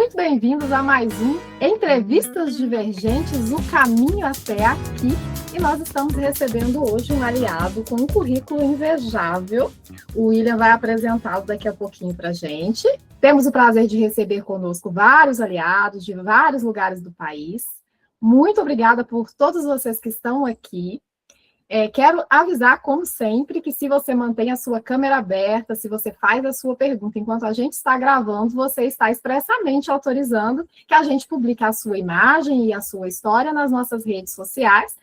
muito bem-vindos a mais um Entrevistas Divergentes, o caminho até aqui. E nós estamos recebendo hoje um aliado com um currículo invejável. O William vai apresentá-lo daqui a pouquinho para a gente. Temos o prazer de receber conosco vários aliados de vários lugares do país. Muito obrigada por todos vocês que estão aqui. Quero avisar, como sempre, que se você mantém a sua câmera aberta, se você faz a sua pergunta enquanto a gente está gravando, você está expressamente autorizando que a gente publique a sua imagem e a sua história nas nossas redes sociais,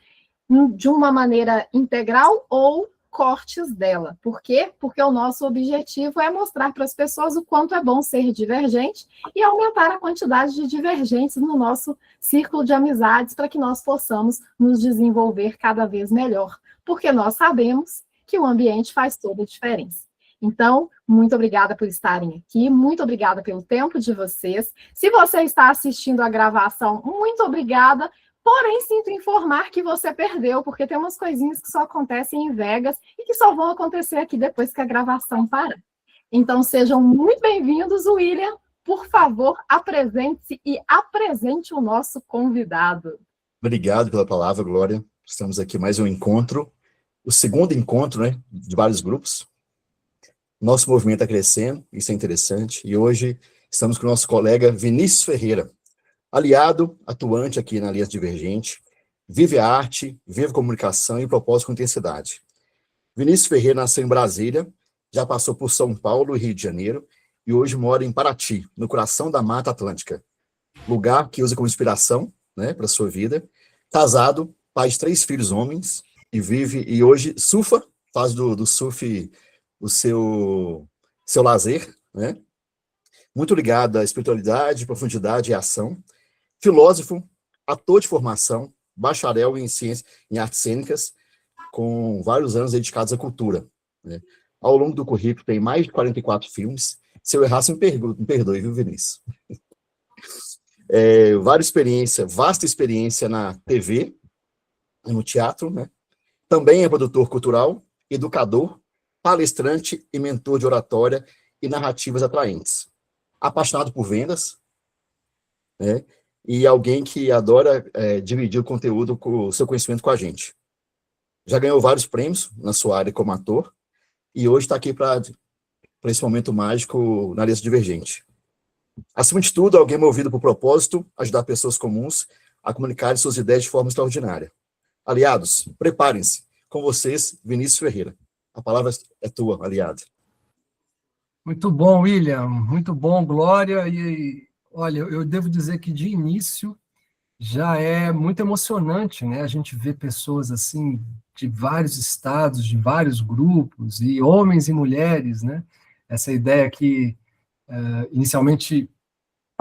de uma maneira integral ou cortes dela. Por quê? Porque o nosso objetivo é mostrar para as pessoas o quanto é bom ser divergente e aumentar a quantidade de divergentes no nosso círculo de amizades para que nós possamos nos desenvolver cada vez melhor, porque nós sabemos que o ambiente faz toda a diferença. Então, muito obrigada por estarem aqui, muito obrigada pelo tempo de vocês. Se você está assistindo a gravação, muito obrigada. Porém, sinto informar que você perdeu, porque tem umas coisinhas que só acontecem em Vegas e que só vão acontecer aqui depois que a gravação parar. Então, sejam muito bem-vindos. William, por favor, apresente-se e apresente o nosso convidado. Obrigado pela palavra, Glória. Estamos aqui mais um encontro, o segundo encontro, né, de vários grupos. Nosso movimento está crescendo, isso é interessante, e hoje estamos com o nosso colega Vinícius Ferreira, aliado, atuante aqui na Aliança Divergente, vive a arte, vive a comunicação e propósito com intensidade. Vinícius Ferreira nasceu em Brasília, já passou por São Paulo e Rio de Janeiro, e hoje mora em Paraty, no coração da Mata Atlântica, lugar que usa como inspiração, né, para a sua vida. Casado, pai de 3 filhos homens, e hoje surfa, faz do surf o seu lazer, né? Muito ligado à espiritualidade, profundidade e ação. Filósofo, ator de formação, bacharel em ciências, em artes cênicas, com vários anos dedicados à cultura, né? Ao longo do currículo tem mais de 44 filmes. Se eu errar, você me perdoe, viu, Vinícius? Vasta experiência na TV, no teatro, né? Também é produtor cultural, educador, palestrante e mentor de oratória e narrativas atraentes. Apaixonado por vendas, né? E alguém que adora dividir o conteúdo, o seu conhecimento com a gente. Já ganhou vários prêmios na sua área como ator, e hoje está aqui para esse momento mágico na Aliança Divergente. Acima de tudo, alguém movido por propósito, ajudar pessoas comuns a comunicarem suas ideias de forma extraordinária. Aliados, preparem-se. Com vocês, Vinícius Ferreira. A palavra é tua, aliado. Muito bom, William. Muito bom, Glória. E olha, eu devo dizer que de início já é muito emocionante, né? A gente vê pessoas assim de vários estados, de vários grupos, e homens e mulheres, né? Essa ideia que inicialmente,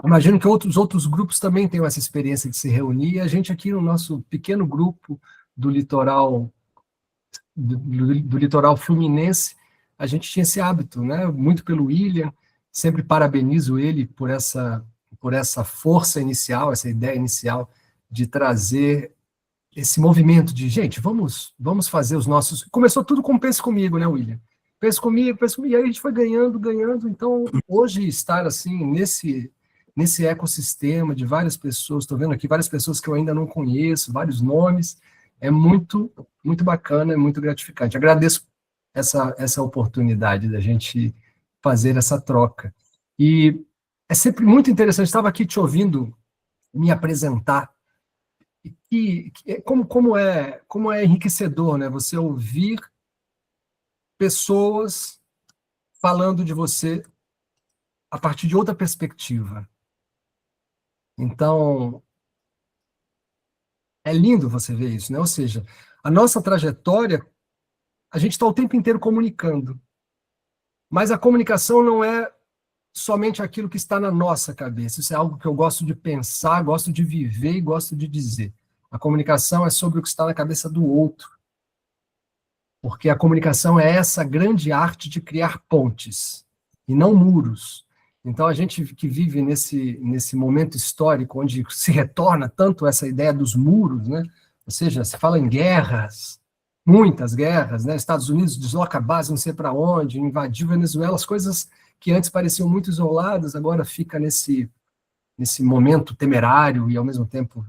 imagino que outros grupos também tenham essa experiência de se reunir, e a gente aqui no nosso pequeno grupo do litoral fluminense, a gente tinha esse hábito, né? Muito pelo William, sempre parabenizo ele por essa força inicial, essa ideia inicial de trazer esse movimento de, gente, vamos fazer os nossos... Começou tudo com Pense Comigo, né, William? Pense comigo, e aí a gente foi ganhando, então hoje estar assim, nesse ecossistema de várias pessoas, estou vendo aqui várias pessoas que eu ainda não conheço, vários nomes, é muito, muito bacana, é muito gratificante. Agradeço essa oportunidade da gente fazer essa troca. E é sempre muito interessante, estava aqui te ouvindo me apresentar, e como é enriquecedor, né, você ouvir pessoas falando de você a partir de outra perspectiva. Então, é lindo você ver isso, né? Ou seja, a nossa trajetória, a gente está o tempo inteiro comunicando, mas a comunicação não é somente aquilo que está na nossa cabeça. Isso é algo que eu gosto de pensar, gosto de viver e gosto de dizer. A comunicação é sobre o que está na cabeça do outro, porque a comunicação é essa grande arte de criar pontes, e não muros. Então, a gente que vive nesse momento histórico, onde se retorna tanto essa ideia dos muros, né? Ou seja, se fala em guerras, muitas guerras, né? Estados Unidos desloca a base não sei para onde, invadiu Venezuela, as coisas que antes pareciam muito isoladas, agora fica nesse nesse momento temerário e, ao mesmo tempo,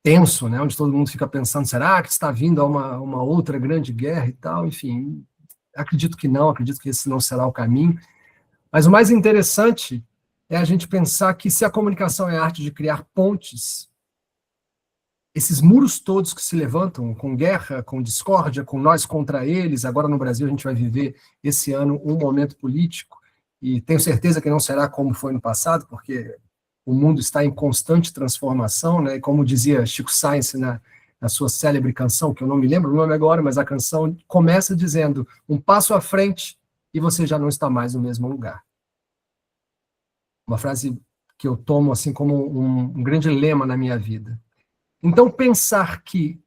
tenso, né, onde todo mundo fica pensando, será que está vindo a uma outra grande guerra e tal? Enfim, acredito que não, acredito que esse não será o caminho. Mas o mais interessante é a gente pensar que se a comunicação é a arte de criar pontes, esses muros todos que se levantam com guerra, com discórdia, com nós contra eles, agora no Brasil a gente vai viver esse ano um momento político, e tenho certeza que não será como foi no passado, porque o mundo está em constante transformação, né? E como dizia Chico Science na sua célebre canção, que eu não me lembro o nome agora, mas a canção começa dizendo: um passo à frente e você já não está mais no mesmo lugar. Uma frase que eu tomo assim como um grande lema na minha vida. Então, pensar que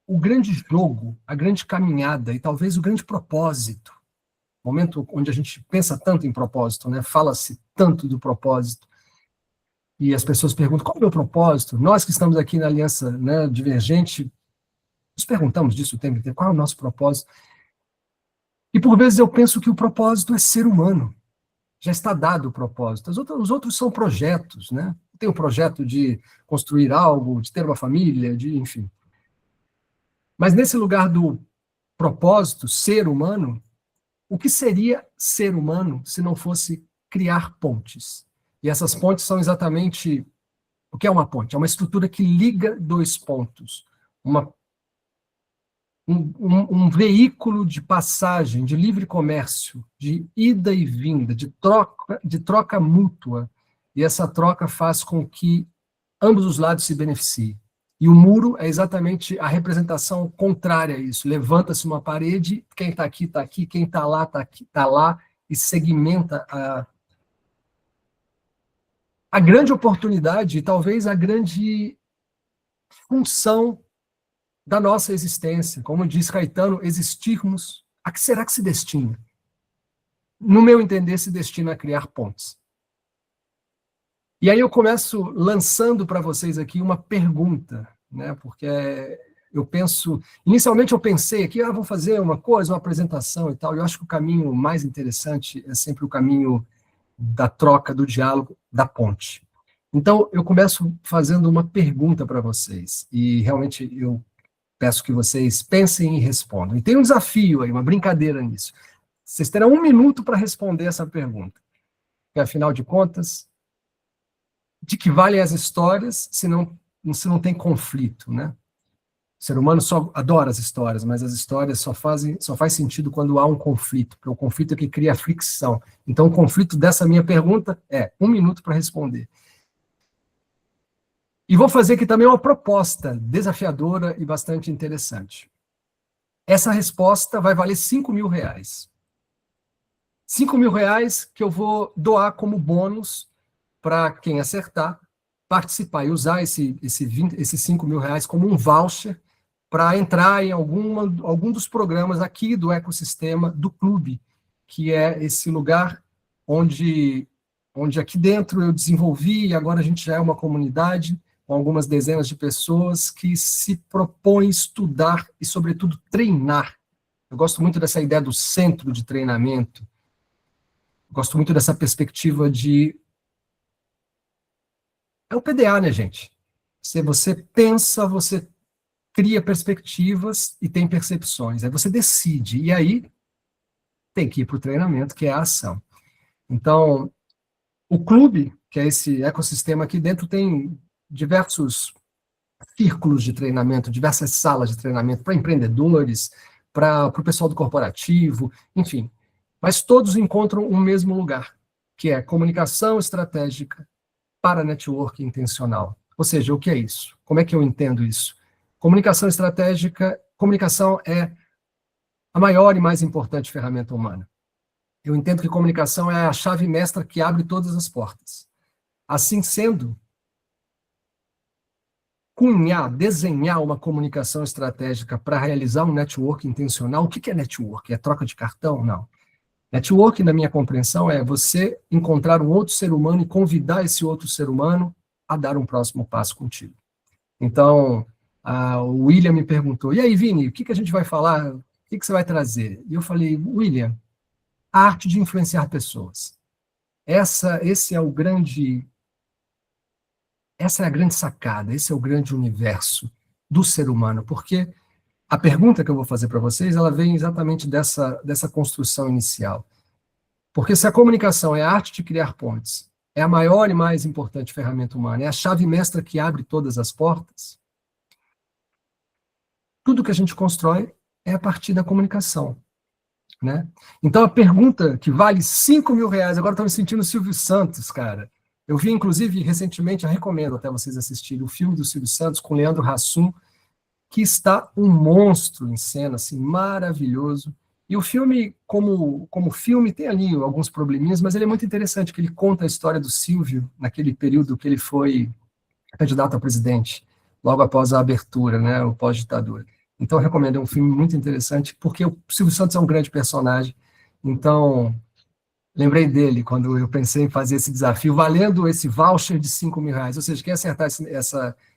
o grande jogo, a grande caminhada e talvez o grande propósito, momento onde a gente pensa tanto em propósito, né? Fala-se tanto do propósito, e as pessoas perguntam, qual é o meu propósito? Nós que estamos aqui na Aliança, né, Divergente, nos perguntamos disso o tempo inteiro, qual é o nosso propósito? E por vezes eu penso que o propósito é ser humano. Já está dado o propósito. Os outros são projetos, né? Tem o projeto de construir algo, de ter uma família, enfim. Mas nesse lugar do propósito, ser humano, o que seria ser humano se não fosse criar pontes? E essas pontes são exatamente... O que é uma ponte? É uma estrutura que liga dois pontos. Um veículo de passagem, de livre comércio, de ida e vinda, de troca mútua. E essa troca faz com que ambos os lados se beneficiem. E o muro é exatamente a representação contrária a isso. Levanta-se uma parede, quem está aqui, quem está lá, está lá, e segmenta a grande oportunidade, e talvez a grande função da nossa existência. Como diz Caetano, existirmos, a que será que se destina? No meu entender, se destina a criar pontes. E aí eu começo lançando para vocês aqui uma pergunta, né? Porque inicialmente eu pensei aqui, vou fazer uma coisa, uma apresentação e tal, eu acho que o caminho mais interessante é sempre o caminho da troca, do diálogo, da ponte. Então, eu começo fazendo uma pergunta para vocês, e realmente eu peço que vocês pensem e respondam. E tem um desafio aí, uma brincadeira nisso. Vocês terão 1 minuto para responder essa pergunta. Porque, afinal de contas, de que valem as histórias se não tem conflito, né? O ser humano só adora as histórias, mas as histórias só faz sentido quando há um conflito, porque o conflito é que cria a fricção. Então, o conflito dessa minha pergunta é 1 minuto para responder. E vou fazer aqui também uma proposta desafiadora e bastante interessante. Essa resposta vai valer R$5.000. R$5.000 que eu vou doar como bônus para quem acertar, participar e usar esses R$5.000 como um voucher para entrar em algum dos programas aqui do ecossistema do clube, que é esse lugar onde aqui dentro eu desenvolvi, e agora a gente já é uma comunidade com algumas dezenas de pessoas que se propõem estudar e, sobretudo, treinar. Eu gosto muito dessa ideia do centro de treinamento. Gosto muito dessa perspectiva de... É o PDA, né, gente? Você pensa, você cria perspectivas e tem percepções. Aí você decide. E aí tem que ir para o treinamento, que é a ação. Então, o clube, que é esse ecossistema aqui dentro, tem diversos círculos de treinamento, diversas salas de treinamento para empreendedores, para o pessoal do corporativo, enfim. Mas todos encontram um mesmo lugar, que é comunicação estratégica para network intencional. Ou seja, o que é isso? Como é que eu entendo isso? Comunicação estratégica, comunicação é a maior e mais importante ferramenta humana. Eu entendo que comunicação é a chave mestra que abre todas as portas. Assim sendo, desenhar uma comunicação estratégica para realizar um network intencional, o que é network? É troca de cartão? Não. Network, na minha compreensão, é você encontrar um outro ser humano e convidar esse outro ser humano a dar um próximo passo contigo. Então, o William me perguntou, e aí, Vini, o que a gente vai falar? O que você vai trazer? E eu falei, William, a arte de influenciar pessoas. esse é o grande, essa é a grande sacada, esse é o grande universo do ser humano, porque a pergunta que eu vou fazer para vocês, ela vem exatamente dessa construção inicial. Porque se a comunicação é a arte de criar pontes, é a maior e mais importante ferramenta humana, é a chave mestra que abre todas as portas, tudo que a gente constrói é a partir da comunicação. Né? Então, a pergunta que vale R$5.000, agora estou me sentindo Silvio Santos, cara. Eu vi, inclusive, recentemente, eu recomendo até vocês assistirem o filme do Silvio Santos com Leandro Hassum, que está um monstro em cena, assim, maravilhoso. E o filme, como filme, tem ali alguns probleminhas, mas ele é muito interessante, que ele conta a história do Silvio, naquele período que ele foi candidato a presidente, logo após a abertura, né, o pós-ditadura. Então, eu recomendo, é um filme muito interessante, porque o Silvio Santos é um grande personagem. Então, lembrei dele quando eu pensei em fazer esse desafio, valendo esse voucher de R$5.000. Ou seja, quem acertar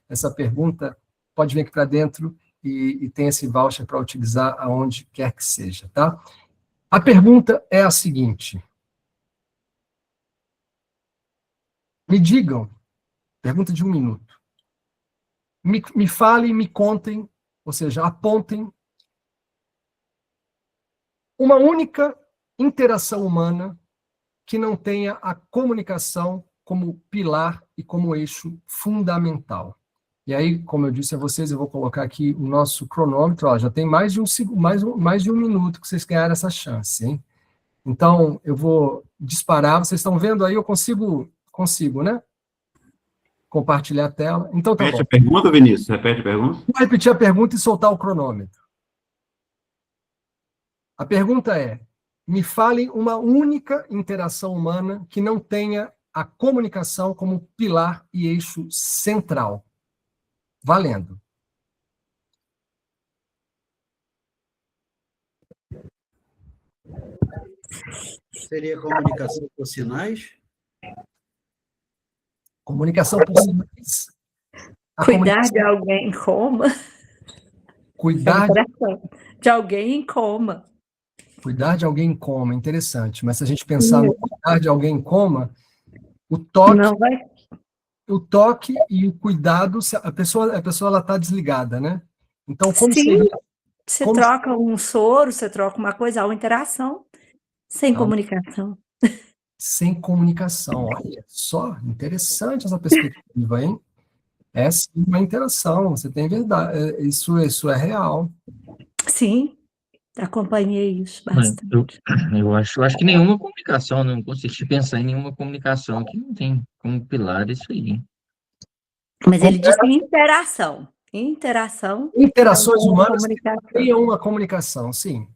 essa pergunta pode vir aqui para dentro e tem esse voucher para utilizar aonde quer que seja, tá? A pergunta é a seguinte. Me digam, pergunta de 1 minuto. Me falem, me contem, ou seja, apontem uma única interação humana que não tenha a comunicação como pilar e como eixo fundamental. E aí, como eu disse a vocês, eu vou colocar aqui o nosso cronômetro, ó, já tem mais de um minuto que vocês ganharam essa chance, hein? Então, eu vou disparar, vocês estão vendo aí, eu consigo, né? Compartilhar a tela. Então, tá Repete bom. a pergunta, Vinícius, repete a pergunta. Vou repetir a pergunta e soltar o cronômetro. A pergunta é, me falem uma única interação humana que não tenha a comunicação como pilar e eixo central. Valendo. Seria comunicação por sinais? Comunicação por sinais. Cuidar de alguém em coma. Cuidar de alguém em coma. Cuidar de alguém em coma, interessante. Mas se a gente pensar no cuidar de alguém em coma, o toque, o toque e o cuidado, a pessoa ela está desligada, né? Então, como seria? Você troca um soro, você troca uma coisa, há uma interação sem comunicação. Sem comunicação, olha só, interessante essa perspectiva, hein? É sim uma interação, você tem verdade, isso é real. Sim, acompanhei isso bastante. Eu acho que nenhuma comunicação, não consegui pensar em nenhuma comunicação que não tem como pilar isso aí. Mas ele disse interação. Interações humanas têm uma comunicação, sim.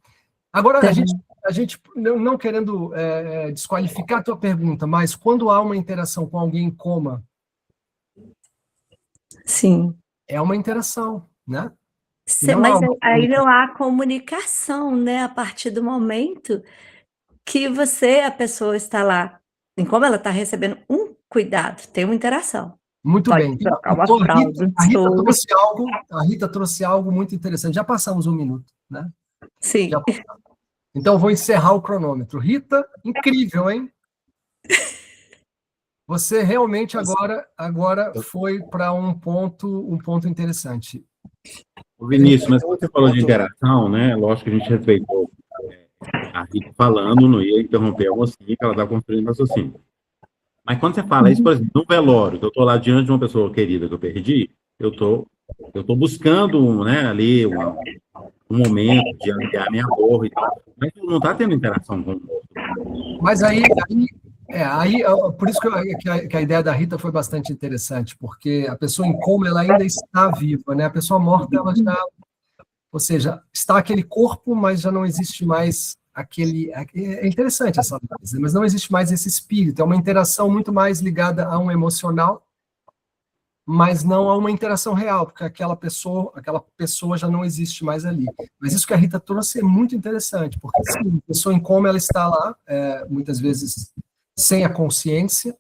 Agora, a gente não querendo desqualificar a tua pergunta, mas quando há uma interação com alguém em coma, sim, é uma interação, né? Mas aí não há comunicação, né? A partir do momento que a pessoa está lá, em como ela está recebendo um cuidado, tem uma interação. Muito Pode bem. trocar uma Então, fralda, a Rita trouxe algo muito interessante. Já passamos 1 minuto, né? Sim. Então, eu vou encerrar o cronômetro. Rita, incrível, hein? Você realmente agora foi para um ponto interessante. Vinícius, mas quando você falou de interação, né? Lógico que a gente respeitou a Rita falando, não ia interromper a mocinha, que ela está construindo raciocínio. Mas quando você fala isso, por exemplo, no velório, que eu estou lá diante de uma pessoa querida que eu perdi, eu estou buscando, né, ali um momento de aliviar minha dor e tal, mas não está tendo interação com o outro. Mas por isso que a ideia da Rita foi bastante interessante, porque a pessoa em coma, ela ainda está viva, né? A pessoa morta, ela já... Ou seja, está aquele corpo, mas já não existe mais aquele... É interessante essa análise, mas não existe mais esse espírito. É uma interação muito mais ligada a um emocional, mas não a uma interação real, porque aquela pessoa já não existe mais ali. Mas isso que a Rita trouxe é muito interessante, porque sim, a pessoa em coma, ela está lá, muitas vezes sem a consciência,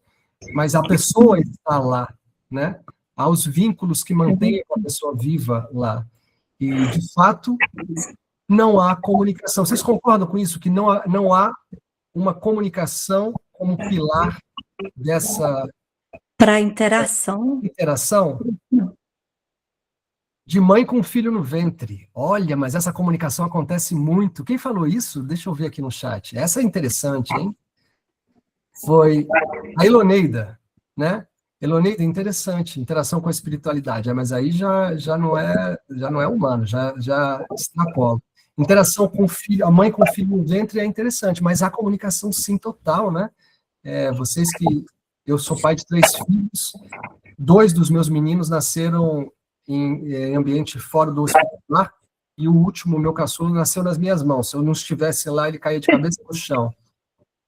mas a pessoa está lá, né? Há os vínculos que mantêm a pessoa viva lá. E, de fato, não há comunicação. Vocês concordam com isso? Que não há uma comunicação como pilar dessa Para interação. interação de mãe com filho no ventre. Olha, mas essa comunicação acontece muito. Quem falou isso? Deixa eu ver aqui no chat. Essa é interessante, hein? Foi a Eloneida, né? Eloneida, interessante, interação com a espiritualidade, mas aí já não é humano, já extrapola. Interação com o filho, a mãe com o filho no ventre é interessante, mas a comunicação sim total, né? Vocês que eu sou pai de 3 filhos, 2 dos meus meninos nasceram em ambiente fora do hospitalar, e o último, meu caçula, nasceu nas minhas mãos. Se eu não estivesse lá, ele caía de cabeça no chão.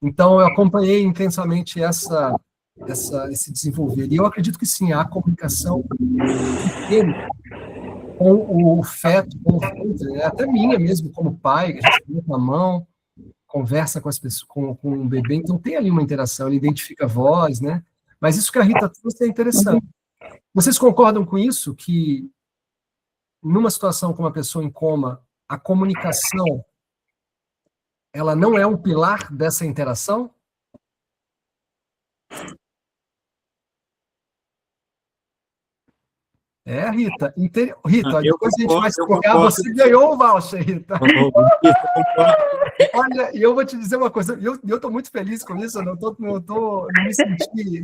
Então, eu acompanhei intensamente esse desenvolver. E eu acredito que sim, há comunicação com o feto, com o ventre, né? Até minha mesmo, como pai, que a gente coloca a mão, conversa com as pessoas, com o bebê, então tem ali uma interação, ele identifica a voz, né? Mas isso que a Rita trouxe é interessante. Vocês concordam com isso, que numa situação com uma pessoa em coma, a comunicação, ela não é um pilar dessa interação? Rita. Rita, depois a gente vai se trocar. Você ganhou o voucher, Rita. Olha, e eu vou te dizer uma coisa. Eu estou muito feliz com isso. Eu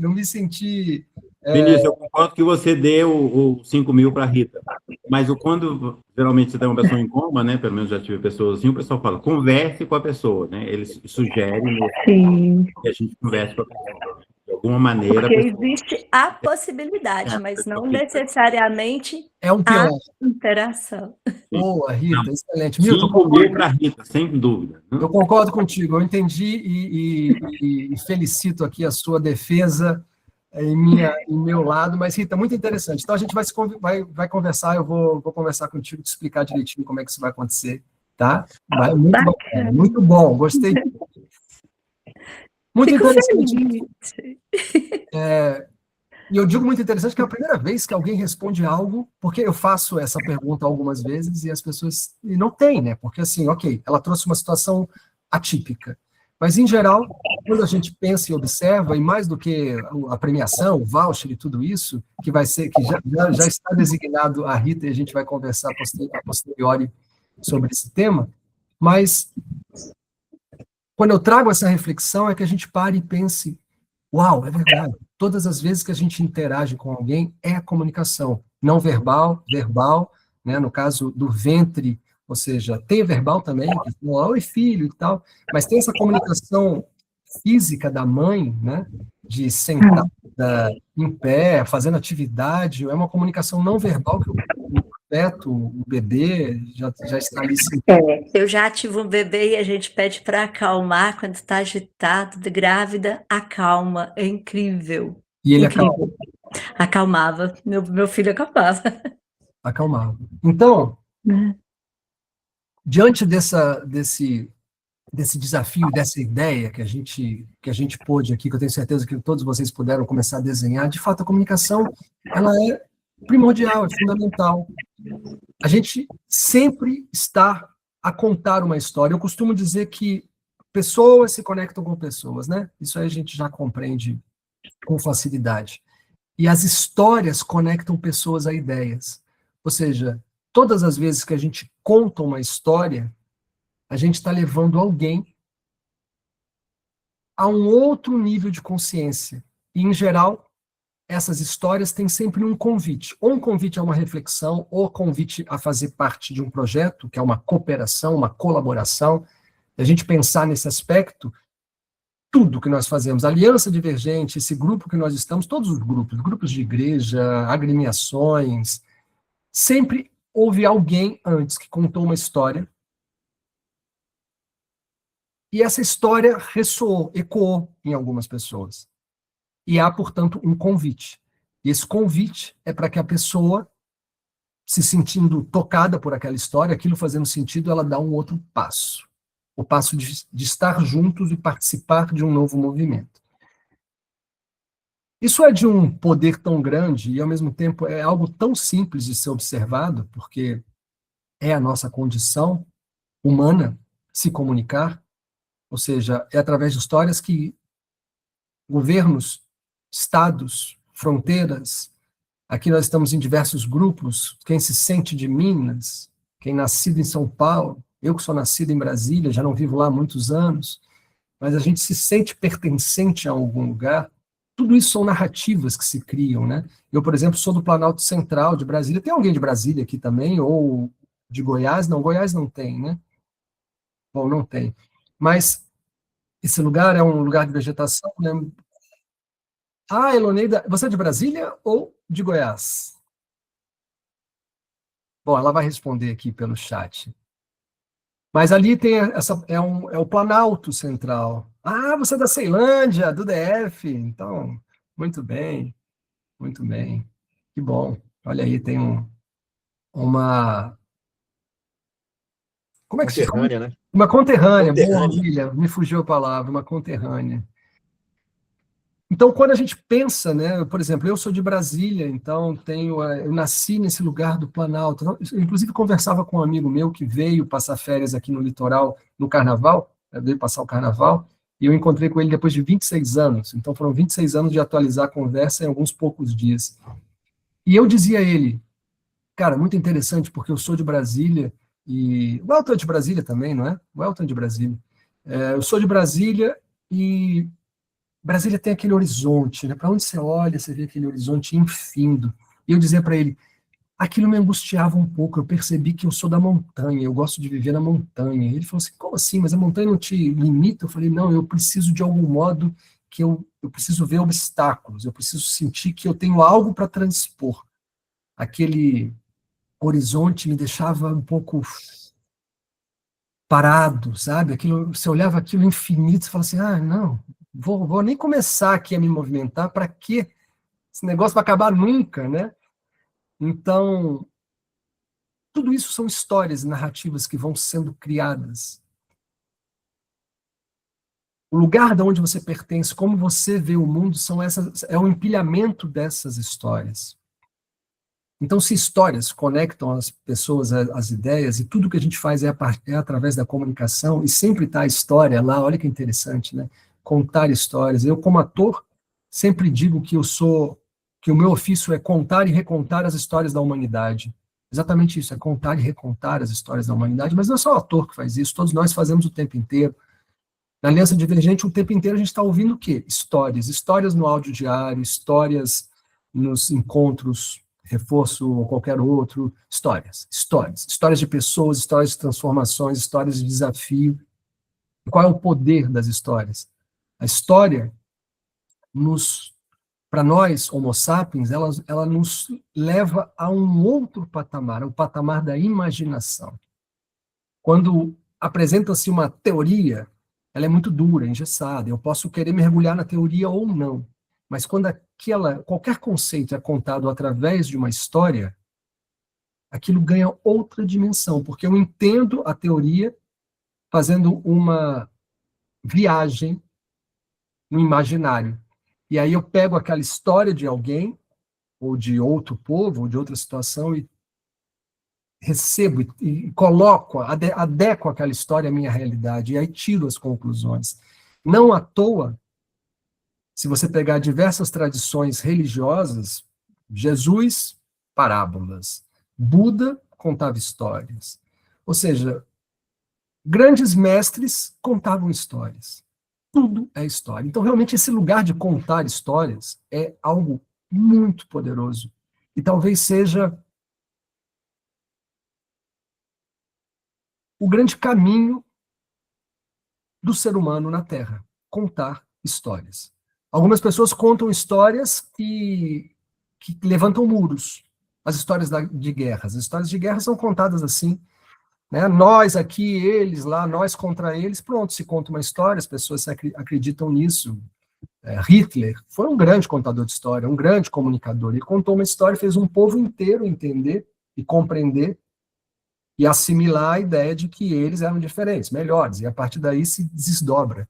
não me senti. Vinícius, eu concordo que você deu o 5 mil para a Rita. Mas quando geralmente você tem uma pessoa em coma, né? Pelo menos já tive pessoas assim, o pessoal fala, converse com a pessoa, né? Eles sugerem que a gente converse com a pessoa. De alguma maneira. Porque existe a possibilidade, mas não necessariamente um pilar. a interação. Boa, Rita, não. excelente. 5 mil para a Rita, sem dúvida. Eu concordo contigo, eu entendi e felicito aqui a sua defesa em meu lado, mas, Rita, muito interessante. Então, a gente vai conversar, eu vou conversar contigo, te explicar direitinho como é que isso vai acontecer, tá? Muito bom, gostei. Muito interessante. E eu digo muito interessante que é a primeira vez que alguém responde algo, porque eu faço essa pergunta algumas vezes e as pessoas não têm, né? Porque assim, ok, ela trouxe uma situação atípica. Mas, em geral, quando a gente pensa e observa, e mais do que a premiação, o voucher e tudo isso, que vai ser, que já está designado a Rita, e a gente vai conversar a posteriori sobre esse tema, mas quando eu trago essa reflexão é que a gente pare e pense, uau, é verdade, todas as vezes que a gente interage com alguém é a comunicação, não verbal, verbal, né, no caso do ventre, ou seja, tem verbal também, que fala, oi filho e tal, mas tem essa comunicação física da mãe, né, de sentar em pé, fazendo atividade, é uma comunicação não verbal que o feto, o bebê, já está ali sentado. Eu já tive um bebê e a gente pede para acalmar quando está agitado, grávida, acalma, é incrível. E ele incrível. Acalmava, meu filho acalmava. Acalmava. Então, diante desse desafio, dessa ideia que a gente pôde aqui, que eu tenho certeza que todos vocês puderam começar a desenhar, de fato, a comunicação, ela é primordial, é fundamental. A gente sempre está a contar uma história. Eu costumo dizer que pessoas se conectam com pessoas, né? Isso aí a gente já compreende com facilidade. E as histórias conectam pessoas a ideias. Ou seja, todas as vezes que a gente conta uma história, a gente está levando alguém a um outro nível de consciência. E, em geral, essas histórias têm sempre um convite. Ou um convite a uma reflexão, ou convite a fazer parte de um projeto, que é uma cooperação, uma colaboração. A gente pensar nesse aspecto, tudo que nós fazemos, a Aliança Divergente, esse grupo que nós estamos, todos os grupos de igreja, agremiações, sempre houve alguém antes que contou uma história, e essa história ressoou, ecoou em algumas pessoas. E há, portanto, um convite. E esse convite é para que a pessoa, se sentindo tocada por aquela história, aquilo fazendo sentido, ela dá um outro passo. O passo de estar juntos e participar de um novo movimento. Isso é de um poder tão grande e, ao mesmo tempo, é algo tão simples de ser observado, porque é a nossa condição humana se comunicar, ou seja, é através de histórias que governos, estados, fronteiras. Aqui nós estamos em diversos grupos, quem se sente de Minas, quem nascido em São Paulo, eu que sou nascido em Brasília, já não vivo lá há muitos anos, mas a gente se sente pertencente a algum lugar. Tudo isso são narrativas que se criam, né? Eu, por exemplo, sou do Planalto Central de Brasília. Tem alguém de Brasília aqui também? Ou de Goiás? Não, Goiás não tem, né? Bom, não tem. Mas esse lugar é um lugar de vegetação, né? Ah, Eloneida, você é de Brasília ou de Goiás? Bom, ela vai responder aqui pelo chat. Mas ali tem é o Planalto Central. Ah, você é da Ceilândia, do DF. Então, muito bem, muito bem. Que bom. Olha aí, tem uma... Como é que se chama? Conterrânea, né? Uma conterrânea. Boa, Conterrânea. William, me fugiu a palavra, uma conterrânea. Então, quando a gente pensa, né, por exemplo, eu sou de Brasília, então eu nasci nesse lugar do Planalto. Então, eu, inclusive, conversava com um amigo meu que veio passar férias aqui no litoral, no Carnaval, veio passar o Carnaval, e eu encontrei com ele depois de 26 anos. Então, foram 26 anos de atualizar a conversa em alguns poucos dias. E eu dizia a ele, cara, muito interessante, porque eu sou de Brasília, e o Elton é de Brasília também, não é? O Elton é de Brasília. Eu sou de Brasília e Brasília tem aquele horizonte, né? Para onde você olha, você vê aquele horizonte infindo. E eu dizia para ele, aquilo me angustiava um pouco, eu percebi que eu sou da montanha, eu gosto de viver na montanha. Ele falou assim, como assim? Mas a montanha não te limita? Eu falei, não, eu preciso de algum modo que eu preciso ver obstáculos, eu preciso sentir que eu tenho algo para transpor. Aquele horizonte me deixava um pouco parado, sabe? Aquilo, você olhava aquilo infinito, você falava assim, ah, não, vou nem começar aqui a me movimentar, para quê? Esse negócio vai acabar nunca, né? Então, tudo isso são histórias, narrativas que vão sendo criadas. O lugar de onde você pertence, como você vê o mundo, é o empilhamento dessas histórias. Então, se histórias conectam as pessoas às ideias, e tudo que a gente faz é através da comunicação, e sempre está a história lá, olha que interessante, né? Contar histórias. Eu, como ator, sempre digo que que o meu ofício é contar e recontar as histórias da humanidade. Exatamente isso, é contar e recontar as histórias da humanidade, mas não é só o ator que faz isso, todos nós fazemos o tempo inteiro. Na Aliança Divergente, o tempo inteiro a gente está ouvindo o quê? Histórias. Histórias no áudio diário, histórias nos encontros, reforço ou qualquer outro, histórias. Histórias de pessoas, histórias de transformações, histórias de desafio. Qual é o poder das histórias? A história, para nós, homo sapiens, ela nos leva a um outro patamar, o patamar da imaginação. Quando apresenta-se uma teoria, ela é muito dura, engessada, eu posso querer mergulhar na teoria ou não, mas quando qualquer conceito é contado através de uma história, aquilo ganha outra dimensão, porque eu entendo a teoria fazendo uma viagem no imaginário. E aí eu pego aquela história de alguém, ou de outro povo, ou de outra situação, e recebo e coloco, adequo aquela história à minha realidade, e aí tiro as conclusões. Não à toa, se você pegar diversas tradições religiosas, Jesus, parábolas. Buda contava histórias. Ou seja, grandes mestres contavam histórias. Tudo é história. Então, realmente, esse lugar de contar histórias é algo muito poderoso. E talvez seja o grande caminho do ser humano na Terra, contar histórias. Algumas pessoas contam histórias que levantam muros. As histórias de guerras. As histórias de guerra são contadas assim, né? Nós aqui, eles lá, nós contra eles. Pronto, se conta uma história, as pessoas acreditam nisso. Hitler foi um grande contador de história, um grande comunicador. Ele contou uma história, fez um povo inteiro entender e compreender e assimilar a ideia de que eles eram diferentes, melhores, e a partir daí se desdobra.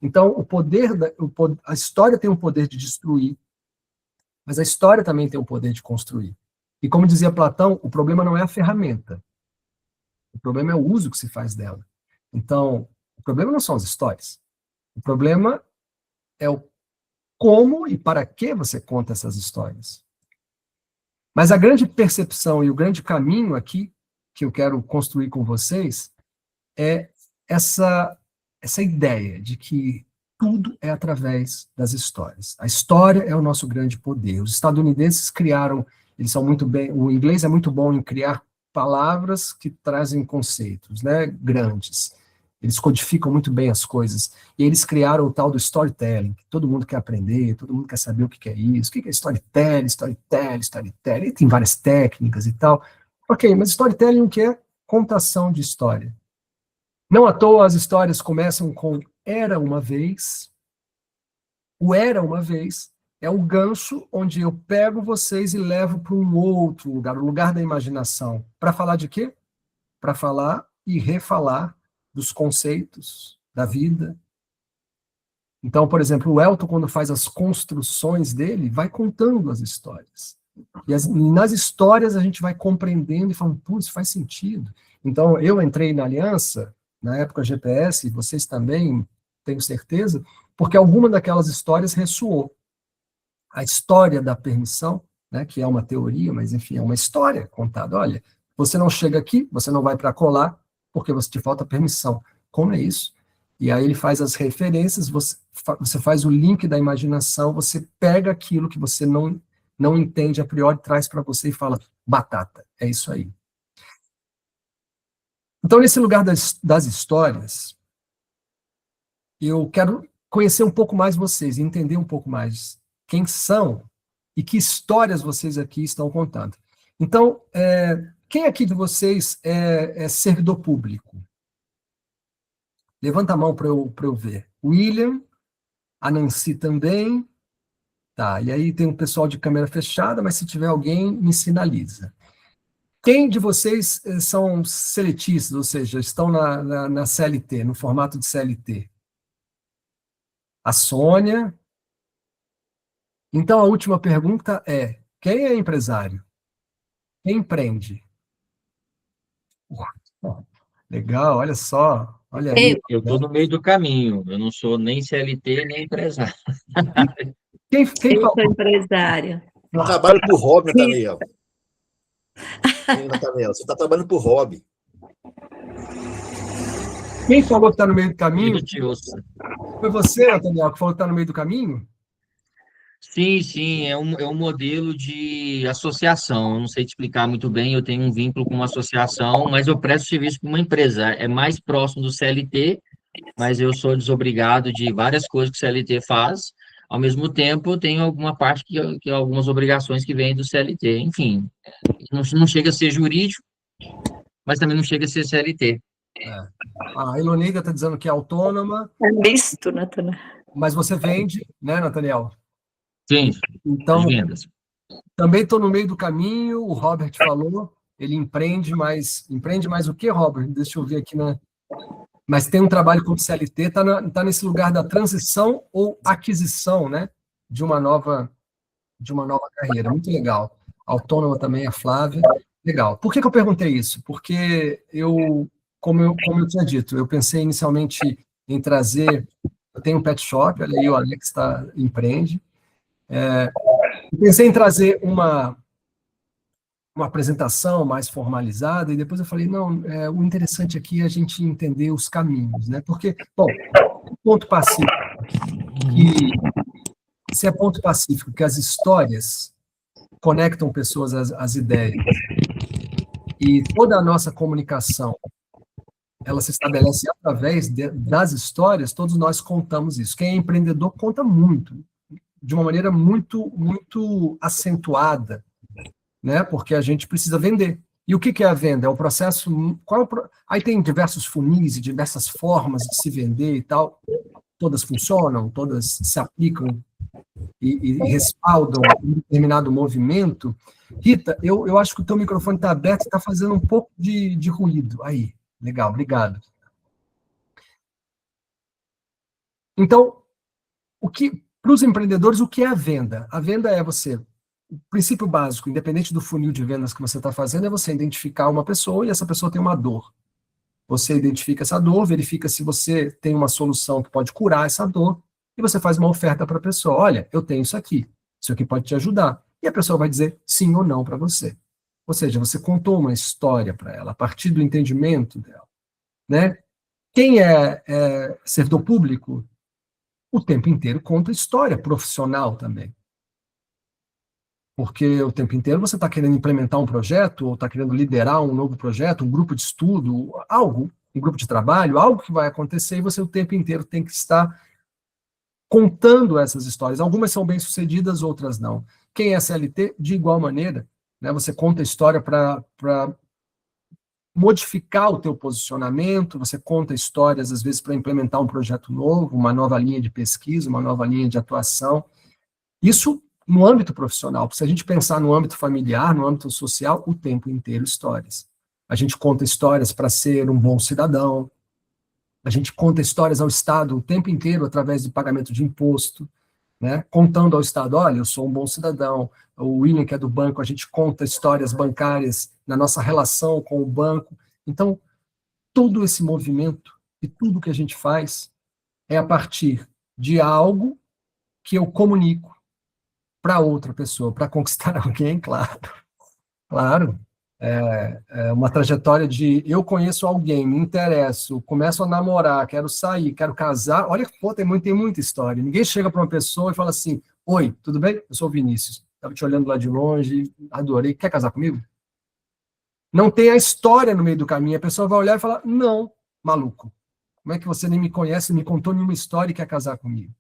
Então, a história tem o poder de destruir, mas a história também tem o poder de construir. E como dizia Platão, o problema não é a ferramenta, o problema é o uso que se faz dela. Então, o problema não são as histórias, o problema é como e para que você conta essas histórias. Mas a grande percepção e o grande caminho aqui, que eu quero construir com vocês, é essa ideia de que tudo é através das histórias. A história é o nosso grande poder. Os estadunidenses criaram, eles são muito bem, o inglês é muito bom em criar palavras que trazem conceitos, né, grandes. Eles codificam muito bem as coisas. E eles criaram o tal do storytelling, que todo mundo quer aprender, todo mundo quer saber o que é isso, o que é storytelling, storytelling. E tem várias técnicas e tal. Ok, mas storytelling o que é? Contação de história. Não à toa as histórias começam com era uma vez. O era uma vez é o gancho onde eu pego vocês e levo para um outro lugar, o lugar da imaginação. Para falar de quê? Para falar e refalar dos conceitos da vida. Então, por exemplo, o Elton, quando faz as construções dele, vai contando as histórias. E nas histórias a gente vai compreendendo e falando, putz, faz sentido. Então, eu entrei na Aliança, na época GPS, vocês também, tenho certeza, porque alguma daquelas histórias ressoou. A história da permissão, né, que é uma teoria, mas enfim, é uma história contada. Olha, você não chega aqui, você não vai para colar, porque você te falta permissão. Como é isso? E aí ele faz as referências, você faz o link da imaginação, você pega aquilo que você não entende a priori, traz para você e fala, batata, é isso aí. Então, nesse lugar das histórias, eu quero conhecer um pouco mais vocês, entender um pouco mais quem são e que histórias vocês aqui estão contando. Então, quem aqui de vocês é servidor público? Levanta a mão para eu ver. William, a Nancy também. Tá, e aí tem um pessoal de câmera fechada, mas se tiver alguém, me sinaliza. Quem de vocês são seletistas, ou seja, estão na CLT, no formato de CLT? A Sônia. Então, a última pergunta é, quem é empresário? Quem empreende? Legal, olha só. Olha aí. Eu estou no meio do caminho, eu não sou nem CLT, nem empresário. Quem Eu falou? sou empresário. Eu trabalho por hobby, Nathaniel. Nathaniel, você está trabalhando por hobby. Quem falou que está no meio do caminho? Foi Foi você, Nathaniel, que falou que está no meio do caminho? Sim, é um modelo de associação. Eu não sei te explicar muito bem, eu tenho um vínculo com uma associação, mas eu presto serviço para uma empresa. É mais próximo do CLT, mas eu sou desobrigado de várias coisas que o CLT faz. Ao mesmo tempo, eu tenho alguma parte que algumas obrigações que vêm do CLT. Enfim, não chega a ser jurídico, mas também não chega a ser CLT. A Eloneida está dizendo que é autônoma. É misto, Nathaniel. Mas você vende, né, Nathaniel? Sim, então, as vendas. Também estou no meio do caminho, o Robert falou, ele empreende mais o que, Robert? Deixa eu ver aqui, mas tem um trabalho como CLT, está nesse lugar da transição ou aquisição, né, de uma nova carreira, muito legal. Autônoma também, a Flávia, legal. Por que eu perguntei isso? Porque como eu tinha dito, eu pensei inicialmente em trazer, eu tenho um pet shop, olha aí, o Alex empreende, pensei em trazer uma apresentação mais formalizada, e depois eu falei, não, o interessante aqui é a gente entender os caminhos, né? Porque, bom, ponto pacífico, se é ponto pacífico, que as histórias conectam pessoas às ideias, e toda a nossa comunicação, ela se estabelece através das histórias, todos nós contamos isso. Quem é empreendedor conta muito, de uma maneira muito, muito acentuada, né? Porque a gente precisa vender. E o que é a venda? É o processo... Aí tem diversos funis e diversas formas de se vender e tal. Todas funcionam, todas se aplicam e respaldam um determinado movimento. Rita, eu acho que o teu microfone está aberto e está fazendo um pouco de ruído. Aí, legal, obrigado. Então, para os empreendedores, o que é a venda? A venda é o princípio básico, independente do funil de vendas que você está fazendo, é você identificar uma pessoa e essa pessoa tem uma dor. Você identifica essa dor, verifica se você tem uma solução que pode curar essa dor, e você faz uma oferta para a pessoa. Olha, eu tenho isso aqui pode te ajudar. E a pessoa vai dizer sim ou não para você. Ou seja, você contou uma história para ela, a partir do entendimento dela. Né? Quem é servidor público, o tempo inteiro conta história profissional também. Porque o tempo inteiro você está querendo implementar um projeto, ou está querendo liderar um novo projeto, um grupo de estudo, algo, um grupo de trabalho, algo que vai acontecer, e você o tempo inteiro tem que estar contando essas histórias. Algumas são bem-sucedidas, outras não. Quem é CLT, de igual maneira, né, você conta a história para modificar o teu posicionamento, você conta histórias, às vezes, para implementar um projeto novo, uma nova linha de pesquisa, uma nova linha de atuação. Isso no âmbito profissional. Se a gente pensar no âmbito familiar, no âmbito social, o tempo inteiro histórias. A gente conta histórias para ser um bom cidadão, a gente conta histórias ao Estado o tempo inteiro através do pagamento de imposto, né? Contando ao Estado, olha, eu sou um bom cidadão. O William, que é do banco, a gente conta histórias bancárias na nossa relação com o banco. Então, todo esse movimento e tudo que a gente faz é a partir de algo que eu comunico para outra pessoa, para conquistar alguém, claro. Claro. É uma trajetória de eu conheço alguém, me interesso, começo a namorar, quero sair, quero casar. Olha, pô, tem muita história. Ninguém chega para uma pessoa e fala assim: oi, tudo bem? Eu sou o Vinícius. Estava te olhando lá de longe, adorei. Quer casar comigo? Não tem a história no meio do caminho. A pessoa vai olhar e falar: não, maluco. Como é que você nem me conhece, me contou nenhuma história e quer casar comigo?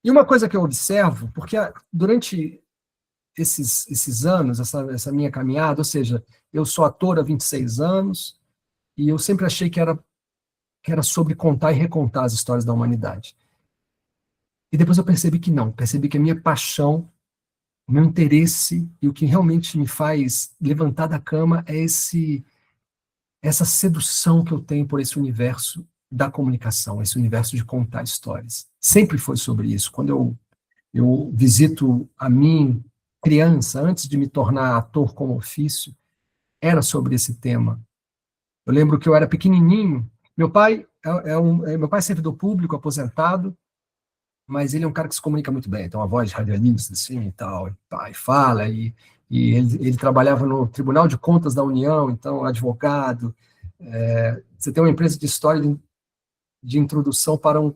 E uma coisa que eu observo, porque durante esses anos, essa minha caminhada, ou seja, eu sou ator há 26 anos, e eu sempre achei que era sobre contar e recontar as histórias da humanidade. E depois eu percebi que não, percebi que a minha paixão, o meu interesse, e o que realmente me faz levantar da cama é essa sedução que eu tenho por esse universo da comunicação, esse universo de contar histórias. Sempre foi sobre isso. Quando eu visito a mim, criança, antes de me tornar ator como ofício, era sobre esse tema. Eu lembro que eu era pequenininho, meu pai meu pai é servidor público, aposentado, mas ele é um cara que se comunica muito bem, tem uma voz radialista, assim, e tal, e fala, e ele trabalhava no Tribunal de Contas da União, então, advogado. Você tem uma empresa de história de introdução para um...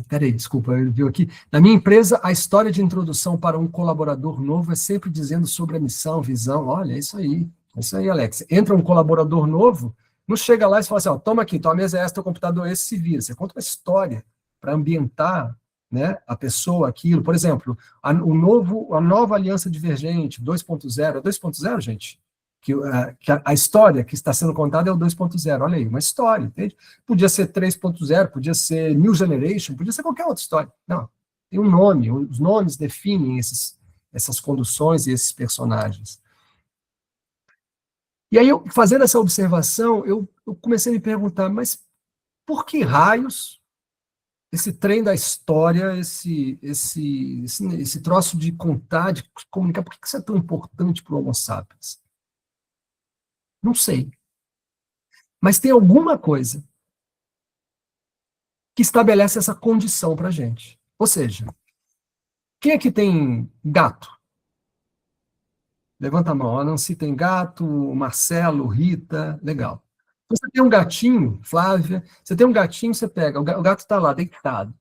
Peraí, desculpa, eu vi aqui. Na minha empresa, a história de introdução para um colaborador novo é sempre dizendo sobre a missão, visão. Olha, é isso aí, Alex. Entra um colaborador novo, não chega lá e fala assim, ó, toma aqui, tua mesa é essa, teu computador é esse, se vira. Você conta uma história para ambientar, né, a pessoa, aquilo. Por exemplo, a nova Aliança Divergente, 2.0. É 2.0, gente? Que a história que está sendo contada é o 2.0. Olha aí, uma história, entende? Podia ser 3.0, podia ser New Generation, podia ser qualquer outra história. Não, tem um nome, os nomes definem essas conduções e esses personagens. E aí, fazendo essa observação, eu comecei a me perguntar, mas por que raios esse trem da história, esse troço de contar, de comunicar, por que isso é tão importante para o Homo sapiens? Não sei. Mas tem alguma coisa que estabelece essa condição para a gente. Ou seja, quem aqui tem gato? Levanta a mão. A Nancy tem gato, o Marcelo, Rita, legal. Você tem um gatinho, Flávia, você tem um gatinho, você pega, o gato está lá, deitado,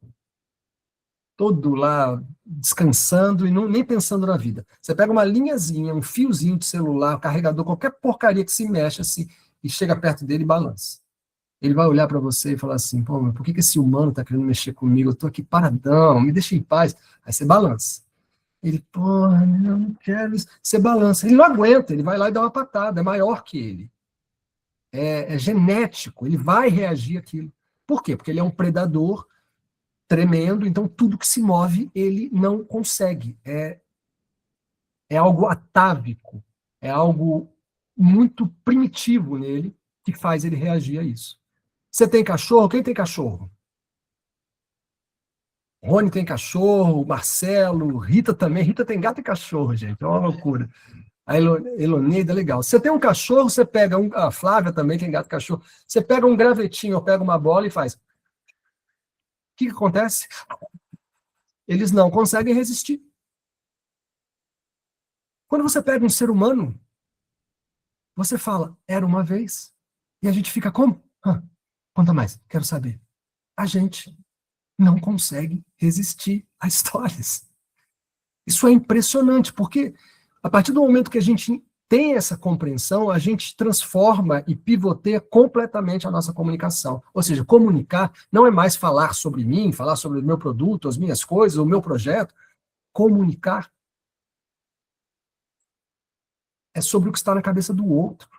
todo lá, descansando e nem pensando na vida. Você pega uma linhazinha, um fiozinho de celular, um carregador, qualquer porcaria que se mexe assim, e chega perto dele e balança. Ele vai olhar para você e falar assim, pô, mas por que esse humano está querendo mexer comigo? Eu estou aqui paradão, me deixa em paz. Aí você balança. Ele, porra, não quero isso. Você balança. Ele não aguenta, ele vai lá e dá uma patada, é maior que ele. É genético, ele vai reagir àquilo. Por quê? Porque ele é um predador tremendo, então tudo que se move ele não consegue. É algo atávico, é algo muito primitivo nele que faz ele reagir a isso. Você tem cachorro? Quem tem cachorro? Rony tem cachorro, Marcelo, Rita também. Rita tem gato e cachorro, gente, é uma loucura. A Eloneida, legal. Você tem um cachorro, você pega a Flávia também tem gato e cachorro. Você pega um gravetinho ou pega uma bola e faz. que acontece? Eles não conseguem resistir. Quando você pega um ser humano, você fala, era uma vez. E a gente fica como? Conta mais, quero saber. A gente não consegue resistir a histórias. Isso é impressionante, porque a partir do momento que a gente tem essa compreensão, a gente transforma e pivoteia completamente a nossa comunicação. Ou seja, comunicar não é mais falar sobre mim, falar sobre o meu produto, as minhas coisas, o meu projeto. Comunicar é sobre o que está na cabeça do outro.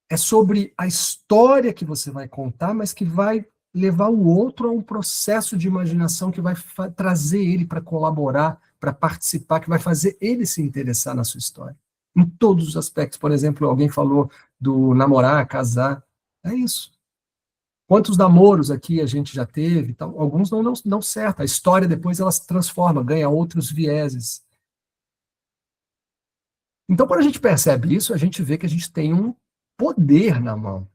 É sobre a história que você vai contar, mas que vai levar o outro a um processo de imaginação que vai trazer ele para colaborar, para participar, que vai fazer ele se interessar na sua história. Em todos os aspectos. Por exemplo, alguém falou do namorar, casar. É isso. Quantos namoros aqui a gente já teve? Então, alguns não dão certo. A história depois ela se transforma, ganha outros vieses. Então, quando a gente percebe isso, a gente vê que a gente tem um poder na mão.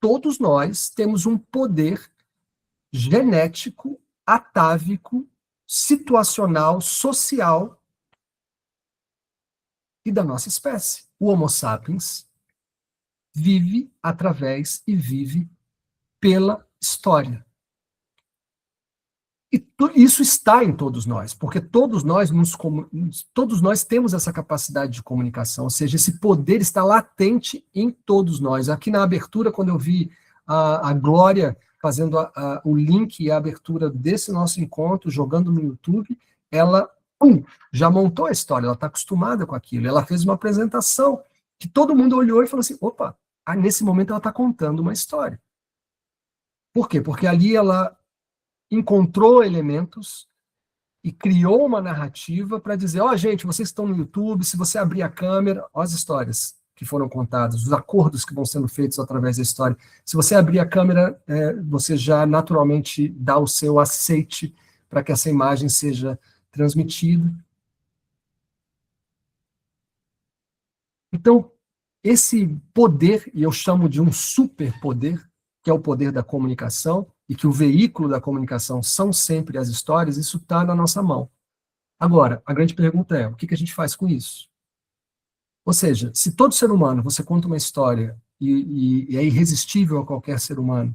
Todos nós temos um poder genético, atávico, situacional, social e da nossa espécie. O Homo sapiens vive através e vive pela história. E isso está em todos nós, porque todos nós temos essa capacidade de comunicação, ou seja, esse poder está latente em todos nós. Aqui na abertura, quando eu vi a Glória fazendo o link e a abertura desse nosso encontro, jogando no YouTube, ela já montou a história, ela está acostumada com aquilo. Ela fez uma apresentação que todo mundo olhou e falou assim, opa, nesse momento ela está contando uma história. Por quê? Porque ali ela encontrou elementos e criou uma narrativa para dizer, gente, vocês estão no YouTube, se você abrir a câmera, as histórias que foram contadas, os acordos que vão sendo feitos através da história. Se você abrir a câmera, você já naturalmente dá o seu aceite para que essa imagem seja transmitida. Então, esse poder, e eu chamo de um superpoder, que é o poder da comunicação, e que o veículo da comunicação são sempre as histórias, isso está na nossa mão. Agora, a grande pergunta é, o que a gente faz com isso? Ou seja, se todo ser humano, você conta uma história e é irresistível a qualquer ser humano,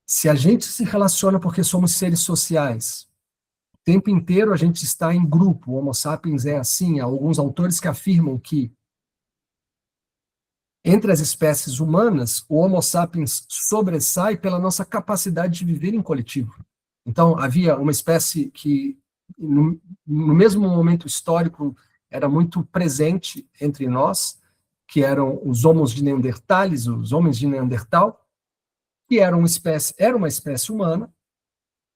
se a gente se relaciona porque somos seres sociais, o tempo inteiro a gente está em grupo, o Homo sapiens é assim, há alguns autores que afirmam que entre as espécies humanas, o Homo sapiens sobressai pela nossa capacidade de viver em coletivo. Então, havia uma espécie que, no mesmo momento histórico, era muito presente entre nós, que eram os homos de Neandertales, os homens de Neandertal, que era uma espécie humana,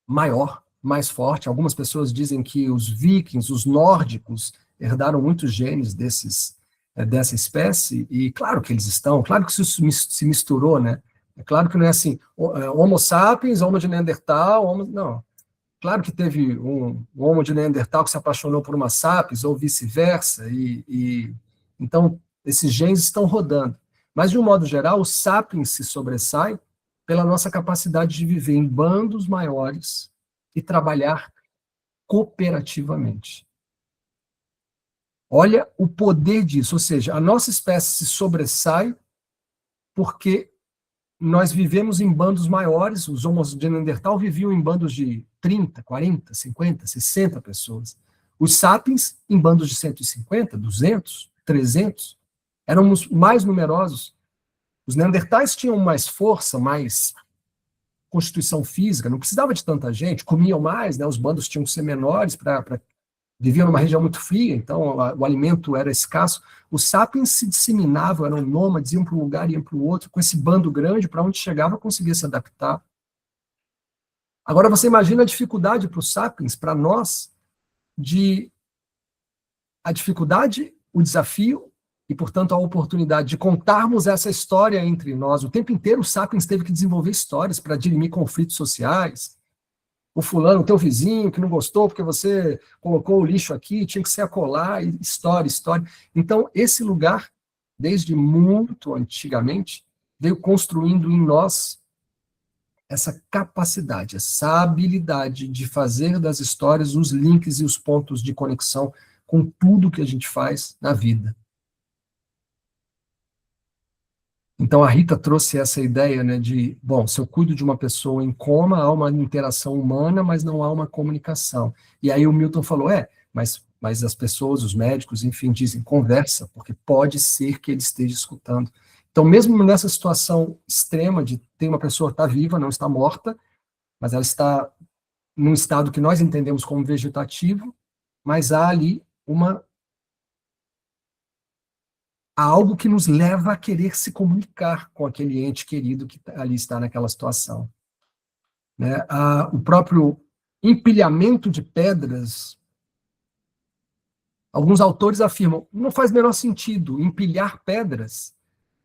maior, mais forte. Algumas pessoas dizem que os vikings, os nórdicos, herdaram muitos genes dessa espécie, e claro que eles estão, claro que isso se misturou, né? É claro que não é assim, Homo sapiens, Homo de Neandertal, não. Claro que teve um Homo de Neandertal que se apaixonou por uma sapiens, ou vice-versa, então esses genes estão rodando. Mas, de um modo geral, o sapiens se sobressai pela nossa capacidade de viver em bandos maiores e trabalhar cooperativamente. Olha o poder disso, ou seja, a nossa espécie se sobressai porque nós vivemos em bandos maiores, os homos de Neandertal viviam em bandos de 30, 40, 50, 60 pessoas. Os sapiens em bandos de 150, 200, 300, éramos mais numerosos. Os neandertais tinham mais força, mais constituição física, não precisava de tanta gente, comiam mais, né, os bandos tinham que ser menores viviam numa região muito fria, então o alimento era escasso. Os sapiens se disseminavam, eram nômades, iam para um lugar, iam para o outro, com esse bando grande, para onde chegava, conseguia se adaptar. Agora, você imagina a dificuldade para os sapiens, para nós, a dificuldade, o desafio, e, portanto, a oportunidade de contarmos essa história entre nós. O tempo inteiro, o sapiens teve que desenvolver histórias para dirimir conflitos sociais. O fulano, o teu vizinho, que não gostou porque você colocou o lixo aqui, tinha que se acolá, história. Então, esse lugar, desde muito antigamente, veio construindo em nós essa capacidade, essa habilidade de fazer das histórias os links e os pontos de conexão com tudo que a gente faz na vida. Então a Rita trouxe essa ideia, né, de, bom, se eu cuido de uma pessoa em coma, há uma interação humana, mas não há uma comunicação. E aí o Milton falou, mas as pessoas, os médicos, enfim, dizem, conversa, porque pode ser que ele esteja escutando. Então, mesmo nessa situação extrema de ter uma pessoa que está viva, não está morta, mas ela está num estado que nós entendemos como vegetativo, mas há ali há algo que nos leva a querer se comunicar com aquele ente querido que ali está naquela situação. Né? O próprio empilhamento de pedras, alguns autores afirmam, não faz o menor sentido empilhar pedras,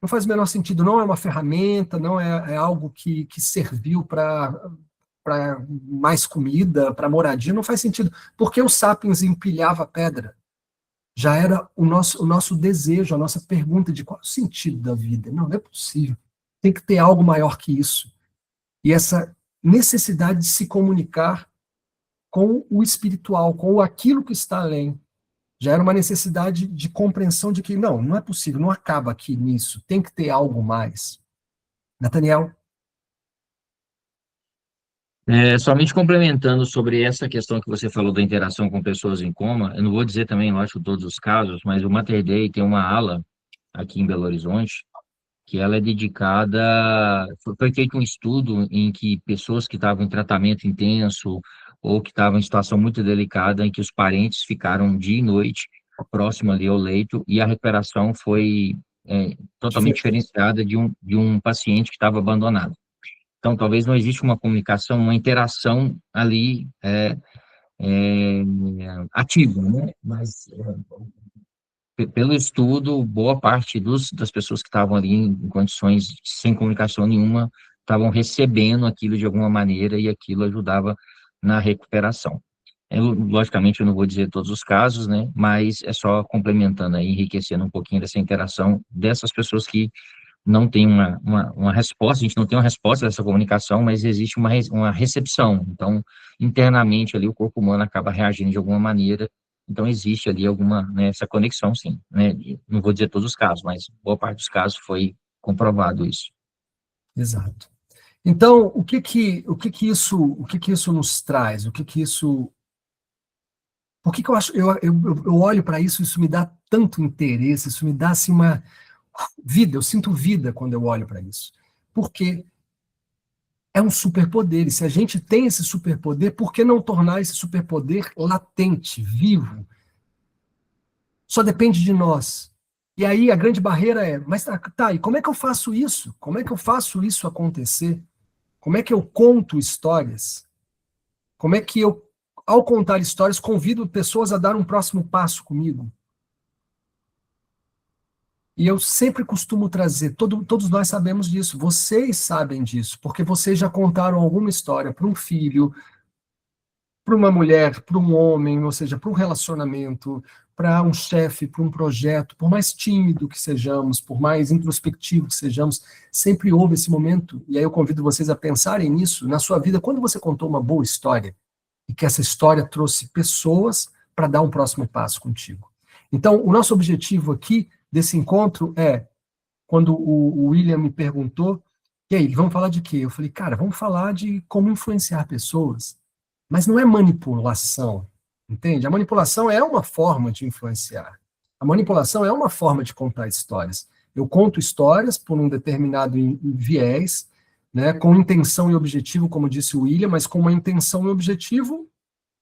não faz o menor sentido, não é uma ferramenta, não é algo que serviu para mais comida, para moradia, não faz sentido. Por que o Sapiens empilhava pedra? Já era o nosso desejo, a nossa pergunta de qual é o sentido da vida. Não é possível. Tem que ter algo maior que isso. E essa necessidade de se comunicar com o espiritual, com aquilo que está além. Já era uma necessidade de compreensão de que, não é possível, não acaba aqui nisso, tem que ter algo mais. Nathaniel? Somente complementando sobre essa questão que você falou da interação com pessoas em coma, eu não vou dizer também, lógico, todos os casos, mas o Mater Dei tem uma ala aqui em Belo Horizonte, que ela é dedicada, foi feito um estudo em que pessoas que estavam em tratamento intenso ou que estavam em situação muito delicada, em que os parentes ficaram dia e noite próximo ali ao leito, e a recuperação foi totalmente diferenciada de um paciente que estava abandonado. Então, talvez não exista uma comunicação, uma interação ali ativa, né? Mas, pelo estudo, boa parte das pessoas que estavam ali em condições sem comunicação nenhuma estavam recebendo aquilo de alguma maneira e aquilo ajudava na recuperação. Logicamente, eu não vou dizer todos os casos, né? Mas é só complementando aí, enriquecendo um pouquinho dessa interação dessas pessoas que não tem uma resposta, a gente não tem uma resposta dessa comunicação, mas existe uma recepção. Então, internamente ali, o corpo humano acaba reagindo de alguma maneira. Então, existe ali alguma, né, essa conexão, sim. Né? Não vou dizer todos os casos, mas boa parte dos casos foi comprovado isso. Exato. Então, o que que isso nos traz? Por que eu acho, eu olho para isso, isso me dá tanto interesse, isso me dá assim uma vida, eu sinto vida quando eu olho para isso. Porque é um superpoder, e se a gente tem esse superpoder, por que não tornar esse superpoder latente, vivo? Só depende de nós. E aí a grande barreira é, mas tá, e como é que eu faço isso? Como é que eu faço isso acontecer? Como é que eu conto histórias? Como é que eu, ao contar histórias, convido pessoas a dar um próximo passo comigo? E eu sempre costumo trazer, todos nós sabemos disso, vocês sabem disso, porque vocês já contaram alguma história para um filho, para uma mulher, para um homem, ou seja, para um relacionamento, para um chefe, para um projeto, por mais tímido que sejamos, por mais introspectivo que sejamos, sempre houve esse momento, e aí eu convido vocês a pensarem nisso, na sua vida, quando você contou uma boa história, e que essa história trouxe pessoas para dar um próximo passo contigo. Então, o nosso objetivo aqui, desse encontro, quando o William me perguntou, e aí, vamos falar de quê? Eu falei, cara, vamos falar de como influenciar pessoas, mas não é manipulação, entende? A manipulação é uma forma de influenciar. A manipulação é uma forma de contar histórias. Eu conto histórias por um determinado viés, né, com intenção e objetivo, como disse o William, mas com uma intenção e objetivo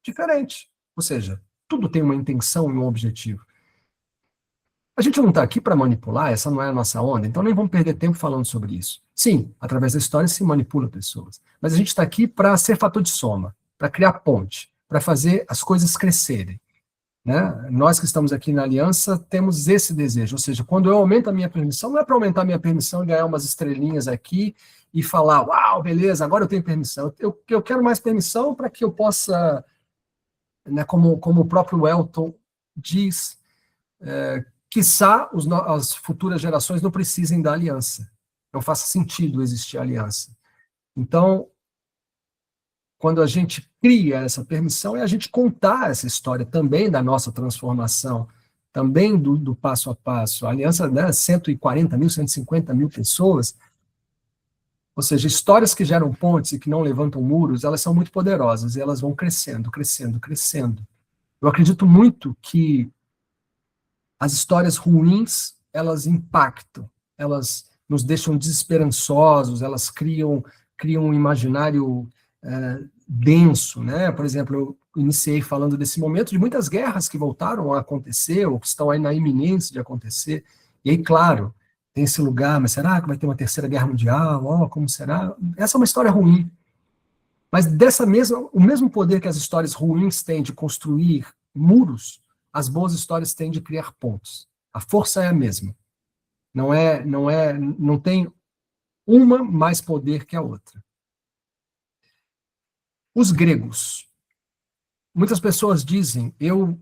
diferente. Ou seja, tudo tem uma intenção e um objetivo. A gente não está aqui para manipular, essa não é a nossa onda, então nem vamos perder tempo falando sobre isso. Sim, através da história se manipula pessoas, mas a gente está aqui para ser fator de soma, para criar ponte, para fazer as coisas crescerem. Né? Nós que estamos aqui na Aliança temos esse desejo, ou seja, quando eu aumento a minha permissão, não é para aumentar a minha permissão e ganhar umas estrelinhas aqui e falar, uau, beleza, agora eu tenho permissão. Eu quero mais permissão para que eu possa, né, como o próprio Elton diz, quiçá as futuras gerações não precisem da aliança. Não faça sentido existir aliança. Então, quando a gente cria essa permissão, é a gente contar essa história também da nossa transformação, também do passo a passo. A aliança, né, 140 mil, 150 mil pessoas, ou seja, histórias que geram pontes e que não levantam muros, elas são muito poderosas, e elas vão crescendo, crescendo, crescendo. Eu acredito muito que as histórias ruins, elas impactam, elas nos deixam desesperançosos, elas criam um imaginário denso, né? Por exemplo, eu iniciei falando desse momento de muitas guerras que voltaram a acontecer, ou que estão aí na iminência de acontecer, e aí, claro, tem esse lugar, mas será que vai ter uma terceira guerra mundial? Oh, como será? Essa é uma história ruim. Mas o mesmo poder que as histórias ruins têm de construir muros, as boas histórias têm de criar pontos. A força é a mesma. Não tem uma mais poder que a outra. Os gregos. Muitas pessoas dizem, eu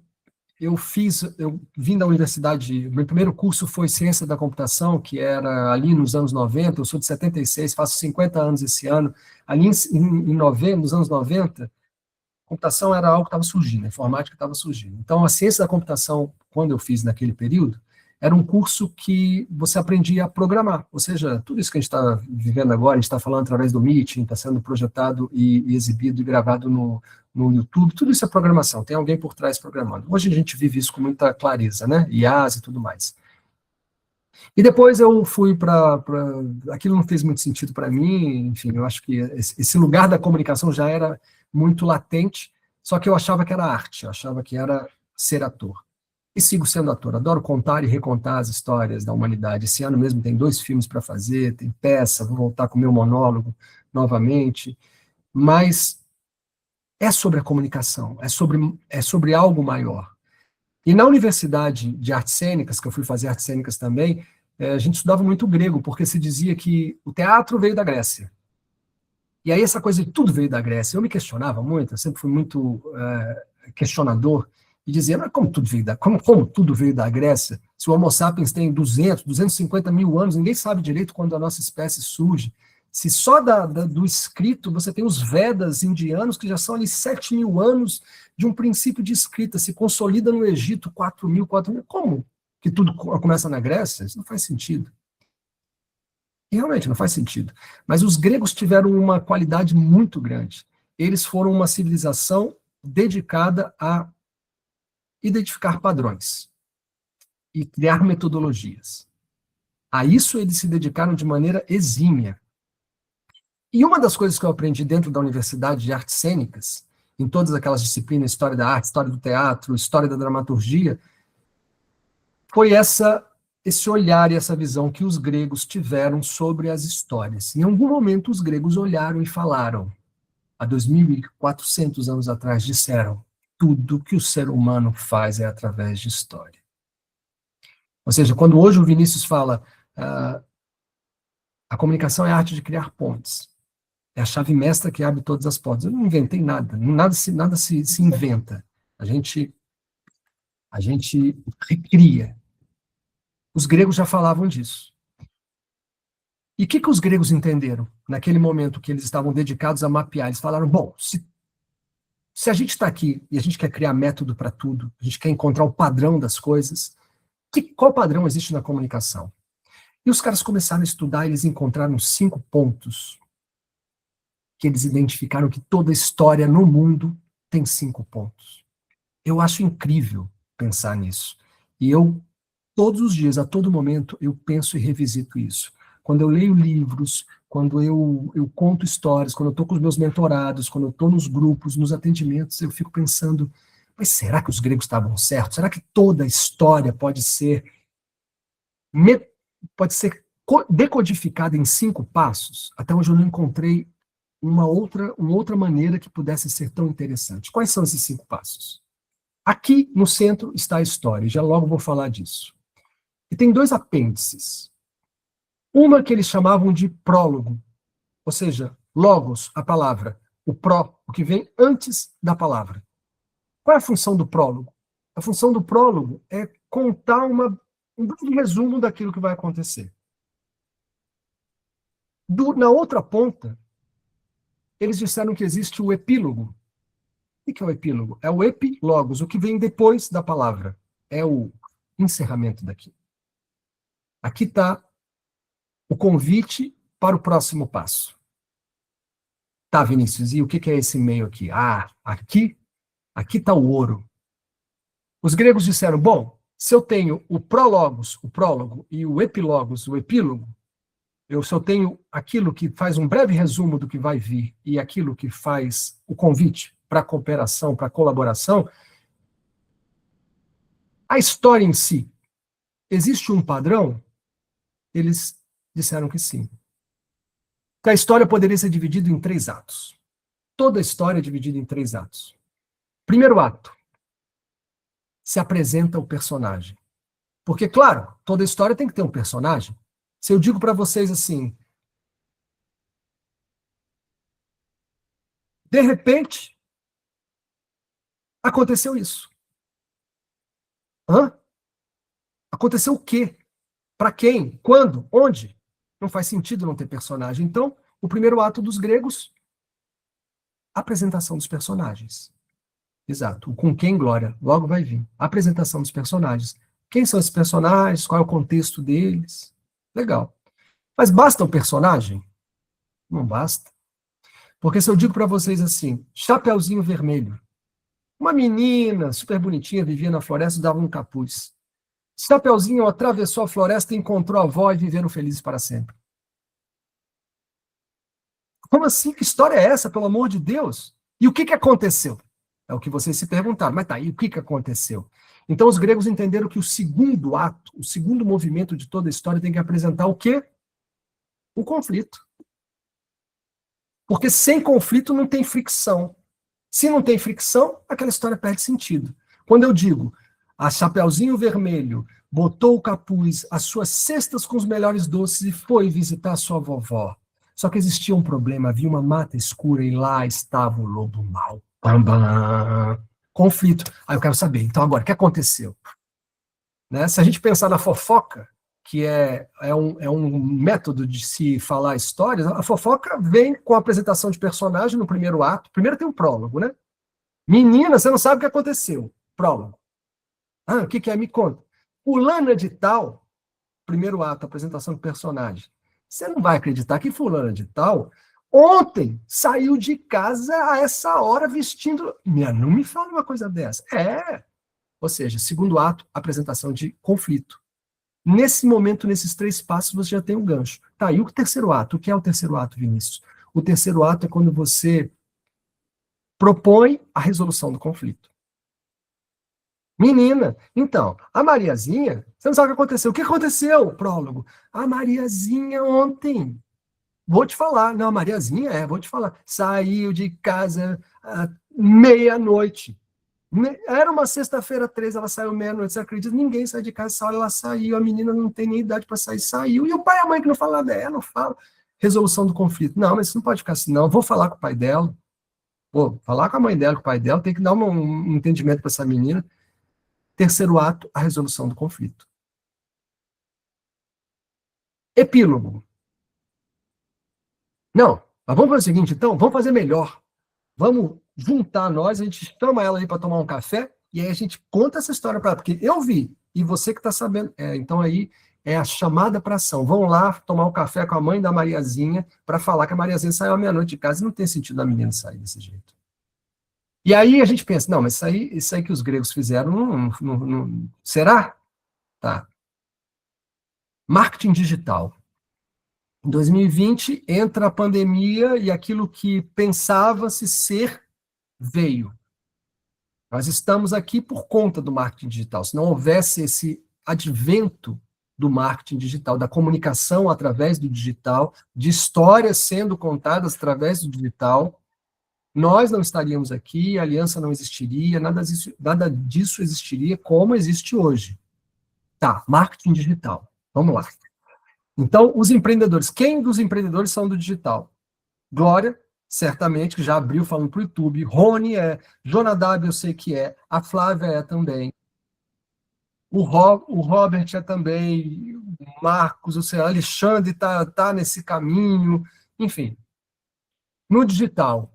vim da universidade, meu primeiro curso foi Ciência da Computação, que era ali nos anos 90, eu sou de 76, faço 50 anos esse ano. Ali nos anos 90, computação era algo que estava surgindo, a informática estava surgindo. Então, a ciência da computação, quando eu fiz naquele período, era um curso que você aprendia a programar. Ou seja, tudo isso que a gente está vivendo agora, a gente está falando através do Meeting, está sendo projetado e exibido e gravado no YouTube, tudo isso é programação, tem alguém por trás programando. Hoje a gente vive isso com muita clareza, né? IaaS e tudo mais. E depois eu fui para... Aquilo não fez muito sentido para mim, enfim, eu acho que esse lugar da comunicação já era muito latente, só que eu achava que era arte, eu achava que era ser ator. E sigo sendo ator, adoro contar e recontar as histórias da humanidade. Esse ano mesmo tem 2 filmes para fazer, tem peça, vou voltar com o meu monólogo novamente, mas é sobre a comunicação, é sobre algo maior. E na Universidade de Artes Cênicas, que eu fui fazer artes cênicas também, a gente estudava muito grego, porque se dizia que o teatro veio da Grécia. E aí essa coisa de tudo veio da Grécia. Eu me questionava muito, eu sempre fui muito questionador, e dizia, mas como tudo veio da Grécia? Se o Homo sapiens tem 250 mil anos, ninguém sabe direito quando a nossa espécie surge. Se só do escrito você tem os Vedas indianos, que já são ali 7 mil anos de um princípio de escrita, se consolida no Egito 4 mil, como que tudo começa na Grécia? Isso não faz sentido. E realmente não faz sentido. Mas os gregos tiveram uma qualidade muito grande. Eles foram uma civilização dedicada a identificar padrões e criar metodologias. A isso eles se dedicaram de maneira exímia. E uma das coisas que eu aprendi dentro da Universidade de Artes Cênicas, em todas aquelas disciplinas, história da arte, história do teatro, história da dramaturgia, foi esse olhar e essa visão que os gregos tiveram sobre as histórias. Em algum momento, os gregos olharam e falaram, há 2.400 anos atrás, disseram, tudo que o ser humano faz é através de história. Ou seja, quando hoje o Vinícius fala, a comunicação é a arte de criar pontes, é a chave mestra que abre todas as portas. Eu não inventei nada, nada se inventa. A gente recria. Os gregos já falavam disso. E o que os gregos entenderam naquele momento que eles estavam dedicados a mapear? Eles falaram, bom, se a gente está aqui e a gente quer criar método para tudo, a gente quer encontrar o padrão das coisas, qual padrão existe na comunicação? E os caras começaram a estudar e eles encontraram 5 pontos que eles identificaram que toda história no mundo tem 5 pontos. Eu acho incrível pensar nisso. E eu, todos os dias, a todo momento, eu penso e revisito isso. Quando eu leio livros, quando eu conto histórias, quando eu estou com os meus mentorados, quando eu estou nos grupos, nos atendimentos, eu fico pensando, mas será que os gregos estavam certos? Será que toda história pode ser decodificada em 5 passos? Até hoje eu não encontrei uma outra maneira que pudesse ser tão interessante. Quais são esses 5 passos? Aqui no centro está a história, já logo vou falar disso. E tem 2 apêndices. Uma que eles chamavam de prólogo, ou seja, logos, a palavra, o pró, o que vem antes da palavra. Qual é a função do prólogo? A função do prólogo é contar um breve resumo daquilo que vai acontecer. Na outra ponta, eles disseram que existe o epílogo. O que é o epílogo? É o epilogos, o que vem depois da palavra. É o encerramento daqui. Aqui está o convite para o próximo passo. Tá, Vinícius, e o que é esse meio aqui? Ah, aqui está o ouro. Os gregos disseram, bom, se eu tenho o prólogos, o prólogo, e o epilogos, o epílogo, se eu tenho aquilo que faz um breve resumo do que vai vir e aquilo que faz o convite para a cooperação, para a colaboração, a história em si, existe um padrão? Eles disseram que sim. Que a história poderia ser dividida em 3 atos. Toda a história é dividida em 3 atos. Primeiro ato, se apresenta o personagem. Porque, claro, toda história tem que ter um personagem. Se eu digo para vocês assim, de repente, aconteceu isso. Hã? Aconteceu o quê? Para quem? Quando? Onde? Não faz sentido não ter personagem. Então, o primeiro ato dos gregos, apresentação dos personagens. Exato. O com quem, Glória? Logo vai vir. Apresentação dos personagens. Quem são esses personagens? Qual é o contexto deles? Legal. Mas basta o personagem? Não basta. Porque se eu digo para vocês assim, Chapeuzinho Vermelho, uma menina super bonitinha, vivia na floresta, dava um capuz. Chapeuzinho atravessou a floresta, encontrou a avó e viveram felizes para sempre. Como assim? Que história é essa, pelo amor de Deus? E o que aconteceu? É o que vocês se perguntaram. Mas tá, e o que aconteceu? Então os gregos entenderam que o segundo ato, o segundo movimento de toda a história tem que apresentar o quê? O conflito. Porque sem conflito não tem fricção. Se não tem fricção, aquela história perde sentido. Quando eu digo, a Chapeuzinho Vermelho botou o capuz, as suas cestas com os melhores doces e foi visitar a sua vovó. Só que existia um problema, havia uma mata escura e lá estava o lobo mau. Bam, bam. Conflito. Aí eu quero saber, então agora, o que aconteceu? Né? Se a gente pensar na fofoca, que é um método de se falar histórias, a fofoca vem com a apresentação de personagem no primeiro ato. Primeiro tem um prólogo, né? Menina, você não sabe o que aconteceu. Prólogo. Ah, o que é? Me conta. Fulana de tal, primeiro ato, apresentação de personagem. Você não vai acreditar que fulana de tal ontem saiu de casa a essa hora vestindo... Não me fala uma coisa dessa. Ou seja, segundo ato, apresentação de conflito. Nesse momento, nesses 3 passos, você já tem um gancho. Tá, e o terceiro ato? O que é o terceiro ato, Vinícius? O terceiro ato é quando você propõe a resolução do conflito. Menina, então, a Mariazinha, você não sabe o que aconteceu. O que aconteceu? Prólogo. A Mariazinha ontem, vou te falar, não, a Mariazinha, vou te falar, saiu de casa à meia-noite. Era uma sexta-feira 13, ela saiu meia-noite, você acredita? Ninguém sai de casa essa hora, ela saiu, a menina não tem nem idade para sair, saiu, e o pai e a mãe que não falam nada, não fala. Resolução do conflito. Não, mas isso não pode ficar assim, não, vou falar com o pai dela, vou falar com a mãe dela, com o pai dela, tem que dar um entendimento para essa menina. Terceiro ato, a resolução do conflito. Epílogo. Não, mas vamos fazer o seguinte, então, vamos fazer melhor. Vamos juntar nós, a gente chama ela aí para tomar um café, e aí a gente conta essa história para ela, porque eu vi, e você que está sabendo. Então aí é a chamada para ação. Vão lá tomar um café com a mãe da Mariazinha para falar que a Mariazinha saiu à meia-noite de casa, e não tem sentido a menina sair desse jeito. E aí a gente pensa, não, mas isso aí que os gregos fizeram, será? Tá. Marketing digital. Em 2020, entra a pandemia e aquilo que pensava-se ser veio. Nós estamos aqui por conta do marketing digital. Se não houvesse esse advento do marketing digital, da comunicação através do digital, de histórias sendo contadas através do digital, nós não estaríamos aqui, a aliança não existiria, nada disso existiria como existe hoje. Tá, marketing digital. Vamos lá. Então, os empreendedores. Quem dos empreendedores são do digital? Glória, certamente, que já abriu falando para o YouTube. Rony Jonadab, eu sei que a Flávia é também. O Robert é também. O Marcos, o Alexandre está nesse caminho. Enfim. No digital.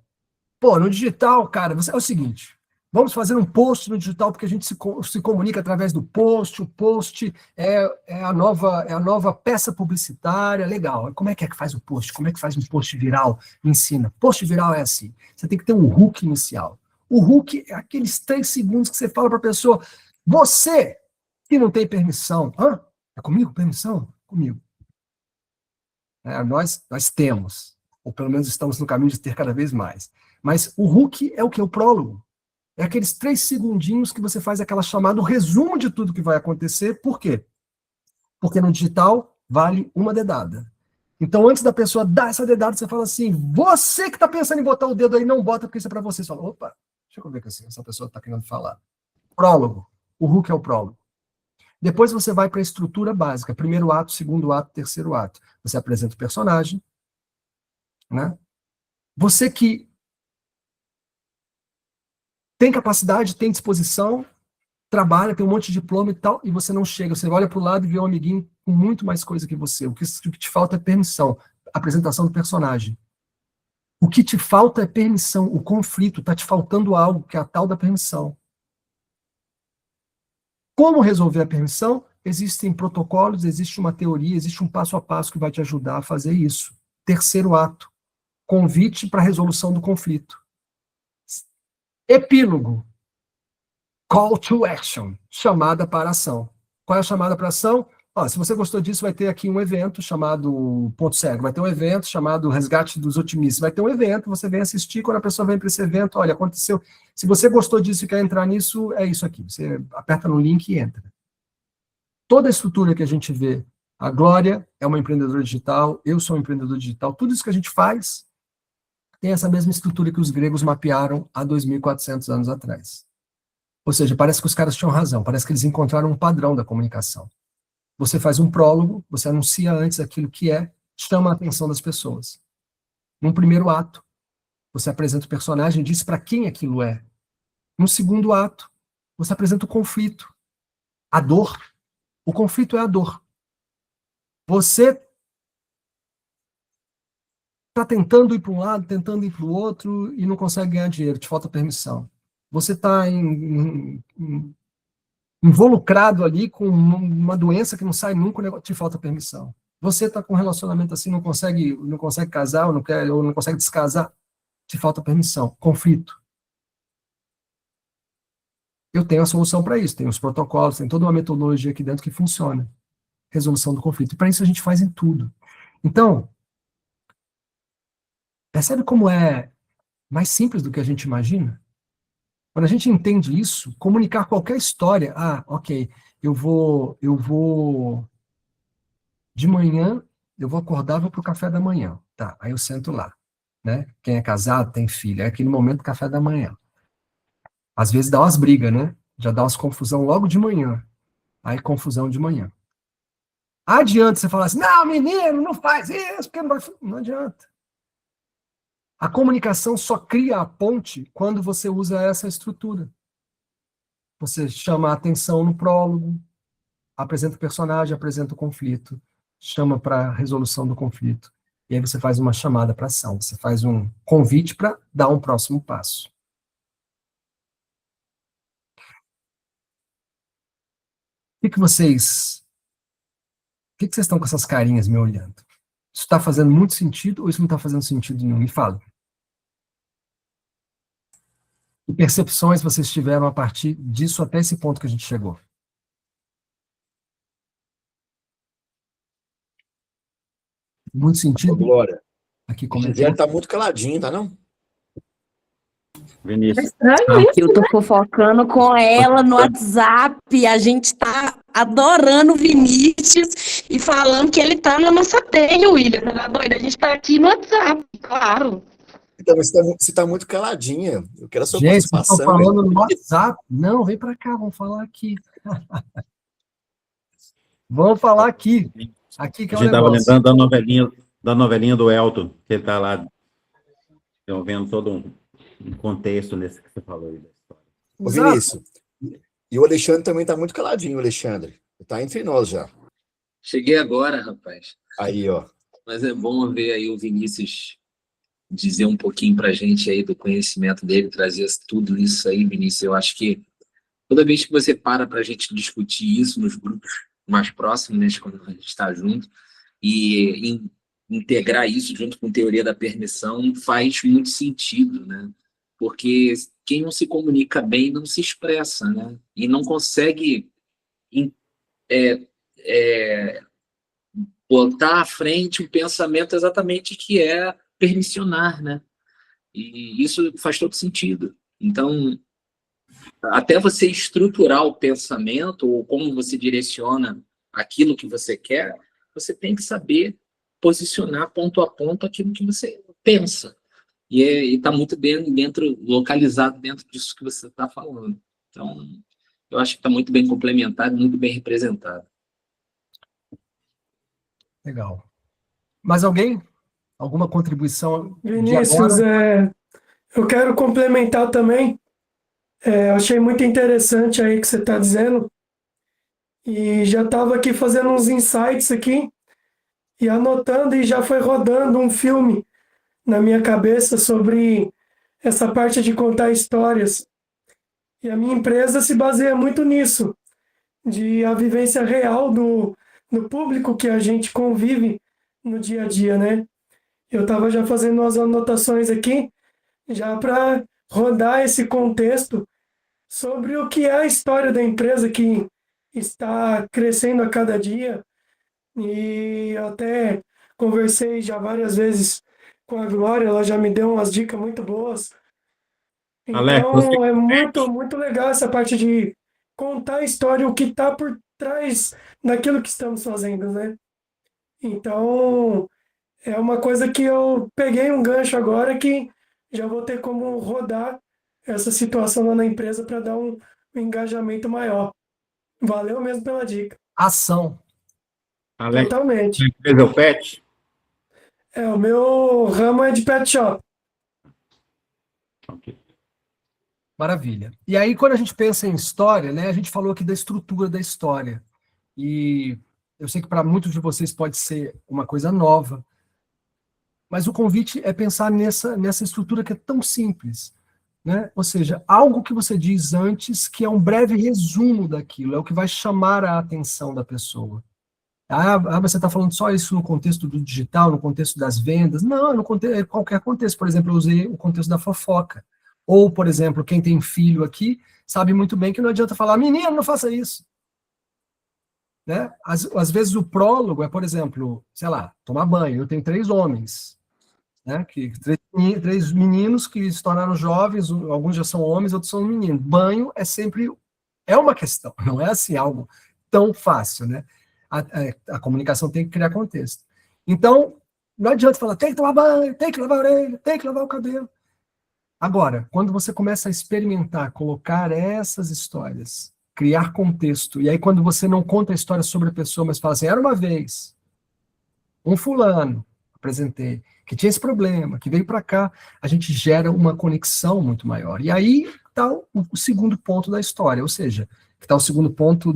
Pô, no digital, cara, é o seguinte, vamos fazer um post no digital porque a gente se comunica através do post, o post é a nova peça publicitária, legal. Como é que faz o post? Como é que faz um post viral? Me ensina. Post viral é assim, você tem que ter um hook inicial. O hook é aqueles 3 segundos que você fala para a pessoa, você que não tem permissão, é comigo permissão? Comigo. Nós temos, ou pelo menos estamos no caminho de ter cada vez mais. Mas o hook é o que? O prólogo. É aqueles 3 segundinhos que você faz aquela chamada, o resumo de tudo que vai acontecer. Por quê? Porque no digital vale uma dedada. Então, antes da pessoa dar essa dedada, você fala assim, você que está pensando em botar o dedo aí, não bota porque isso é para você. Você fala, opa, deixa eu ver o que essa pessoa está querendo falar. Prólogo. O hook é o prólogo. Depois você vai para a estrutura básica. Primeiro ato, segundo ato, terceiro ato. Você apresenta o personagem. Né? Você que tem capacidade, tem disposição, trabalha, tem um monte de diploma e tal, e você não chega. Você olha para o lado e vê um amiguinho com muito mais coisa que você. O que te falta é permissão. Apresentação do personagem. O que te falta é permissão. O conflito. Está te faltando algo, que é a tal da permissão. Como resolver a permissão? Existem protocolos, existe uma teoria, existe um passo a passo que vai te ajudar a fazer isso. Terceiro ato. Convite para a resolução do conflito. Epílogo. Call to action. Chamada para ação. Qual é a chamada para ação? Se você gostou disso, vai ter aqui um evento chamado Ponto Cego. Vai ter um evento chamado Resgate dos Otimistas. Vai ter um evento, você vem assistir. Quando a pessoa vem para esse evento, olha, aconteceu. Se você gostou disso e quer entrar nisso, é isso aqui. Você aperta no link e entra. Toda a estrutura que a gente vê, a Glória é uma empreendedora digital, eu sou um empreendedor digital, tudo isso que a gente faz tem essa mesma estrutura que os gregos mapearam há 2.400 anos atrás. Ou seja, parece que os caras tinham razão, parece que eles encontraram um padrão da comunicação. Você faz um prólogo, você anuncia antes aquilo que chama a atenção das pessoas. Num primeiro ato, você apresenta o personagem e diz para quem aquilo é. No segundo ato, você apresenta o conflito, a dor. O conflito é a dor. Você está tentando ir para um lado, tentando ir para o outro e não consegue ganhar dinheiro, te falta permissão. Você está involucrado ali com uma doença que não sai nunca, te falta permissão. Você está com um relacionamento assim, não consegue casar, ou não consegue descasar, te falta permissão. Conflito. Eu tenho a solução para isso, tem os protocolos, tem toda uma metodologia aqui dentro que funciona. Resolução do conflito. E para isso a gente faz em tudo. Então, percebe como é mais simples do que a gente imagina? Quando a gente entende isso, comunicar qualquer história, ok, eu vou de manhã, eu vou acordar, vou para o café da manhã. Tá, aí eu sento lá. Né? Quem é casado, tem filho, é aquele momento do café da manhã. Às vezes dá umas brigas, né? Já dá umas confusão logo de manhã. Aí confusão de manhã. Adianta você falar assim, não, menino, não faz isso, porque não adianta. A comunicação só cria a ponte quando você usa essa estrutura. Você chama a atenção no prólogo, apresenta o personagem, apresenta o conflito, chama para a resolução do conflito. E aí você faz uma chamada para ação, você faz um convite para dar um próximo passo. O que vocês estão com essas carinhas me olhando? Isso está fazendo muito sentido ou isso não está fazendo sentido nenhum? Me fala. Que percepções vocês tiveram a partir disso até esse ponto que a gente chegou? Muito sentido? Glória. Aqui O Gisele tá muito caladinho, tá não? Vinícius. Eu tô fofocando com ela no WhatsApp. A gente tá adorando o Vinícius e falando que ele tá na nossa teia, William. Tá doido? A gente tá aqui no WhatsApp, claro. Então, você tá muito caladinha. Eu quero a sua Gente, vocês estão participação. falando no WhatsApp? Não, vem para cá, vamos falar aqui. Vamos falar aqui. Aqui que é o A gente estava negócio. lembrando da novelinha do Elton, que ele está lá vendo todo um contexto nesse que você falou aí da história. Ô, Vinícius, e o Alexandre também tá muito caladinho, o Alexandre. Tá entre nós já. Cheguei agora, rapaz. Aí, ó. Mas é bom ver aí o Vinícius dizer um pouquinho para a gente aí do conhecimento dele, trazer tudo isso aí, Vinícius. Eu acho que toda vez que você para a gente discutir isso nos grupos mais próximos, né, quando a gente está junto, e integrar isso junto com teoria da permissão faz muito sentido, né? Porque quem não se comunica bem não se expressa, né? E não consegue é, é, botar à frente um pensamento exatamente que é permissionar, né? E isso faz todo sentido. Então, até você estruturar o pensamento ou como você direciona aquilo que você quer, você tem que saber posicionar ponto a ponto aquilo que você pensa. E está muito bem localizado dentro disso que você está falando. Então, eu acho que está muito bem complementado, muito bem representado. Legal. Mais alguém? Alguma contribuição de Vinícius, agora? eu quero complementar também. Eu achei muito interessante aí que você está dizendo. E já estava aqui fazendo uns insights aqui e anotando, e já foi rodando um filme na minha cabeça sobre essa parte de contar histórias. E a minha empresa se baseia muito nisso, de a vivência real do público que a gente convive no dia a dia, né? Eu estava já fazendo umas anotações aqui, já para rodar esse contexto sobre o que é a história da empresa que está crescendo a cada dia. E eu até conversei já várias vezes com a Glória, ela já me deu umas dicas muito boas. Alex, você Então é muito, muito legal essa parte de contar a história, o que está por trás daquilo que estamos fazendo, né? Então é uma coisa que eu peguei um gancho agora que já vou ter como rodar essa situação lá na empresa para dar um engajamento maior. Valeu mesmo pela dica. Ação. Alex, Totalmente. a empresa é o PET? O meu ramo é de pet shop. Ok. Maravilha. E aí, quando a gente pensa em história, né, a gente falou aqui da estrutura da história. E eu sei que para muitos de vocês pode ser uma coisa nova, mas o convite é pensar nessa estrutura que é tão simples, né? Ou seja, algo que você diz antes que é um breve resumo daquilo, é o que vai chamar a atenção da pessoa. Você está falando só isso no contexto do digital, no contexto das vendas? Não, no contexto, qualquer contexto. Por exemplo, eu usei o contexto da fofoca. Ou, por exemplo, quem tem filho aqui sabe muito bem que não adianta falar, menino, não faça isso. Né? Às vezes o prólogo é, por exemplo, sei lá, tomar banho. Eu tenho 3 homens, né? Três meninos que se tornaram jovens, alguns já são homens, outros são meninos. Banho é uma questão, não é assim algo tão fácil, né? A comunicação tem que criar contexto. Então, não adianta falar, tem que tomar banho, tem que lavar a orelha, tem que lavar o cabelo. Agora, quando você começa a experimentar, colocar essas histórias, criar contexto, e aí quando você não conta a história sobre a pessoa, mas fala assim, era uma vez, um fulano, apresentei, que tinha esse problema, que veio para cá, a gente gera uma conexão muito maior. E aí está o segundo ponto da história, ou seja, está o segundo ponto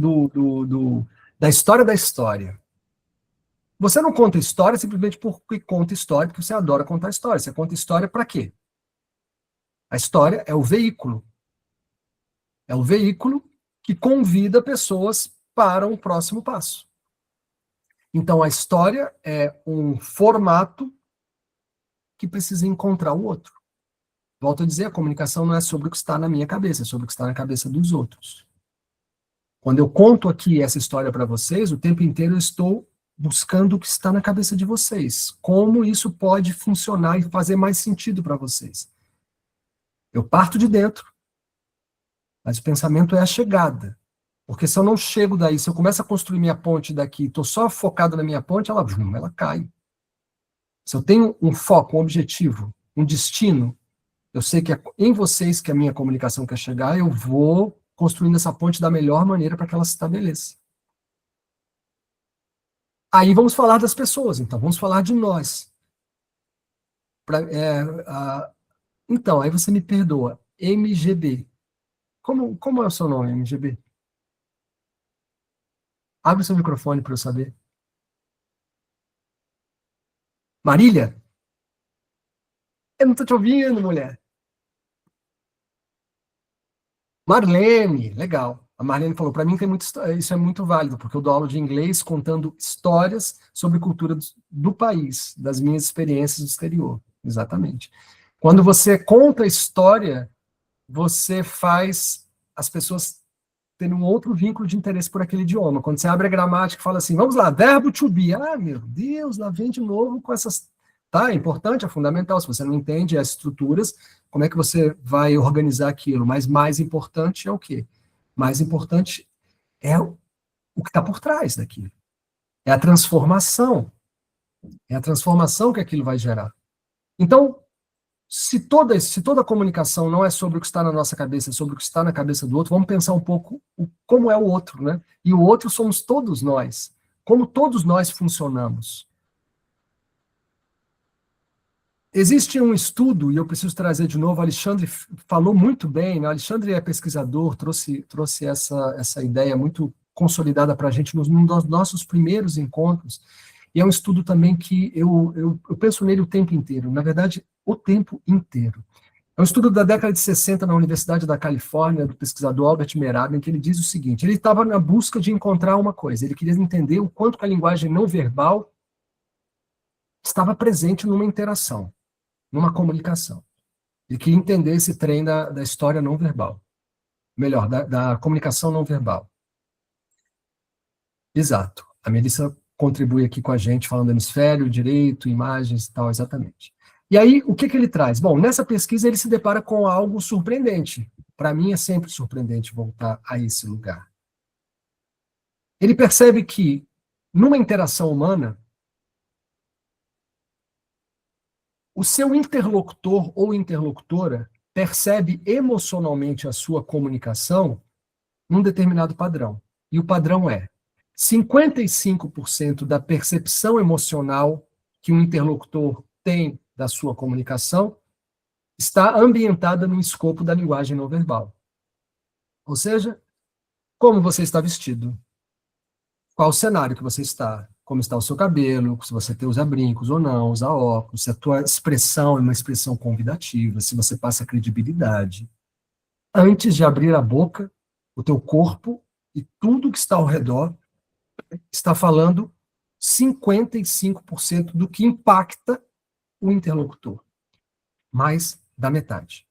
da história da história. Você não conta história simplesmente porque conta história, porque você adora contar história. Você conta história para quê? A história é o veículo. É o veículo que convida pessoas para um próximo passo. Então, a história é um formato que precisa encontrar o outro. Volto a dizer, a comunicação não é sobre o que está na minha cabeça, é sobre o que está na cabeça dos outros. Quando eu conto aqui essa história para vocês, o tempo inteiro eu estou buscando o que está na cabeça de vocês. Como isso pode funcionar e fazer mais sentido para vocês. Eu parto de dentro, mas o pensamento é a chegada. Porque se eu não chego daí, se eu começo a construir minha ponte daqui, estou só focado na minha ponte, ela cai. Se eu tenho um foco, um objetivo, um destino, eu sei que é em vocês que a minha comunicação quer chegar, eu vou construindo essa ponte da melhor maneira para que ela se estabeleça. Aí vamos falar das pessoas, então, vamos falar de nós. Então, aí você me perdoa, MGB. Como é o seu nome, MGB? Abre o seu microfone para eu saber. Marília? Eu não estou te ouvindo, mulher. Marlene, legal. A Marlene falou, para mim isso é muito válido, porque eu dou aula de inglês contando histórias sobre cultura do país, das minhas experiências do exterior. Exatamente. Quando você conta a história, você faz as pessoas terem um outro vínculo de interesse por aquele idioma. Quando você abre a gramática e fala assim, vamos lá, verbo to be. Ah, meu Deus, lá vem de novo com essas... Tá, é importante, é fundamental. Se você não entende as estruturas, como é que você vai organizar aquilo? Mas mais importante é o quê? Mais importante é o que está por trás daquilo. É a transformação. É a transformação que aquilo vai gerar. Então, se toda a comunicação não é sobre o que está na nossa cabeça, é sobre o que está na cabeça do outro, vamos pensar um pouco como é o outro, né? E o outro somos todos nós. Como todos nós funcionamos. Existe um estudo, e eu preciso trazer de novo, o Alexandre falou muito bem, né? O Alexandre é pesquisador, trouxe essa ideia muito consolidada para a gente num dos nossos primeiros encontros, e é um estudo também que eu penso nele o tempo inteiro, na verdade, o tempo inteiro. É um estudo da década de 60 na Universidade da Califórnia, do pesquisador Albert Mehrabian, que ele diz o seguinte, ele estava na busca de encontrar uma coisa, ele queria entender o quanto que a linguagem não verbal estava presente numa interação, numa comunicação. Ele queria entender esse trem da história não verbal. Melhor, da comunicação não verbal. Exato. A Melissa contribui aqui com a gente, falando hemisfério, direito, imagens e tal, exatamente. E aí, o que ele traz? Bom, nessa pesquisa ele se depara com algo surpreendente. Para mim é sempre surpreendente voltar a esse lugar. Ele percebe que, numa interação humana, o seu interlocutor ou interlocutora percebe emocionalmente a sua comunicação num determinado padrão. E o padrão é 55% da percepção emocional que um interlocutor tem da sua comunicação está ambientada no escopo da linguagem não verbal. Ou seja, como você está vestido, qual o cenário que você está, como está o seu cabelo, se você usa brincos ou não, usa óculos, se a tua expressão é uma expressão convidativa, se você passa credibilidade. Antes de abrir a boca, o teu corpo e tudo que está ao redor está falando 55% do que impacta o interlocutor. Mais da metade.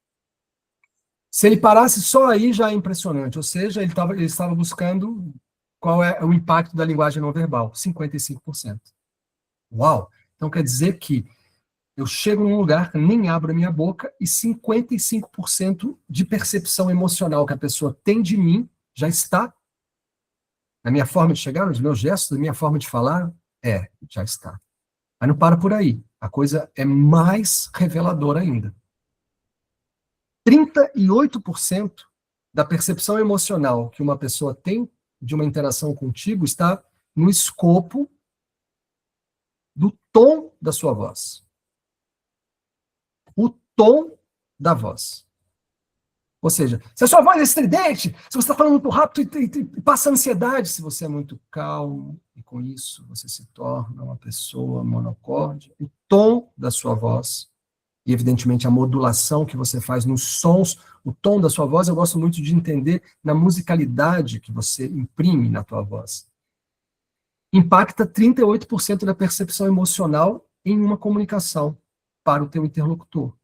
Se ele parasse só aí, já é impressionante. Ou seja, ele estava buscando qual é o impacto da linguagem não verbal. 55%. Uau! Então quer dizer que eu chego num lugar, nem abro a minha boca, e 55% de percepção emocional que a pessoa tem de mim já está na minha forma de chegar, nos meus gestos, na minha forma de falar, já está. Mas não para por aí. A coisa é mais reveladora ainda. 38% da percepção emocional que uma pessoa tem de uma interação contigo está no escopo do tom da sua voz. O tom da voz. Ou seja, se a sua voz é estridente, se você está falando muito rápido e passa ansiedade, se você é muito calmo, e com isso você se torna uma pessoa monocorde, o tom da sua voz, e evidentemente a modulação que você faz nos sons, o tom da sua voz, eu gosto muito de entender na musicalidade que você imprime na tua voz. Impacta 38% da percepção emocional em uma comunicação para o teu interlocutor.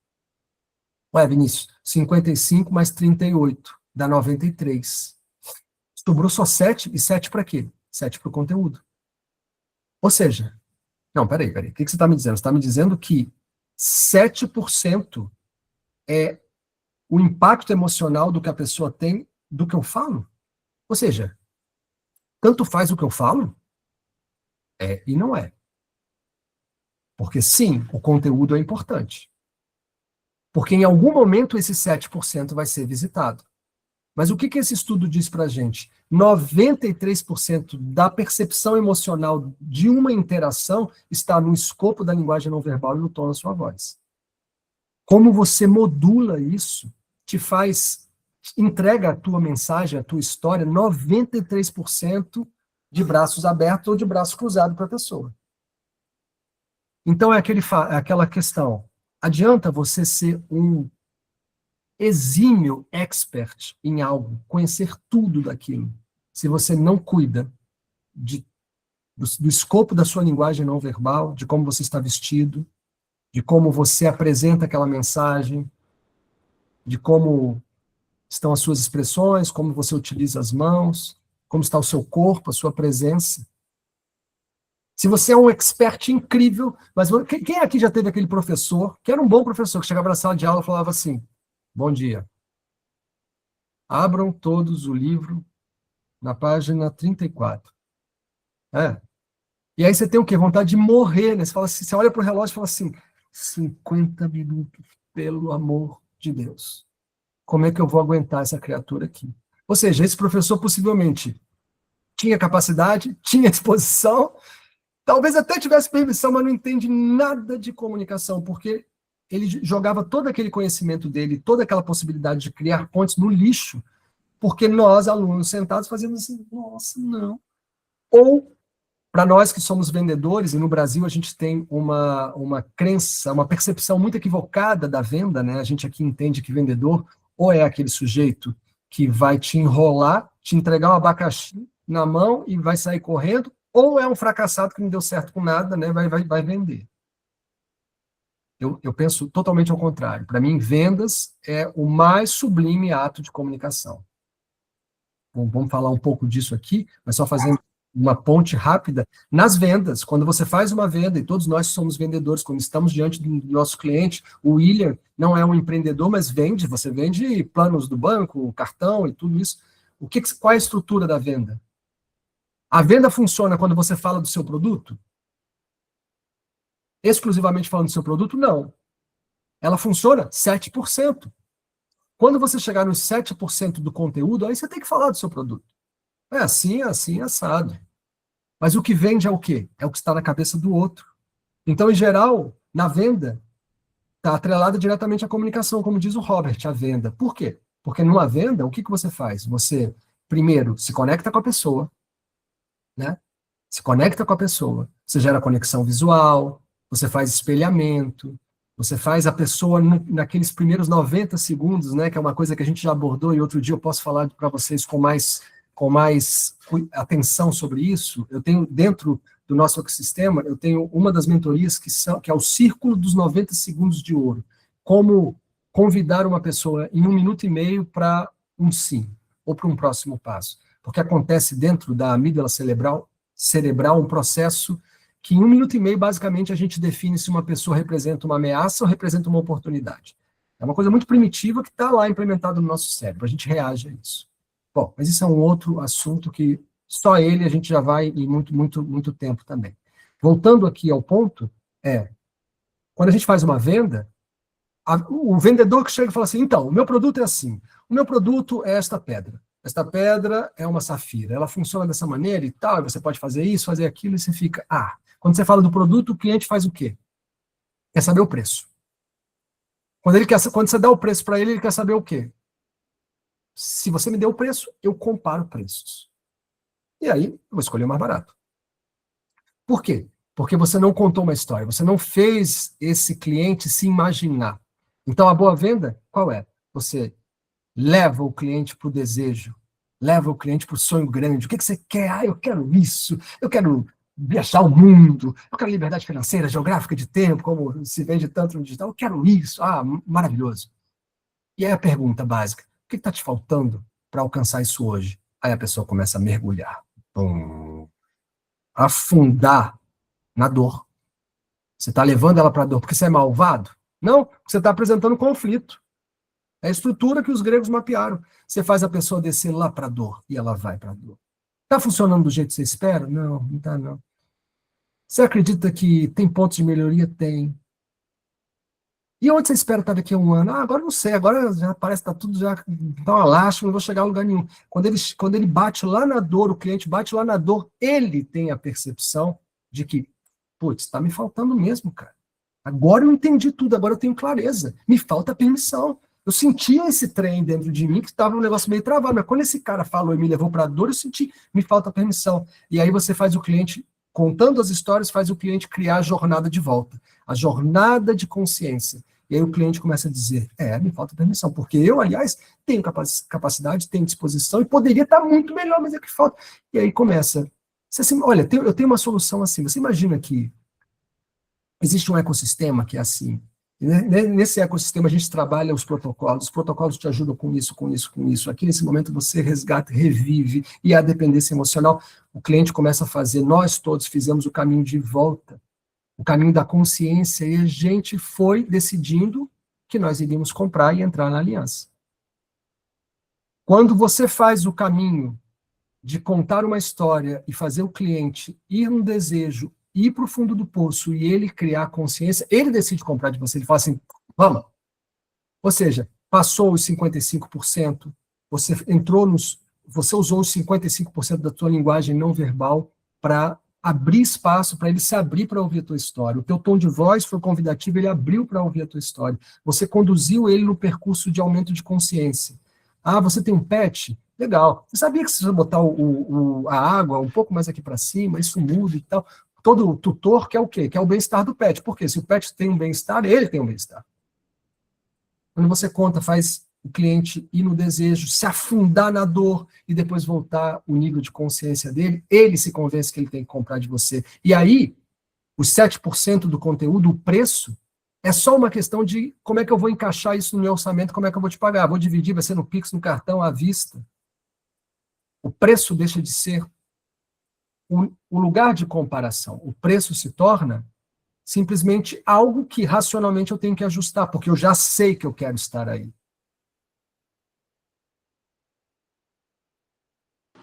Ué, Vinícius, 55 mais 38 dá 93. Sobrou só 7, e 7 para quê? 7 para o conteúdo. Ou seja, não, peraí, o que você está me dizendo? Você está me dizendo que 7% é o impacto emocional do que a pessoa tem do que eu falo? Ou seja, tanto faz o que eu falo? É e não é. Porque sim, o conteúdo é importante. Porque em algum momento esse 7% vai ser visitado. Mas o que esse estudo diz para a gente? 93% da percepção emocional de uma interação está no escopo da linguagem não verbal e no tom da sua voz. Como você modula isso, entrega a tua mensagem, a tua história, 93% de braços abertos ou de braços cruzados para a pessoa. Então é aquela questão. adianta você ser um exímio expert em algo, conhecer tudo daquilo, se você não cuida do escopo da sua linguagem não verbal, de como você está vestido, de como você apresenta aquela mensagem, de como estão as suas expressões, como você utiliza as mãos, como está o seu corpo, a sua presença. Se você é um expert incrível, mas quem aqui já teve aquele professor, que era um bom professor, que chegava na sala de aula e falava assim, bom dia, abram todos o livro na página 34. E aí você tem o quê? Vontade de morrer, né? Você fala assim, você olha para o relógio e fala assim, 50 minutos, pelo amor de Deus. Como é que eu vou aguentar essa criatura aqui? Ou seja, esse professor possivelmente tinha capacidade, tinha disposição, talvez até tivesse permissão, mas não entende nada de comunicação, porque ele jogava todo aquele conhecimento dele, toda aquela possibilidade de criar pontes no lixo, porque nós, alunos sentados, fazíamos assim, nossa, não. Ou, para nós que somos vendedores, e no Brasil a gente tem uma crença, uma percepção muito equivocada da venda, né? A gente aqui entende que vendedor ou é aquele sujeito que vai te enrolar, te entregar um abacaxi na mão e vai sair correndo, ou é um fracassado que não deu certo com nada, né? Vai vender. Eu penso totalmente ao contrário. Para mim, vendas é o mais sublime ato de comunicação. Bom, vamos falar um pouco disso aqui, mas só fazendo uma ponte rápida. Nas vendas, quando você faz uma venda, e todos nós somos vendedores, quando estamos diante do nosso cliente, o William não é um empreendedor, mas vende, você vende planos do banco, cartão e tudo isso. Qual é a estrutura da venda? A venda funciona quando você fala do seu produto? Exclusivamente falando do seu produto? Não. Ela funciona 7%. Quando você chegar nos 7% do conteúdo, aí você tem que falar do seu produto. É assim, assado. Mas o que vende é o quê? É o que está na cabeça do outro. Então, em geral, na venda, está atrelada diretamente à comunicação, como diz o Robert, a venda. Por quê? Porque numa venda, o que você faz? Você, primeiro, se conecta com a pessoa, né? Se conecta com a pessoa. Você gera conexão visual, você faz espelhamento, você faz a pessoa naqueles primeiros 90 segundos, né? Que é uma coisa que a gente já abordou e outro dia eu posso falar para vocês com mais atenção sobre isso. Eu tenho, dentro do nosso ecossistema, eu tenho uma das mentorias que é o Círculo dos 90 Segundos de Ouro. Como convidar uma pessoa em 1 minuto e meio para um sim, ou para um próximo passo. Porque acontece dentro da amígdala cerebral um processo que em 1 minuto e meio, basicamente, a gente define se uma pessoa representa uma ameaça ou representa uma oportunidade. É uma coisa muito primitiva que está lá implementada no nosso cérebro, a gente reage a isso. Bom, mas isso é um outro assunto que só ele a gente já vai em muito tempo também. Voltando aqui ao ponto, quando a gente faz uma venda, o vendedor que chega e fala assim, então, o meu produto é assim, o meu produto é esta pedra é uma safira, ela funciona dessa maneira e tal, e você pode fazer isso, fazer aquilo, e você fica, quando você fala do produto, o cliente faz o quê? Quer saber o preço. Quando você dá o preço para ele quer saber o quê? Se você me der o preço, eu comparo preços. E aí, eu vou escolher o mais barato. Por quê? Porque você não contou uma história, você não fez esse cliente se imaginar. Então, a boa venda, qual é? Você leva o cliente para o desejo, leva o cliente para o sonho grande. O que você quer? Eu quero isso, eu quero viajar o mundo, eu quero liberdade financeira, geográfica de tempo, como se vende tanto no digital, eu quero isso. Maravilhoso. E aí a pergunta básica, o que está te faltando para alcançar isso hoje? Aí a pessoa começa a mergulhar, afundar na dor. Você está levando ela para a dor porque você é malvado? Não, você está apresentando conflito. É a estrutura que os gregos mapearam. Você faz a pessoa descer lá para a dor e ela vai para a dor. Está funcionando do jeito que você espera? Não está não. Você acredita que tem pontos de melhoria? Tem. E onde você espera estar daqui a 1 ano? Agora não sei, agora já parece que está tudo já tá uma lástima, não vou chegar a lugar nenhum. Quando ele bate lá na dor, o cliente bate lá na dor, ele tem a percepção de que, putz, está me faltando mesmo, cara. Agora eu entendi tudo, agora eu tenho clareza. Me falta permissão. Eu sentia esse trem dentro de mim que estava um negócio meio travado, mas quando esse cara falou e me levou para a dor, eu senti, me falta permissão. E aí você faz o cliente contando as histórias faz o cliente criar a jornada de volta, a jornada de consciência. E aí o cliente começa a dizer, me falta permissão, porque eu, aliás, tenho capacidade, tenho disposição e poderia estar muito melhor, mas é que falta. E aí começa, olha, eu tenho uma solução assim, você imagina que existe um ecossistema que é assim. Nesse ecossistema a gente trabalha os protocolos te ajudam com isso, com isso, com isso. Aqui nesse momento você resgata, revive, e a dependência emocional, o cliente começa a fazer, nós todos fizemos o caminho de volta, o caminho da consciência, e a gente foi decidindo que nós iríamos comprar e entrar na aliança. Quando você faz o caminho de contar uma história e fazer o cliente ir no desejo, ir para o fundo do poço e ele criar consciência, ele decide comprar de você, ele fala assim, vamos. Ou seja, passou os 55%, você usou os 55% da tua linguagem não verbal para abrir espaço para ele se abrir para ouvir a tua história. O teu tom de voz foi convidativo, ele abriu para ouvir a tua história. Você conduziu ele no percurso de aumento de consciência. Ah, você tem um pet? Legal. Você sabia que se você botar a água um pouco mais aqui para cima, isso muda e tal? Todo tutor quer o quê? Quer o bem-estar do pet. Por quê? Se o pet tem um bem-estar, ele tem um bem-estar. Quando você conta, faz o cliente ir no desejo, se afundar na dor e depois voltar o nível de consciência dele, ele se convence que ele tem que comprar de você. E aí, os 7% do conteúdo, o preço, é só uma questão de como é que eu vou encaixar isso no meu orçamento, como é que eu vou te pagar. Vou dividir, vai ser no Pix, no cartão, à vista. O preço deixa de ser o lugar de comparação. O preço se torna simplesmente algo que racionalmente eu tenho que ajustar, porque eu já sei que eu quero estar aí.